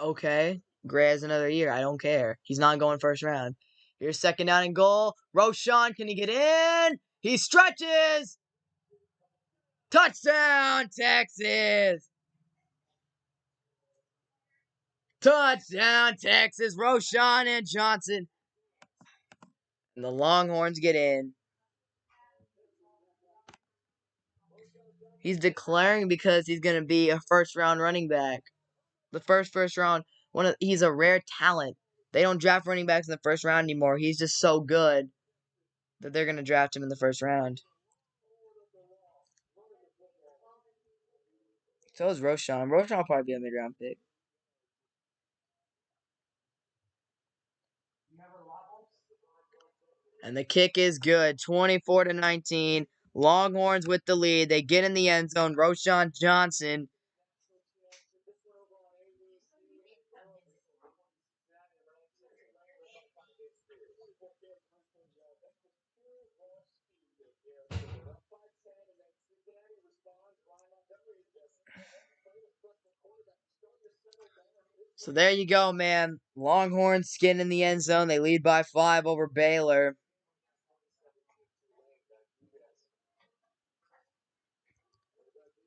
Okay, Gray has another year. I don't care. He's not going first round. Here's second down and goal. Roschon, can he get in? He stretches. Touchdown, Texas. Touchdown, Texas. Roschon and Johnson. And the Longhorns get in. He's declaring because he's going to be a first round running back. The first round. He's a rare talent. They don't draft running backs in the first round anymore. He's just so good that they're going to draft him in the first round. So is Roshan. Roshan will probably be a mid-round pick. And the kick is good. 24-19. Longhorns with the lead. They get in the end zone. Roshan Johnson. So there you go, man. Longhorns get in the end zone. They lead by 5 over Baylor.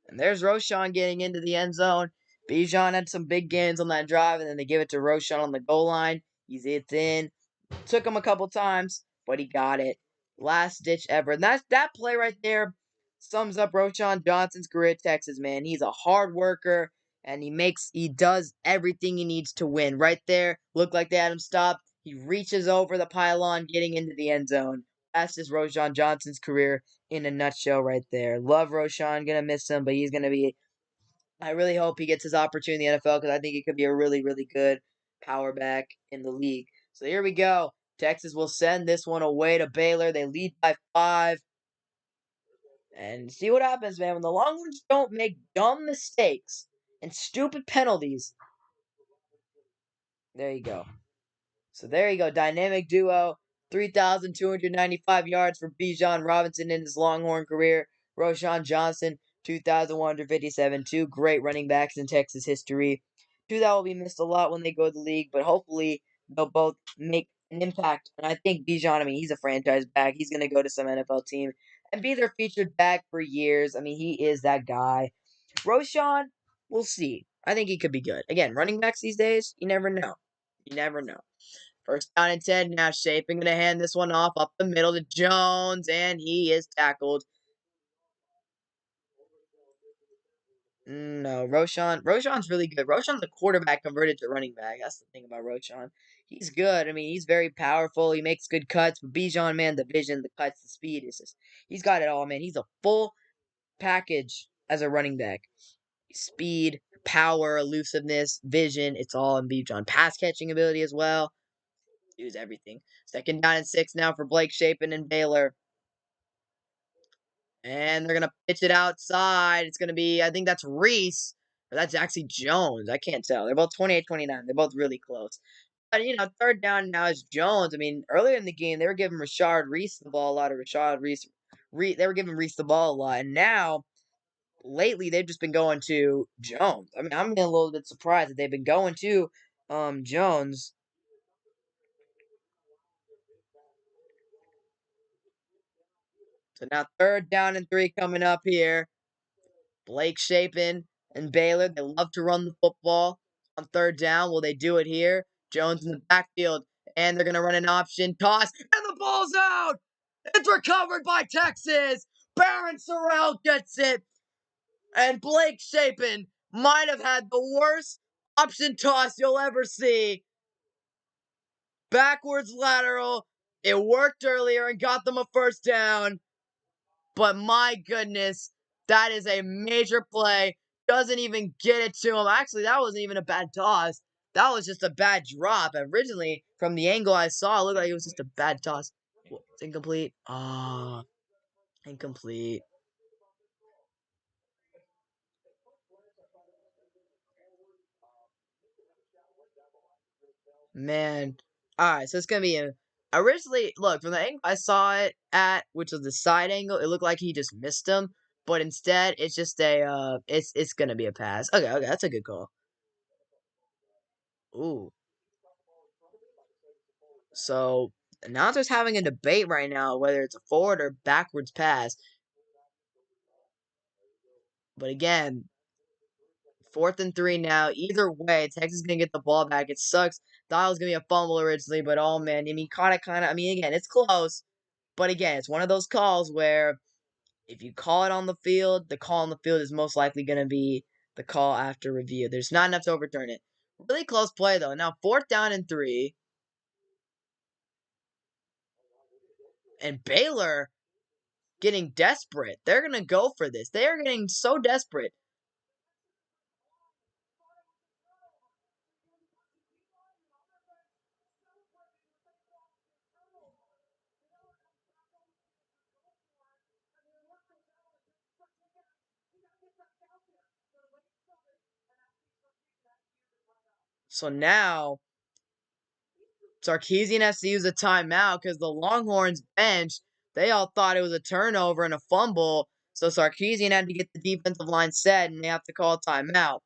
And there's Roshan getting into the end zone. Bijan had some big gains on that drive, and then they give it to Roshan on the goal line. It's in. Took him a couple times, but he got it. Last ditch ever. And that play right there sums up Roshan Johnson's career at Texas, man. He's a hard worker, and he does everything he needs to win. Right there, looked like they had him stopped. He reaches over the pylon, getting into the end zone. That's just Roshan Johnson's career in a nutshell right there. Love Roshan, gonna miss him, but he's gonna be. I really hope he gets his opportunity in the NFL because I think he could be a really, really good power back in the league. So here we go. Texas will send this one away to Baylor. They lead by 5. And see what happens, man. When the Longhorns don't make dumb mistakes and stupid penalties, there you go. So there you go. Dynamic duo. 3,295 yards for Bijan Robinson in his Longhorn career. Roshan Johnson, 2,157. Two great running backs in Texas history. Two that will be missed a lot when they go to the league, but hopefully they'll both make an impact. And I think Bijan, he's a franchise back. He's going to go to some NFL team and be their featured back for years. He is that guy. Roshan, we'll see. I think he could be good. Again, running backs these days, you never know. You never know. First down and 10. Now Shaping going to hand this one off up the middle to Jones, and he is tackled. No, Roshan's really good. Roshan's a quarterback converted to running back. That's the thing about Roshan. He's good. He's very powerful. He makes good cuts. But Bijan, man, the vision, the cuts, the speed he's got it all, man. He's a full package as a running back. Speed, power, elusiveness, vision. It's all in Bijan. Pass catching ability as well. Use everything. Second down and 6 now for Blake Shapen and Baylor. And they're going to pitch it outside. It's going to be, I think that's Reese. Or that's actually Jones. I can't tell. They're both 28-29. They're both really close. But, third down now is Jones. Earlier in the game, they were giving Rashard Reese the ball a lot. They were giving Reese the ball a lot. And now, lately, they've just been going to Jones. I'm getting a little bit surprised that they've been going to Jones. So now third down and 3 coming up here. Blake Shapen and Baylor, they love to run the football on third down. Will they do it here? Jones in the backfield, and they're going to run an option toss, and the ball's out! It's recovered by Texas! Barron Sorrell gets it, and Blake Shapen might have had the worst option toss you'll ever see. Backwards lateral. It worked earlier and got them a first down. But my goodness, that is a major play. Doesn't even get it to him. Actually, that wasn't even a bad toss. That was just a bad drop. Originally, from the angle I saw, it looked like it was just a bad toss. It's incomplete. Incomplete. Man. Alright, so it's going to be a... Originally, look, from the angle I saw it at, which was the side angle, it looked like he just missed him. But instead, it's just it's going to be a pass. Okay, that's a good call. Ooh. So announcers having a debate right now whether it's a forward or backwards pass. But again, 4th and 3 now. Either way, Texas is gonna get the ball back. It sucks. Thought it was gonna be a fumble originally, but oh man, kinda. Again, it's close. But again, it's one of those calls where if you call it on the field, the call on the field is most likely gonna be the call after review. There's not enough to overturn it. Really close play though. Now 4th down and 3. And Baylor getting desperate. They're going to go for this. They are getting so desperate. So now Sarkisian has to use a timeout because the Longhorns bench, they all thought it was a turnover and a fumble. So Sarkisian had to get the defensive line set, and they have to call a timeout.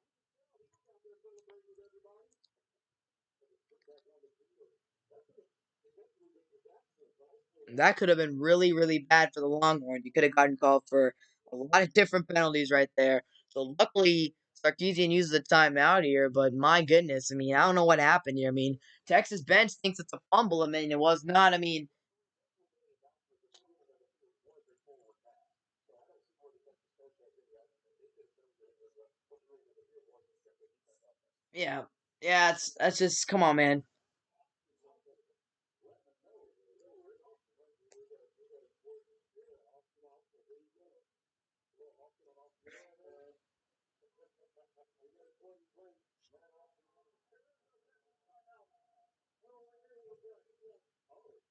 That could have been really, really bad for the Longhorns. You could have gotten called for a lot of different penalties right there. So luckily, Sarkisian uses the timeout here, but my goodness, I mean, I don't know what happened here. I mean, Texas bench thinks it's a fumble. I mean, it was not. I mean, yeah, yeah, that's just come on, man.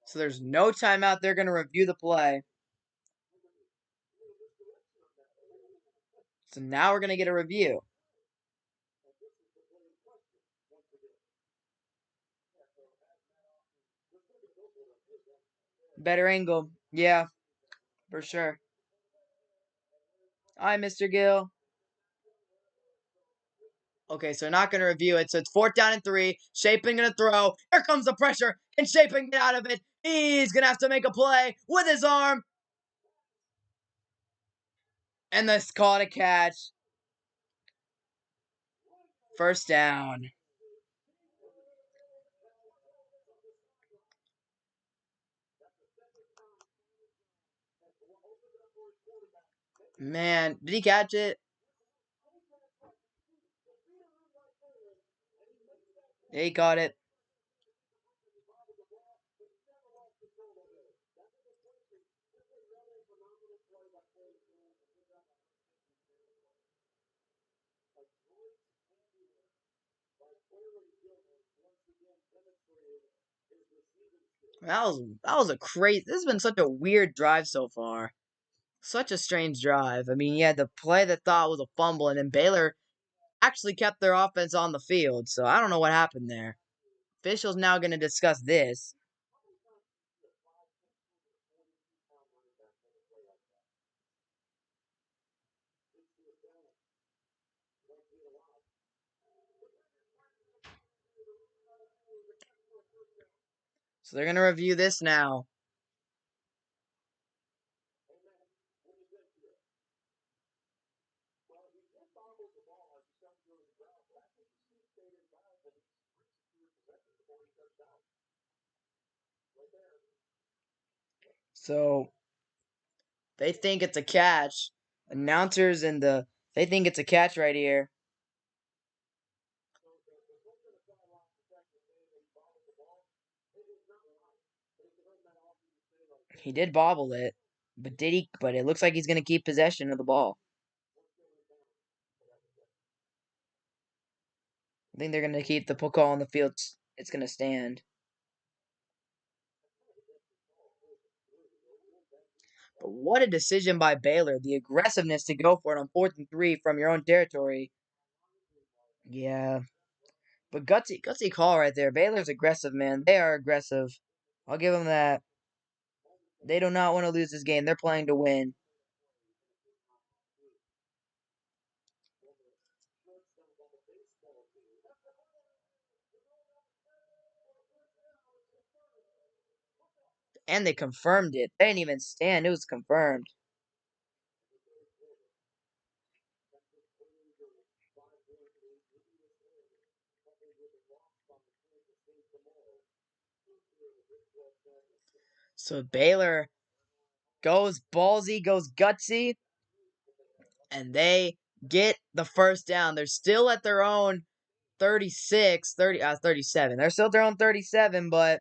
So there's no timeout. They're going to review the play. So now we're going to get a review. Better angle. Yeah, for sure. Hi, Mr. Gill. Okay, so not going to review it. So it's 4th down and 3. Shaping going to throw. Here comes the pressure. Can Shaping get out of it? He's going to have to make a play with his arm. And this caught a catch. 1st down. Man, did he catch it? Yeah, he caught it. That was a crazy. This has been such a weird drive so far. Such a strange drive. I mean, yeah, the play that thought was a fumble, and then Baylor actually kept their offense on the field. So I don't know what happened there. Officials now going to discuss this. So they're going to review this now. So they think it's a catch. Announcers and they think it's a catch right here. He did bobble it, but did he? But it looks like he's going to keep possession of the ball. I think they're going to keep the call on the field. It's going to stand. But what a decision by Baylor. The aggressiveness to go for it on 4th and 3 from your own territory. Yeah. But gutsy call right there. Baylor's aggressive, man. They are aggressive. I'll give them that. They do not want to lose this game. They're playing to win. And they confirmed it. They didn't even stand. It was confirmed. So Baylor goes ballsy, goes gutsy, and they get the 1st down. They're still at their own 36, 37. They're still at their own 37, but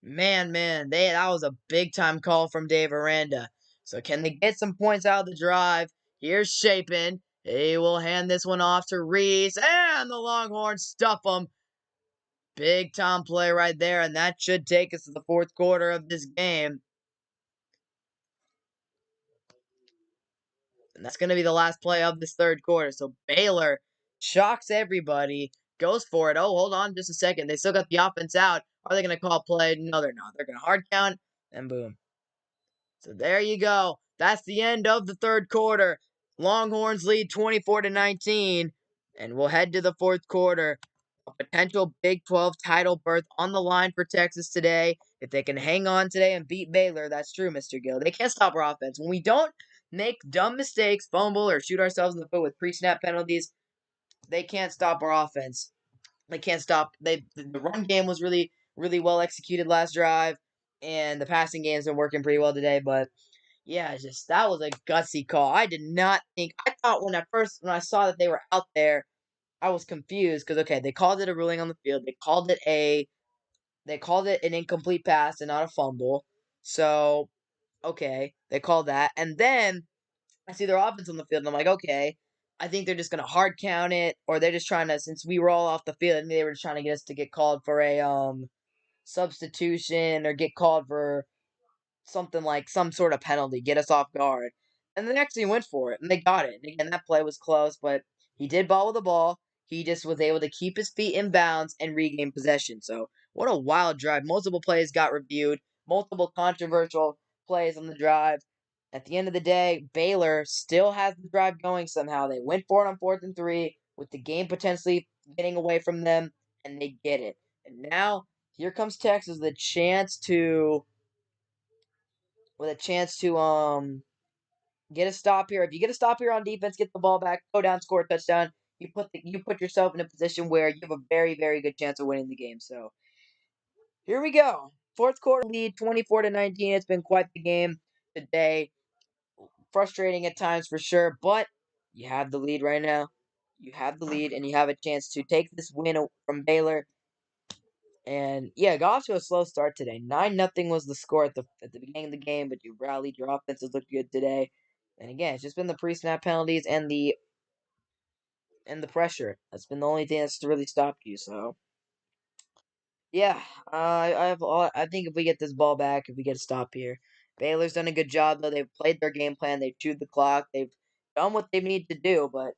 Man, that was a big time call from Dave Aranda. So can they get some points out of the drive? Here's Shapen. He will hand this one off to Reese, and the Longhorns stuff them. Big time play right there, and that should take us to the fourth quarter of this game. And that's going to be the last play of this third quarter. So Baylor shocks everybody, goes for it. Oh, hold on just a second. They still got the offense out. Are they going to call play? No, they're not. They're going to hard count, and boom. So there you go. That's the end of the third quarter. Longhorns lead 24-19, and we'll head to the fourth quarter. A potential Big 12 title berth on the line for Texas today. If they can hang on today and beat Baylor, that's true, Mr. Gill. They can't stop our offense. When we don't make dumb mistakes, fumble, or shoot ourselves in the foot with pre-snap penalties, they can't stop our offense. They can't stop. The run game was really well executed last drive, and the passing game's been working pretty well today. But yeah, it's just that was a gutsy call. I did not think. I thought when I saw that they were out there, I was confused because okay, they called it a ruling on the field. They called it an incomplete pass and not a fumble. So okay, they called that, and then I see their offense on the field, and I'm like, okay, I think they're just gonna hard count it, or they're just trying to, since we were all off the field, and they were just trying to get us to get called for a substitution or get called for something like some sort of penalty, get us off guard. And the next team went for it, and they got it. And again, that play was close, but he did ball with the ball. He just was able to keep his feet in bounds and regain possession. So, what a wild drive. Multiple plays got reviewed, multiple controversial plays on the drive. At the end of the day, Baylor still has the drive going somehow. They went for it on 4th and 3 with the game potentially getting away from them, and they get it. And now, here comes Texas with a chance to get a stop here. If you get a stop here on defense, get the ball back, go down, score a touchdown. You put yourself in a position where you have a very good chance of winning the game. So here we go. Fourth quarter lead, 24-19. It's been quite the game today. Frustrating at times for sure, but you have the lead right now. You have the lead, and you have a chance to take this win from Baylor. And yeah, got off to a slow start today. 9-0 was the score at the beginning of the game, but you rallied. Your offenses looked good today. And again, it's just been the pre-snap penalties and the pressure. That's been the only thing that's really stopped you. So yeah, I think if we get this ball back, if we get a stop here, Baylor's done a good job though. They've played their game plan. They've chewed the clock. They've done what they need to do. But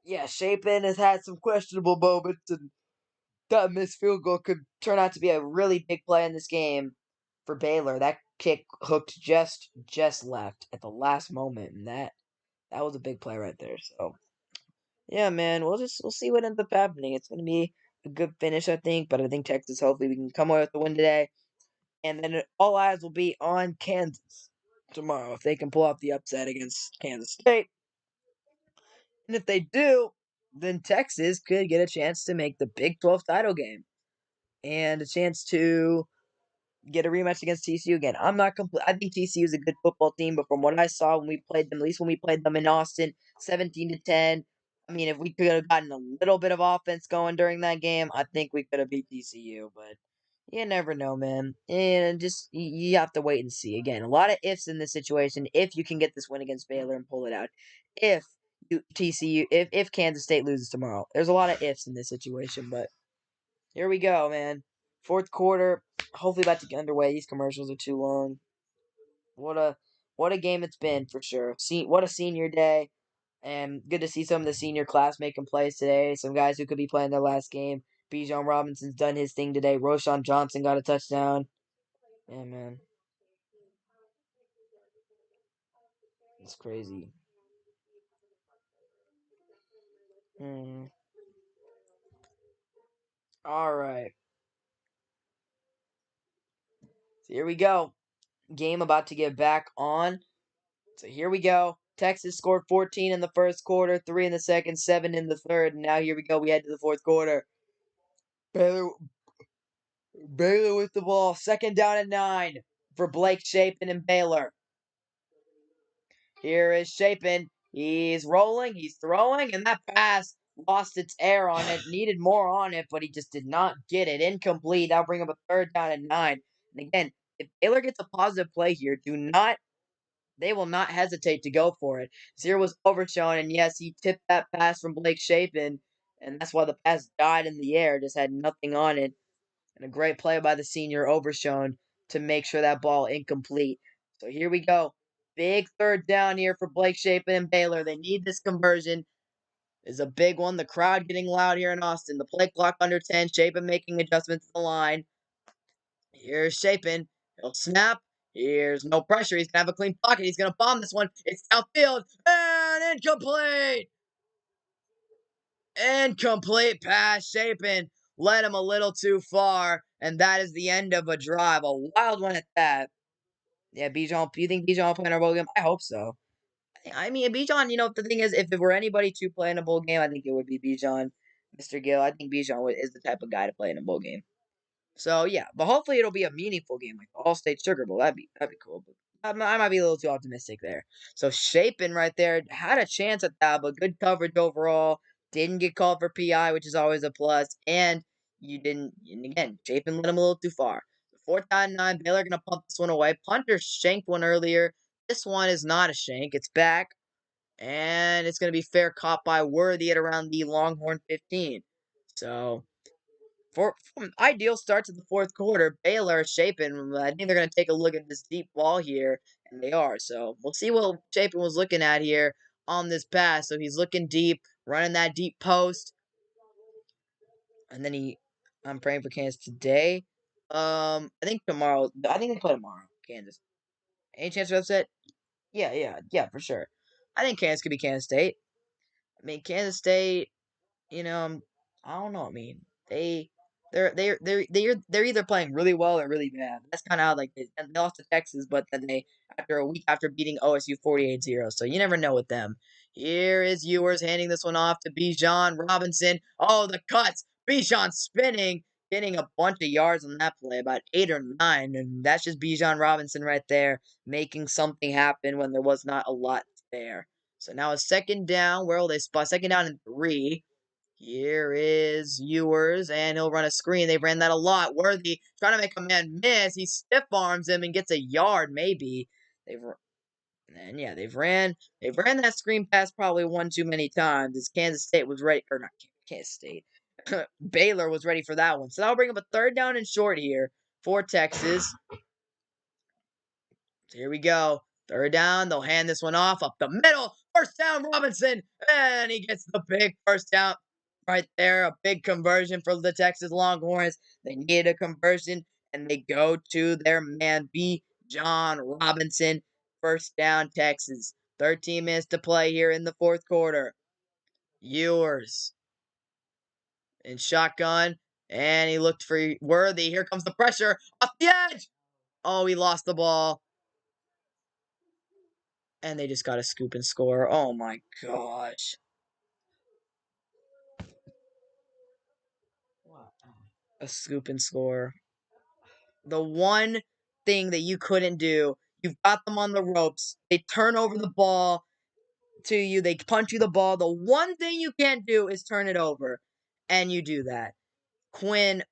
yeah, Shapen has had some questionable moments, and that missed field goal could turn out to be a really big play in this game for Baylor. That kick hooked just left at the last moment, and that was a big play right there. So yeah, man, we'll see what ends up happening. It's gonna be a good finish, I think, but I think Texas hopefully we can come away with the win today, and then all eyes will be on Kansas tomorrow if they can pull off the upset against Kansas State. And if they do, then Texas could get a chance to make the Big 12 title game and a chance to get a rematch against TCU again. I'm not complete. I think TCU is a good football team, but from what I saw when we played them, at least when we played them in Austin, 17-10. I mean, if we could have gotten a little bit of offense going during that game, I think we could have beat TCU. But you never know, man. And just you have to wait and see. Again, a lot of ifs in this situation. If you can get this win against Baylor and pull it out, if if Kansas State loses tomorrow, there's a lot of ifs in this situation. But here we go, man. Fourth quarter, hopefully about to get underway. These commercials are too long. What a game it's been for sure. What a senior day, and good to see some of the senior class making plays today. Some guys who could be playing their last game. Bijan Robinson's done his thing today. Roshan Johnson got a touchdown. Yeah, man, it's crazy. Mm. All right, so here we go. Game about to get back on. So here we go. Texas scored 14 in the first quarter, 3 in the second, 7 in the third. And now here we go. We head to the fourth quarter. Baylor, Baylor with the ball. Second down and 9 for Blake Shapen and Baylor. Here is Shapen. He's rolling. He's throwing. And that pass lost its air on it, needed more on it, but he just did not get it. Incomplete. That'll bring up a third down and 9. And again, if Baylor gets a positive play here, they will not hesitate to go for it. Zero was overshown, and yes, he tipped that pass from Blake Shapen, and that's why the pass died in the air, just had nothing on it. And a great play by the senior Overshone to make sure that ball incomplete. So here we go. Big third down here for Blake Shapen and Baylor. They need this conversion. Is a big one. The crowd getting loud here in Austin. The play clock under 10. Shapen making adjustments to the line. Here's Shapen. He'll snap. Here's no pressure. He's going to have a clean pocket. He's going to bomb this one. It's downfield. And incomplete. Incomplete pass. Shapen led him a little too far. And that is the end of a drive. A wild one at that. Yeah, Bijan. You think Bijan will play in our bowl game? I hope so. I mean, Bijan, the thing is, if it were anybody to play in a bowl game, I think it would be Bijan, Mr. Gill. I think Bijan is the type of guy to play in a bowl game. So yeah, but hopefully it'll be a meaningful game like the All-State Sugar Bowl. That'd be cool. But I might be a little too optimistic there. So Shapen right there had a chance at that, but good coverage overall. Didn't get called for PI, which is always a plus. And you didn't. And again, Shapen led him a little too far. 4th down 9. Baylor gonna pump this one away. Punter shanked one earlier. This one is not a shank. It's back. And it's going to be fair caught by Worthy at around the Longhorn 15. So, for ideal start to the fourth quarter, Baylor is Shapen. I think they're going to take a look at this deep ball here, and they are. So, we'll see what Shapen was looking at here on this pass. So, he's looking deep, running that deep post. And then I'm praying for Kansas today. I think tomorrow. I think they play tomorrow, Kansas. Any chance for upset? Yeah, for sure. I think Kansas could be Kansas State. I mean, Kansas State, I don't know. I mean, they they're either playing really well or really bad. That's kind of how they lost to Texas, but then they after a week after beating OSU 48-0. So you never know with them. Here is Ewers handing this one off to Bijan Robinson. Oh, the cuts. Bijan spinning, getting a bunch of yards on that play, about 8 or 9, and that's just Bijan Robinson right there making something happen when there was not a lot there. So now a second down. Where will they spot? Second down and 3. Here is Ewers, and he'll run a screen. They ran that a lot. Worthy trying to make a man miss. He stiff arms him and gets a yard, maybe. They've and yeah, they've ran that screen pass probably one too many times. As Kansas State was ready, or not Kansas State, Baylor was ready for that one. So that'll bring up a third down and short here for Texas. So here we go. Third down. They'll hand this one off up the middle. First down, Robinson. And he gets the big first down right there. A big conversion for the Texas Longhorns. They needed a conversion, and they go to their man, B. John Robinson. First down, Texas. 13 minutes to play here in the fourth quarter. Ewers in shotgun. And he looked for Worthy. Here comes the pressure. Off the edge. Oh, he lost the ball. And they just got a scoop and score. Oh my gosh. A scoop and score. The one thing that you couldn't do, you've got them on the ropes. They turn over the ball to you. They punch you the ball. The one thing you can't do is turn it over. And you do that. Quinn,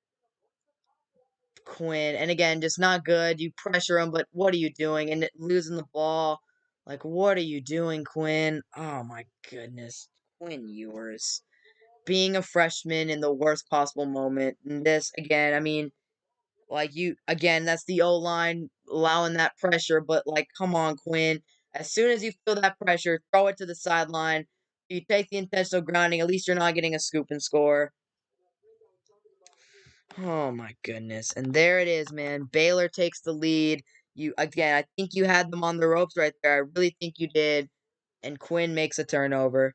and again, just not good. You pressure him, but what are you doing? And losing the ball. Like, what are you doing, Quinn? Oh my goodness. Quinn Ewers. Being a freshman in the worst possible moment. And this, again, I mean, again, that's the O-line allowing that pressure, but, come on, Quinn. As soon as you feel that pressure, throw it to the sideline. You take the intentional grounding, at least you're not getting a scoop and score. Oh, my goodness. And there it is, man. Baylor takes the lead. Again, I think you had them on the ropes right there. I really think you did. And Quinn makes a turnover.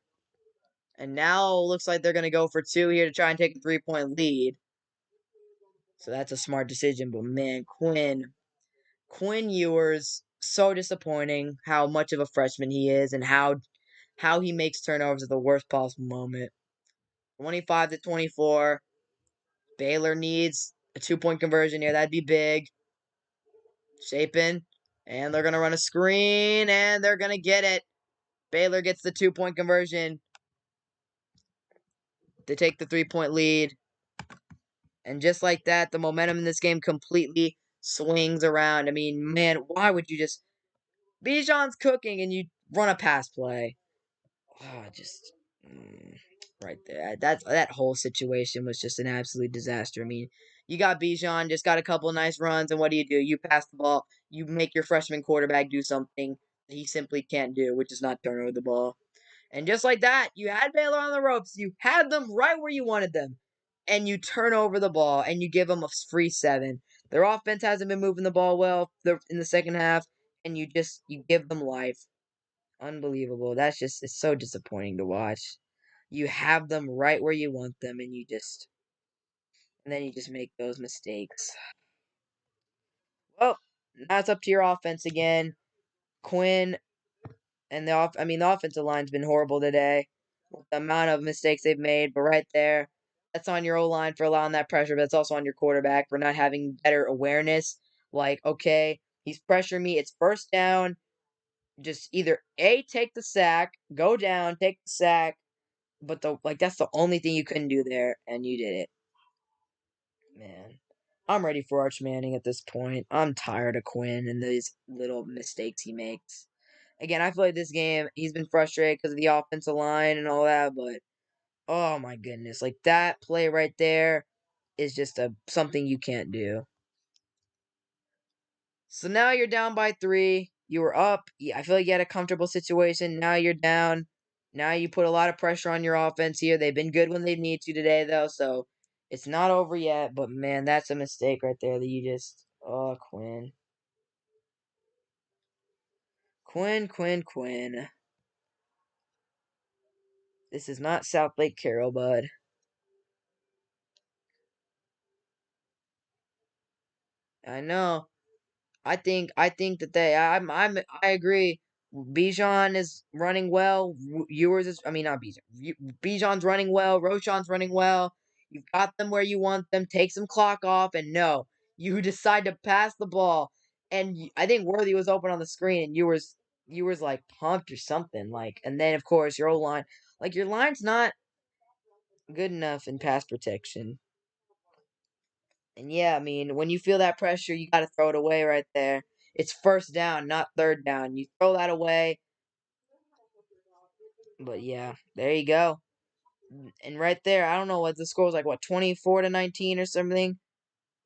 And now looks like they're going to go for 2 here to try and take a 3-point lead. So that's a smart decision. But man, Quinn Ewers, so disappointing how much of a freshman he is and how he makes turnovers at the worst possible moment. 25-24. Baylor needs a 2-point conversion here. That'd be big. Shapen. And they're going to run a screen, and they're going to get it. Baylor gets the 2-point conversion. to take the 3-point lead. And just like that, the momentum in this game completely swings around. I mean, man, why would you just... Bijan's cooking and you run a pass play. Oh, just... right there. That whole situation was just an absolute disaster. I mean, you got Bijan, just got a couple nice runs, and what do? You pass the ball. You make your freshman quarterback do something that he simply can't do, which is not turn over the ball. And just like that, you had Baylor on the ropes. You had them right where you wanted them. And you turn over the ball and you give them a free 7. Their offense hasn't been moving the ball well in the second half, and you give them life. Unbelievable. It's so disappointing to watch. You have them right where you want them, and then you just make those mistakes. Well, now it's up to your offense again. Quinn and the offensive line's been horrible today with the amount of mistakes they've made. But right there, that's on your O line for allowing that pressure. But it's also on your quarterback for not having better awareness. Like, okay, he's pressuring me. It's first down. Just either take the sack, go down, take the sack. But that's the only thing you couldn't do there, and you did it. Man, I'm ready for Arch Manning at this point. I'm tired of Quinn and these little mistakes he makes. Again, I feel like this game, he's been frustrated because of the offensive line and all that, but oh my goodness, like that play right there is just something you can't do. So now you're down by 3. You were up. I feel like you had a comfortable situation. Now you're down. Now you put a lot of pressure on your offense here. They've been good when they need to today, though, so it's not over yet. But man, that's a mistake right there that you just. Oh, Quinn. Quinn. This is not South Lake Carroll, bud. I know. I think that I agree. Bijan is running well. Ewers is, I mean, not Bijan. Bijan's running well. Roshan's running well. You've got them where you want them. Take some clock off, and no, you decide to pass the ball. And I think Worthy was open on the screen, and Ewers like pumped or something like. And then of course your O line, like your line's not good enough in pass protection. And yeah, I mean, when you feel that pressure, you got to throw it away right there. It's first down, not third down. You throw that away. But yeah, there you go. And right there, I don't know what the score was like, what, 24-19 or something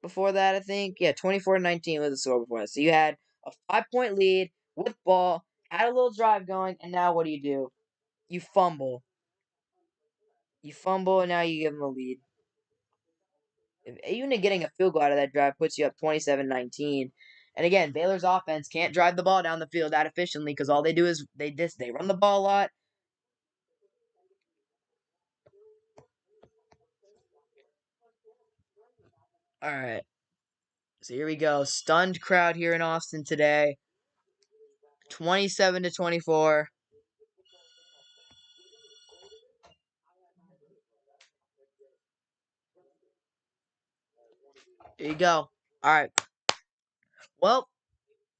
before that, I think? Yeah, 24-19 was the score before that. So you had a 5-point lead with ball, had a little drive going, and now what do? You fumble. You fumble, and now you give them a lead. Even getting a field goal out of that drive puts you up 27-19. And again, Baylor's offense can't drive the ball down the field that efficiently because all they do is they run the ball a lot. All right. So here we go. Stunned crowd here in Austin today. 27-24. Here you go. All right. Well,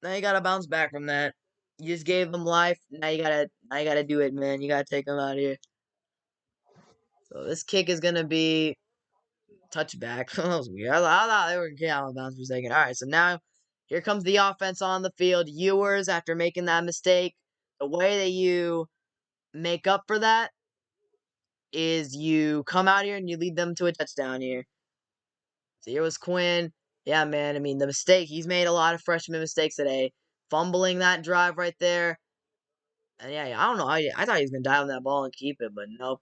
now you gotta bounce back from that. You just gave them life. Now you gotta do it, man. You gotta take them out of here. So this kick is gonna be touchback. That was weird. I thought they were getting out of bounds for a second. All right, so now here comes the offense on the field. Ewers, after making that mistake, the way that you make up for that is you come out here and you lead them to a touchdown here. So here was Quinn. Yeah, man. I mean, the mistake, he's made a lot of freshman mistakes today. Fumbling that drive right there. And yeah, I don't know. I thought he was going to dive on that ball and keep it, but nope.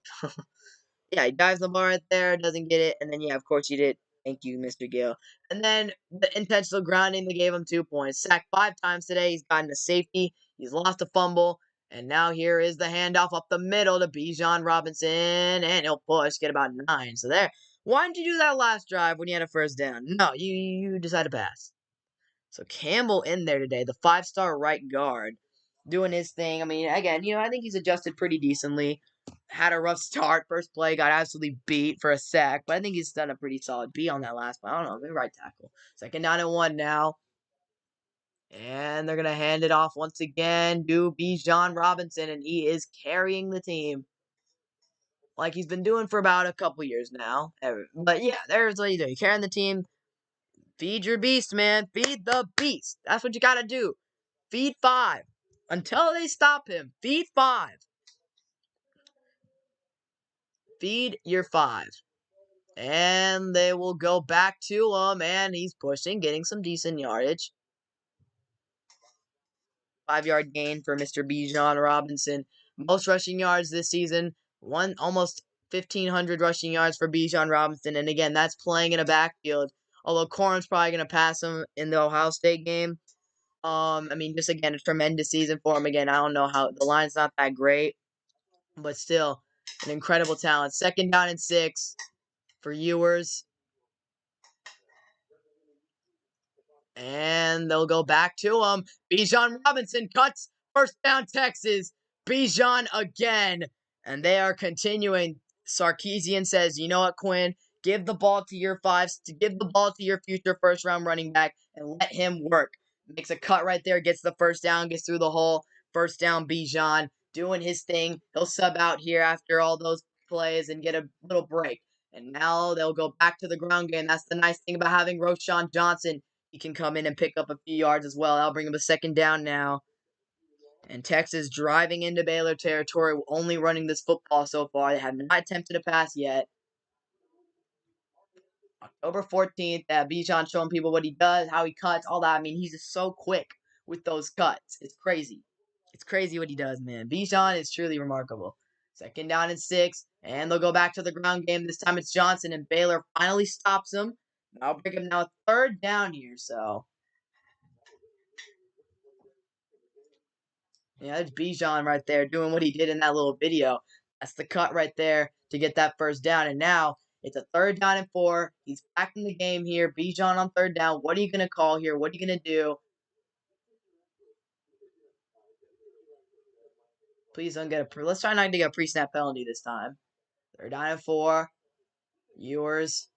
Yeah, he dives the bar right there, doesn't get it, and then yeah, of course you did. Thank you, Mr. Gill. And then the intentional grounding, they gave him 2 points. Sacked 5 times today. He's gotten a safety. He's lost a fumble. And now here is the handoff up the middle to Bijan Robinson, and he'll push, get about 9. So there. Why didn't you do that last drive when you had a first down? No, you decided to pass. So Campbell in there today, the 5-star right guard, doing his thing. I mean, again, I think he's adjusted pretty decently. Had a rough start. First play, got absolutely beat for a sack, but I think he's done a pretty solid B on that last play. I don't know, maybe right tackle. Second down and 1 now. And they're going to hand it off once again to Bijan Robinson, and he is carrying the team. like he's been doing for about a couple years now. But yeah, there's what you do. You carrying the team. Feed your beast, man. Feed the beast. That's what you gotta do. Feed five. Until they stop him. Feed five. Feed your five. And they will go back to him, and he's pushing, getting some decent yardage. 5-yard gain for Mr. Bijan Robinson. Most rushing yards this season. Almost 1,500 rushing yards for Bijan Robinson. And again, that's playing in a backfield. Although Corin's probably going to pass him in the Ohio State game. I mean, just again, a tremendous season for him. Again, I don't know how the line's not that great, but still an incredible talent. 2nd down and 6 for Ewers. And they'll go back to him. Bijan Robinson cuts. 1st down, Texas. Bijan again. And they are continuing. Sarkisian says, you know what, Quinn? Give the ball to your fives. Give the ball to your future first-round running back and let him work. Makes a cut right there. Gets the 1st down. Gets through the hole. 1st down, Bijan. Doing his thing. He'll sub out here after all those plays and get a little break. And now they'll go back to the ground game. That's the nice thing about having Roschon Johnson. He can come in and pick up a few yards as well. I'll bring him a 2nd down now. And Texas driving into Baylor territory, only running this football so far. They have not attempted a pass yet. October 14th, Bijan showing people what he does, how he cuts, all that. I mean, he's just so quick with those cuts. It's crazy. It's crazy what he does, man. Bijan is truly remarkable. 2nd down and 6, and they'll go back to the ground game. This time it's Johnson, and Baylor finally stops him. I'll bring him now 3rd down here, so. Yeah, that's Bijan right there doing what he did in that little video. That's the cut right there to get that 1st down. And now it's a 3rd down and 4. He's back in the game here. Bijan on 3rd down. What are you going to call here? What are you going to do? Please don't get a let's try not to get a pre-snap penalty this time. 3rd down and 4. Ewers.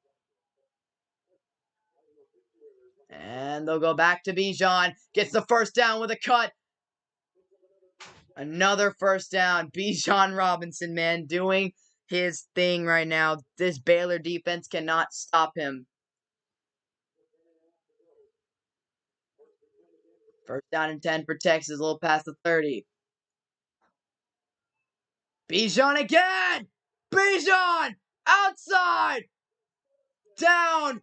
And they'll go back to Bijan. Gets the 1st down with a cut. Another 1st down. Bijan Robinson, man, doing his thing right now. This Baylor defense cannot stop him. 1st down and 10 for Texas, a little past the 30. Bijan again! Bijan! Outside! Down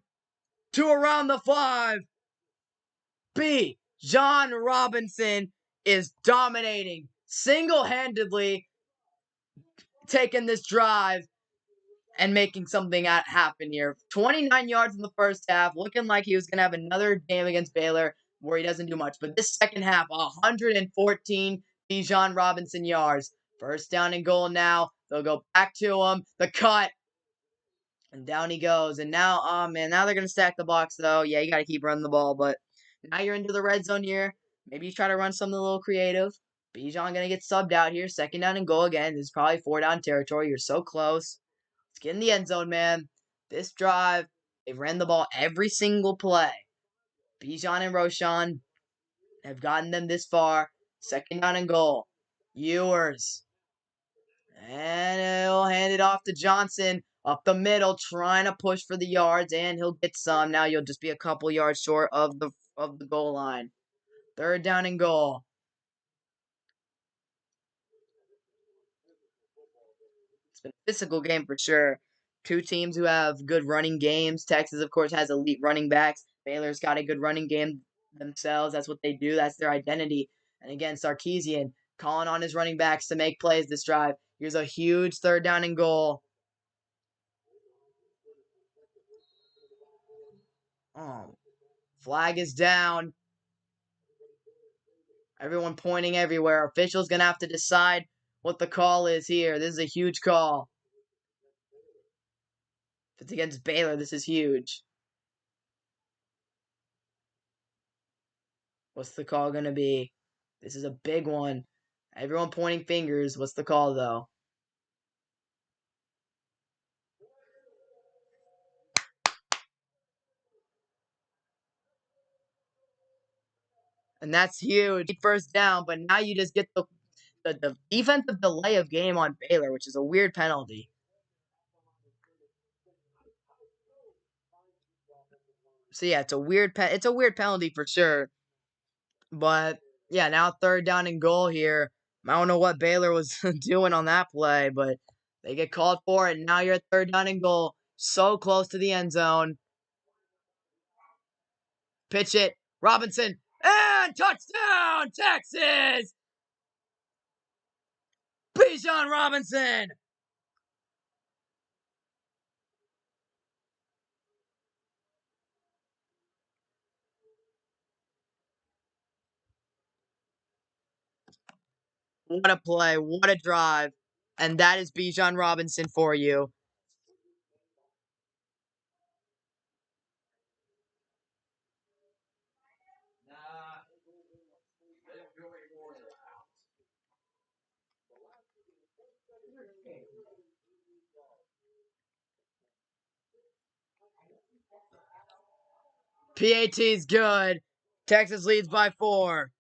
to around the 5. Bijan Robinson is dominating, single-handedly taking this drive and making something happen here. 29 yards in the 1st half, looking like he was going to have another game against Baylor where he doesn't do much. But this 2nd half, 114 Bijan Robinson yards. 1st down and goal now. They'll go back to him. The cut. And down he goes. And now, oh man, now they're going to stack the box though. Yeah, you got to keep running the ball. But now you're into the red zone here. Maybe you try to run something a little creative. Bijan going to get subbed out here. 2nd down and goal again. This is probably 4 down territory. You're so close. Let's get in the end zone, man. This drive, they ran the ball every single play. Bijan and Roschon have gotten them this far. 2nd down and goal. Ewers. And he'll hand it off to Johnson. Up the middle, trying to push for the yards, and he'll get some. Now you'll just be a couple yards short of the goal line. 3rd down and goal. It's been a physical game for sure. 2 teams who have good running games. Texas, of course, has elite running backs. Baylor's got a good running game themselves. That's what they do. That's their identity. And again, Sarkisian calling on his running backs to make plays this drive. Here's a huge 3rd down and goal. Oh, flag is down. Everyone pointing everywhere. Officials going to have to decide what the call is here. This is a huge call. If it's against Baylor, this is huge. What's the call going to be? This is a big one. Everyone pointing fingers. What's the call, though? And that's huge. 1st down, but now you just get the defensive delay of game on Baylor, which is a weird penalty. So yeah, it's a weird penalty for sure. But yeah, now third down and goal here. I don't know what Baylor was doing on that play, but they get called for it. And now you're at third down and goal, so close to the end zone. Pitch it, Robinson, and touchdown, Texas! Bijan Robinson. What a play, what a drive. And that is Bijan Robinson for you. PAT's good. Texas leads by 4.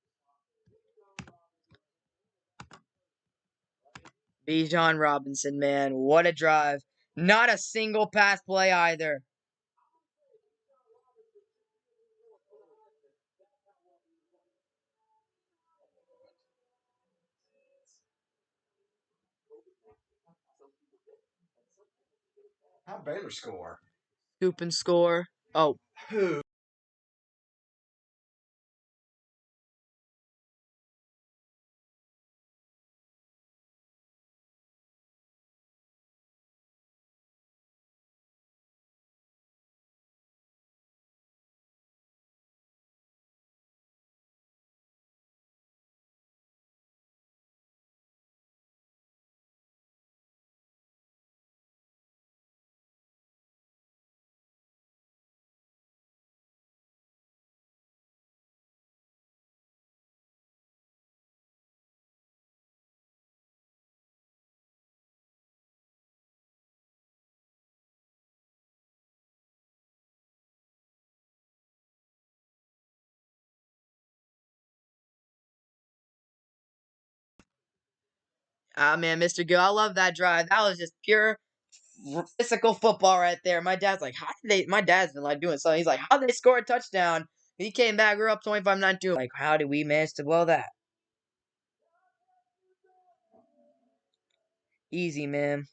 Bijan Robinson, man, what a drive. Not a single pass play either. How'd Baylor score? Scoop and score. Oh, Who? ah, man, Mr. Gill, I love that drive. That was just pure physical football right there. My dad's like, how did they? My dad's been like doing something. He's like, how did they score a touchdown? He came back, we're up 25-9. Like, how did we manage to blow that? Easy, man.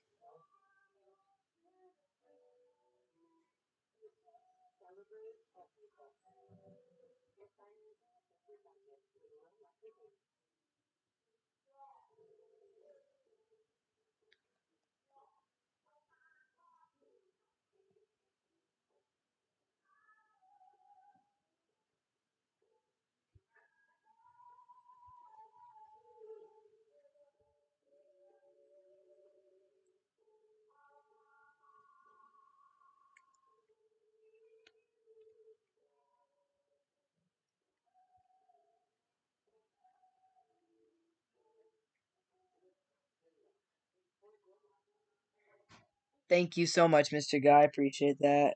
Thank you so much, Mr. Guy. Appreciate that.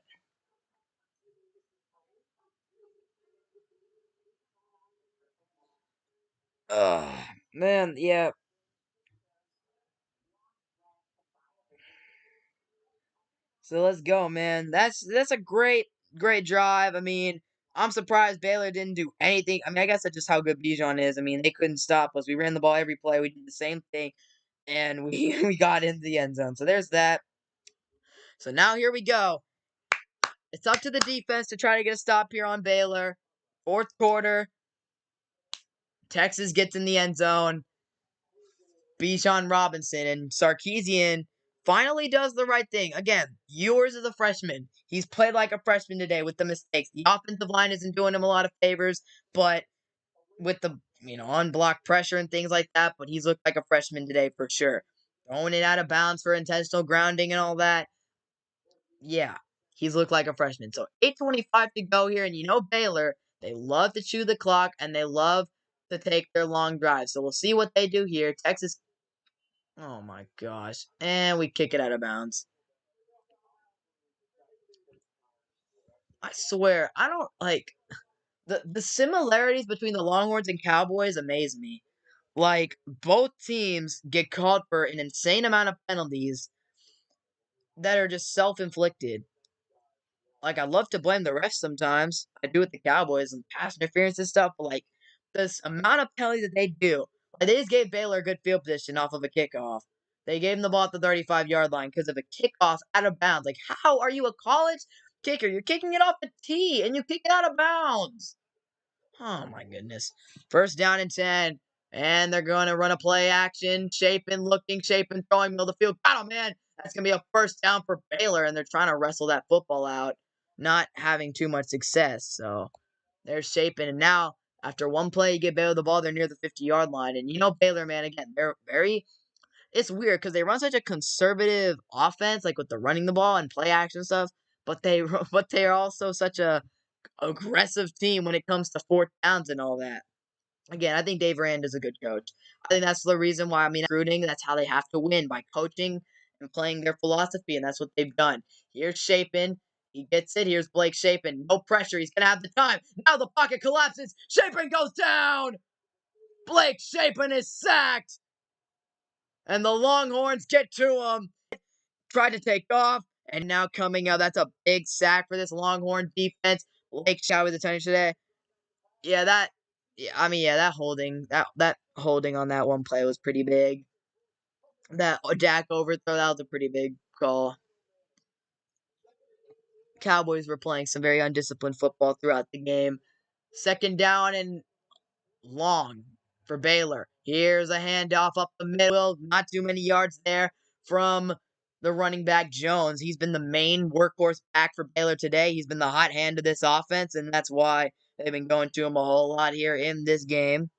Man, yeah. So let's go, man. That's a great drive. I mean, I'm surprised Baylor didn't do anything. I mean, I guess that's just how good Bijan is. I mean, they couldn't stop us. We ran the ball every play. We did the same thing, and we we got into the end zone. So there's that. So now here we go. It's up to the defense to try to get a stop here on Baylor. Fourth quarter, Texas gets in the end zone. Bijan Robinson and Sarkeesian finally does the right thing. Again, Ewers is a freshman. He's played like a freshman today with the mistakes. The offensive line isn't doing him a lot of favors, but with the unblocked pressure and things like that, but he's looked like a freshman today for sure. Throwing it out of bounds for intentional grounding and all that. Yeah, he's looked like a freshman. So 8:25 to go here, and Baylor, they love to chew the clock and they love to take their long drives. So we'll see what they do here. Texas. Oh my gosh. And we kick it out of bounds. I swear, I don't like the similarities between the Longhorns and Cowboys amaze me. Like both teams get called for an insane amount of penalties that are just self-inflicted. like, I love to blame the refs sometimes. I do with the Cowboys and pass interference and stuff, but, like, this amount of penalties that they do, like, they just gave Baylor a good field position off of a kickoff. They gave him the ball at the 35-yard line because of a kickoff out of bounds. Like, how are you a college kicker? You're kicking it off the tee, and you kick it out of bounds. Oh my goodness. First down and 10. And they're going to run a play action. Chapin looking, Chapin throwing middle of the field. Got him, man. That's going to be a first down for Baylor. And they're trying to wrestle that football out, not having too much success. So there's Chapin. And now, after one play, you get Baylor the ball. They're near the 50-yard line. And you know, Baylor, man, again, they're very. It's weird because they run such a conservative offense, like with the running the ball and play action stuff. But they, but they are also such a aggressive team when it comes to fourth downs and all that. Again, I think Dave Rand is a good coach. I think that's the reason why, I mean, recruiting, that's how they have to win, by coaching and playing their philosophy, and that's what they've done. Here's Chapin. He gets it. Here's Blake Chapin. No pressure. He's going to have the time. Now the pocket collapses. Chapin goes down. Blake Chapin is sacked. And the Longhorns get to him. Tried to take off. And now coming out, that's a big sack for this Longhorn defense. Blake Shaw with the touch today. Yeah, that holding on that one play was pretty big. That Dak overthrow, that was a pretty big call. Cowboys were playing some very undisciplined football throughout the game. Second down and long for Baylor. Here's a handoff up the middle. Not too many yards there from the running back Jones. He's been the main workhorse back for Baylor today. He's been the hot hand of this offense, and that's why they've been going to him a whole lot here in this game.